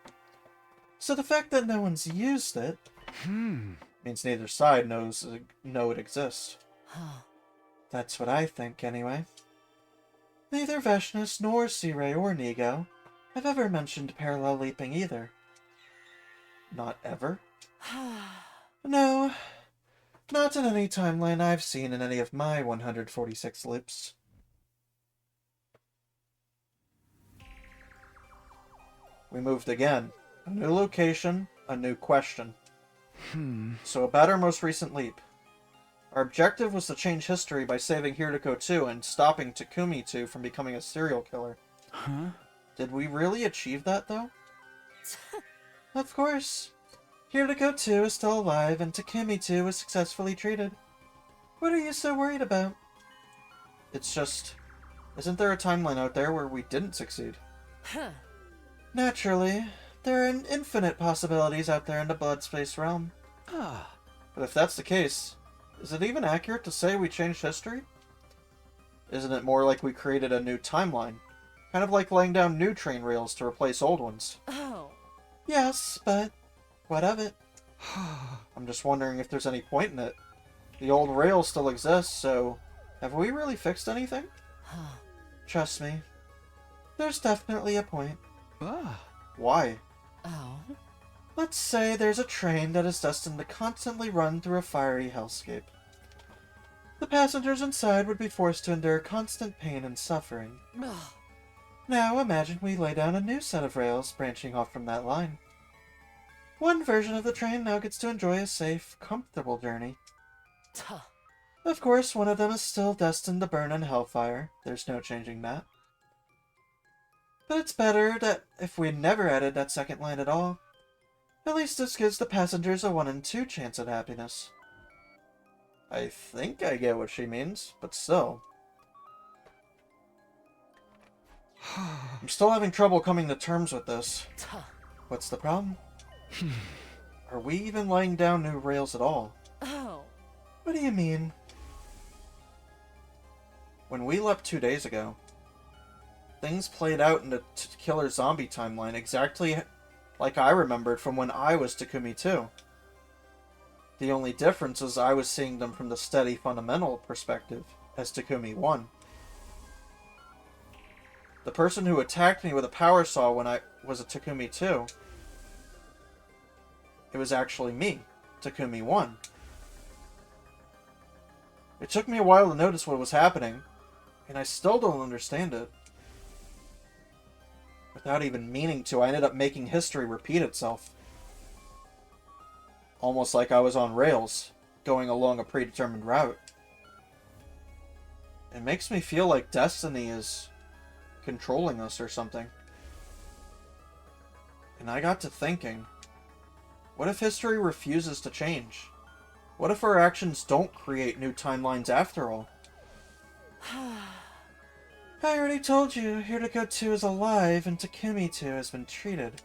So the fact that no one's used it means neither side know it exists. That's what I think, anyway. Neither Veshnus nor Sirei or Nigo have ever mentioned parallel leaping either. Not ever? No. Not in any timeline I've seen in any of my 146 loops. We moved again. A new location, a new question. So about our most recent leap. Our objective was to change history by saving Hiriko 2 and stopping Takumi 2 from becoming a serial killer. Did we really achieve that, though? Of course. Hiriko 2 is still alive, and Takumi 2 was successfully treated. What are you so worried about? It's just... Isn't there a timeline out there where we didn't succeed? Naturally. There are infinite possibilities out there in the blood space realm. But if that's the case, is it even accurate to say we changed history? Isn't it more like we created a new timeline? Kind of like laying down new train rails to replace old ones. Yes, but what of it? I'm just wondering if there's any point in it. The old rail still exists, so have we really fixed anything? Trust me, there's definitely a point. Why? Let's say there's a train that is destined to constantly run through a fiery hellscape. The passengers inside would be forced to endure constant pain and suffering. Now imagine we lay down a new set of rails branching off from that line. One version of the train now gets to enjoy a safe, comfortable journey. Of course, one of them is still destined to burn in hellfire. There's no changing that. But it's better that if we never added that second line at all. At least this gives the passengers a 1 in 2 chance at happiness. I think I get what she means, but still. I'm still having trouble coming to terms with this. What's the problem? Are we even laying down new rails at all? What do you mean? When we left 2 days ago, things played out in the killer zombie timeline exactly like I remembered from when I was Takumi 2. The only difference is I was seeing them from the steady fundamental perspective as Takumi 1. The person who attacked me with a power saw when I was a Takumi 2, it was actually me, Takumi 1. It took me a while to notice what was happening, and I still don't understand it. Without even meaning to, I ended up making history repeat itself. Almost like I was on rails, going along a predetermined route. It makes me feel like destiny is controlling us or something. And I got to thinking, what if history refuses to change? What if our actions don't create new timelines after all? I already told you, Hiriko 2 is alive and Takumi 2 has been treated.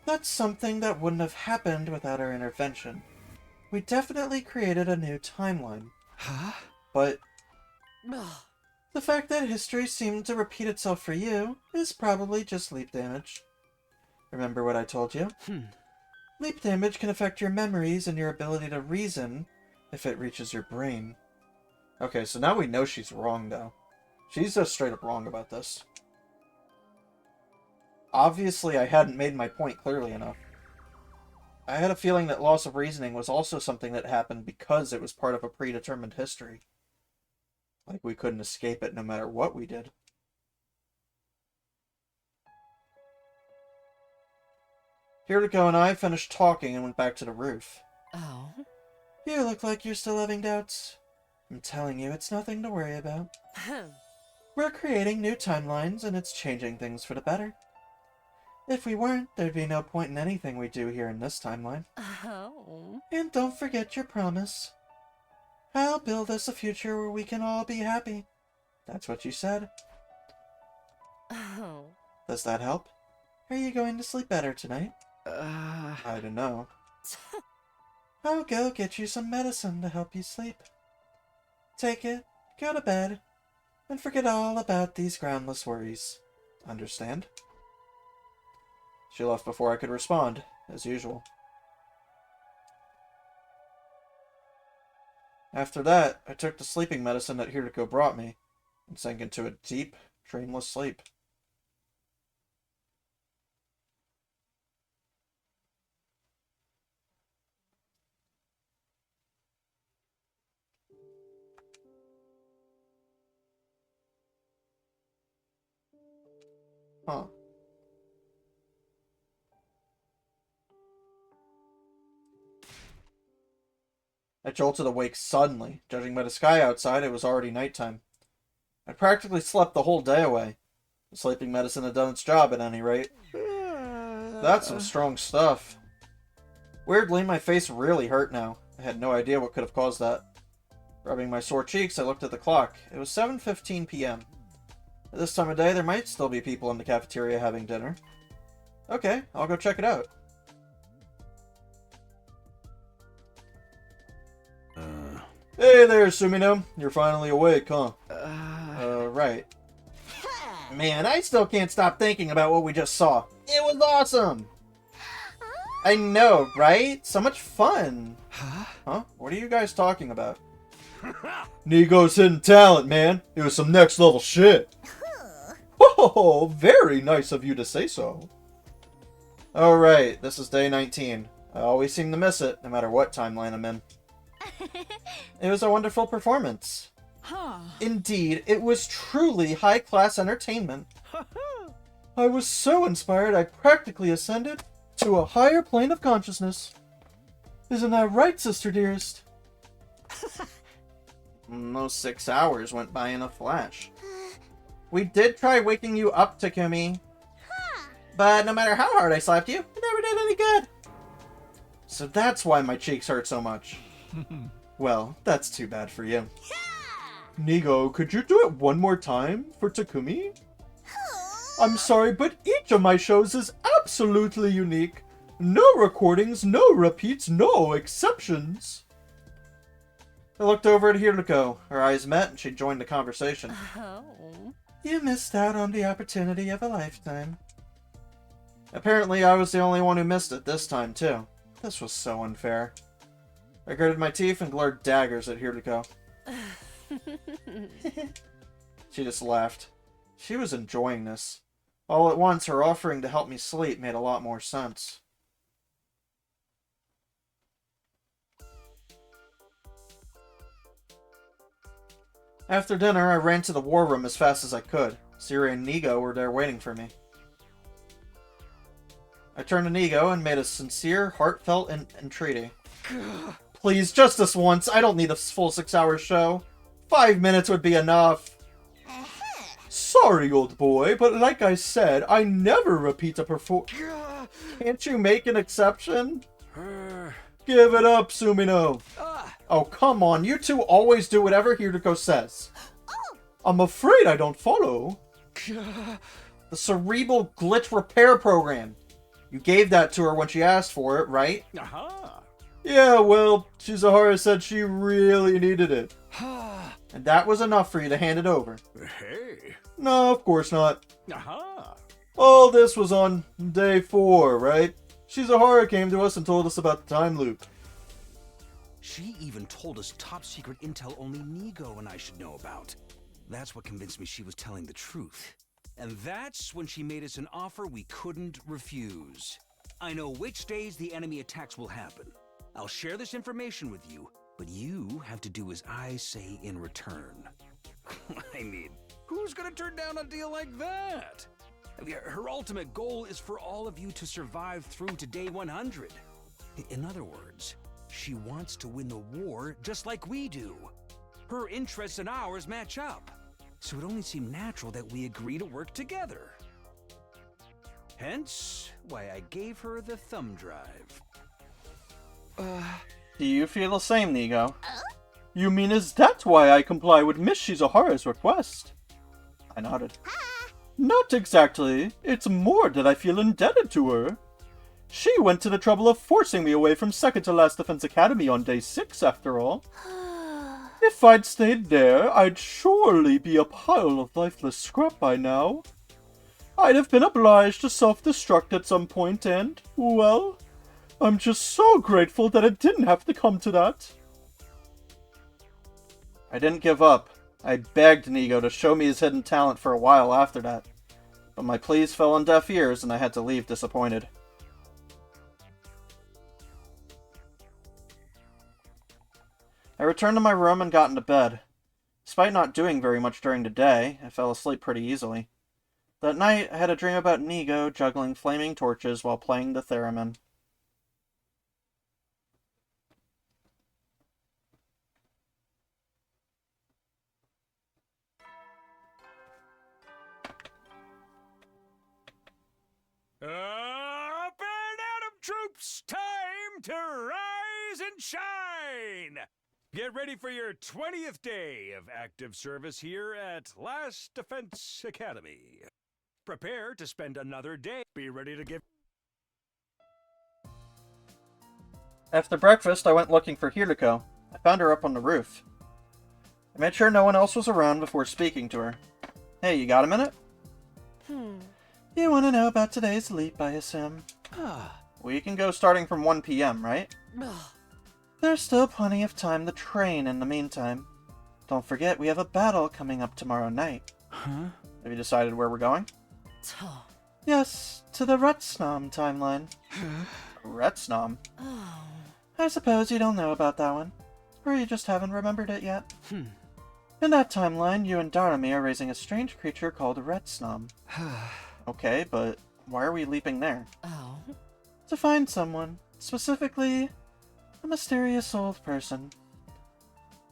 That's something that wouldn't have happened without our intervention. We definitely created a new timeline. Huh? But the fact that history seemed to repeat itself for you is probably just leap damage. Remember what I told you? Leap damage can affect your memories and your ability to reason if it reaches your brain. Okay, so now we know she's wrong, though. She's just straight up wrong about this. Obviously, I hadn't made my point clearly enough. I had a feeling that loss of reasoning was also something that happened because it was part of a predetermined history. Like we couldn't escape it no matter what we did. Hiriko and I finished talking and went back to the roof. Oh? You look like you're still having doubts. I'm telling you, it's nothing to worry about. We're creating new timelines, and it's changing things for the better. If we weren't, there'd be no point in anything we do here in this timeline. Oh. And don't forget your promise. I'll build us a future where we can all be happy. That's what you said. Oh. Does that help? Are you going to sleep better tonight? I don't know. I'll go get you some medicine to help you sleep. Take it, go to bed, and forget all about these groundless worries. Understand? She left before I could respond, as usual. After that, I took the sleeping medicine that Hiriko brought me, and sank into a deep, dreamless sleep. Huh. I jolted awake suddenly. Judging by the sky outside, it was already nighttime. I practically slept the whole day away. The sleeping medicine had done its job at any rate. That's some strong stuff. Weirdly, my face really hurt now. I had no idea what could have caused that. Rubbing my sore cheeks, I looked at the clock. It was 7:15 p.m. At this time of day, there might still be people in the cafeteria having dinner. Okay, I'll go check it out. Hey there, Sumino. You're finally awake, huh? Right. Man, I still can't stop thinking about what we just saw. It was awesome! I know, right? So much fun! Huh? What are you guys talking about? Nigo's hidden talent, man. It was some next level shit. Oh, very nice of you to say so. Alright, this is day 19. I always seem to miss it, no matter what timeline I'm in. It was a wonderful performance. Indeed, it was truly high-class entertainment. I was so inspired I practically ascended to a higher plane of consciousness. Isn't that right, sister dearest? Those 6 hours went by in a flash. We did try waking you up, Takumi. But no matter how hard I slapped you, it never did any good. So that's why my cheeks hurt so much. Well, that's too bad for you. Nigo, could you do it one more time for Takumi? I'm sorry, but each of my shows is absolutely unique. No recordings, no repeats, no exceptions. I looked over at Hiriko. Our eyes met and she joined the conversation. Oh. You missed out on the opportunity of a lifetime. Apparently, I was the only one who missed it this time, too. This was so unfair. I gritted my teeth and glared daggers at Hiriko. She just laughed. She was enjoying this. All at once, her offering to help me sleep made a lot more sense. After dinner, I ran to the war room as fast as I could. Siri and Nigo were there waiting for me. I turned to Nigo and made a sincere, heartfelt entreaty. Please, just this once. I don't need a full 6-hour show. 5 minutes would be enough. Sorry, old boy, but like I said, I never repeat a performance. Can't you make an exception? Give it up, Sumino. Oh, come on. You two always do whatever Hiriko says. I'm afraid I don't follow. The cerebral glitch repair program. You gave that to her when she asked for it, right? Aha! Yeah, well, Shizuhara said she really needed it. And that was enough for you to hand it over. Hey! No, of course not. Aha! All this was on day 4, right? Shizuhara came to us and told us about the time loop. She even told us top secret intel only Nigo and I should know about. That's what convinced me she was telling the truth. And that's when she made us an offer we couldn't refuse. I know which days the enemy attacks will happen. I'll share this information with you, but you have to do as I say in return. I mean, who's gonna turn down a deal like that? I mean, her ultimate goal is for all of you to survive through to day 100. In other words, she wants to win the war just like we do. Her interests and ours match up, so it only seemed natural that we agree to work together. Hence, why I gave her the thumb drive. Do you feel the same, Nigo? You mean is that why I comply with Miss Shizuhara's request? I nodded. Not exactly. It's more that I feel indebted to her. She went to the trouble of forcing me away from second to last Defense Academy on day 6, after all. If I'd stayed there, I'd surely be a pile of lifeless scrap by now. I'd have been obliged to self-destruct at some point and, well, I'm just so grateful that it didn't have to come to that. I didn't give up. I begged Nigo to show me his hidden talent for a while after that. But my pleas fell on deaf ears and I had to leave disappointed. I returned to my room and got into bed. Despite not doing very much during the day, I fell asleep pretty easily. That night, I had a dream about Nigo juggling flaming torches while playing the theremin. Up and at 'em, troops! Time to rise and shine! Get ready for your 20th day of active service here at Last Defense Academy. Prepare to spend another day. Be ready to give... After breakfast, I went looking for Hiriko. I found her up on the roof. I made sure no one else was around before speaking to her. Hey, you got a minute? You want to know about today's leap, I assume? We can go starting from 1 p.m., right? There's still plenty of time to train in the meantime. Don't forget, we have a battle coming up tomorrow night. Have you decided where we're going? Yes, to the Retsnom timeline. Retsnom? I suppose you don't know about that one. Or you just haven't remembered it yet. In that timeline, you and Darami are raising a strange creature called Retsnom. Okay, but why are we leaping there? To find someone. Specifically, a mysterious old person.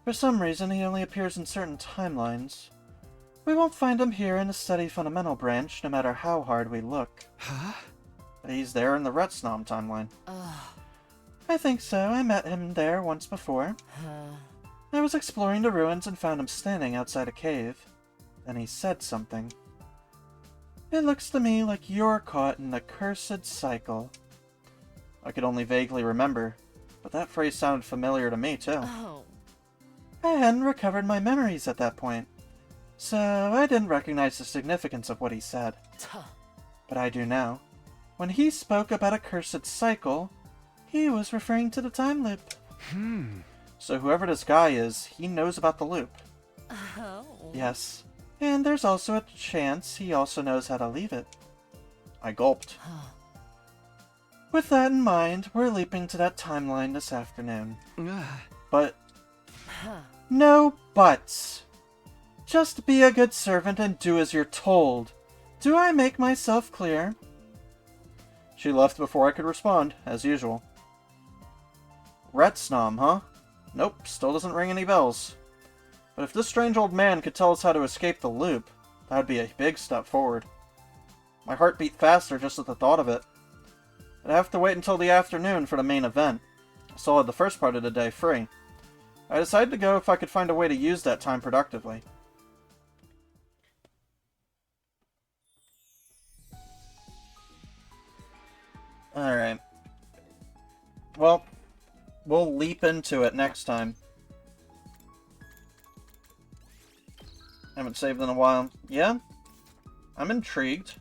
For some reason, he only appears in certain timelines. We won't find him here in the Study Fundamental branch, no matter how hard we look. But he's there in the Retsnom timeline. I think so. I met him there once before. I was exploring the ruins and found him standing outside a cave. Then he said something. It looks to me like you're caught in the cursed cycle. I could only vaguely remember, but that phrase sounded familiar to me, too. I hadn't recovered my memories at that point, so I didn't recognize the significance of what he said. But I do now. When he spoke about a cursed cycle, he was referring to the time loop. So whoever this guy is, he knows about the loop. Yes. And there's also a chance he also knows how to leave it. I gulped. With that in mind, we're leaping to that timeline this afternoon. But... no buts. Just be a good servant and do as you're told. Do I make myself clear? She left before I could respond, as usual. Retsnom, huh? Nope, still doesn't ring any bells. But if this strange old man could tell us how to escape the loop, that would be a big step forward. My heart beat faster just at the thought of it. I'd have to wait until the afternoon for the main event. I still had the first part of the day free. I decided to go if I could find a way to use that time productively. Alright. Well, we'll leap into it next time. Haven't saved in a while. Yeah, I'm intrigued.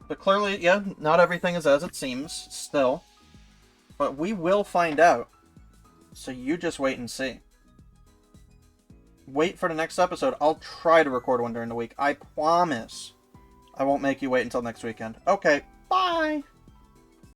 But clearly, yeah, not everything is as it seems, still. But we will find out. So you just wait and see. Wait for the next episode. I'll try to record one during the week. I promise. I won't make you wait until next weekend. Okay, bye!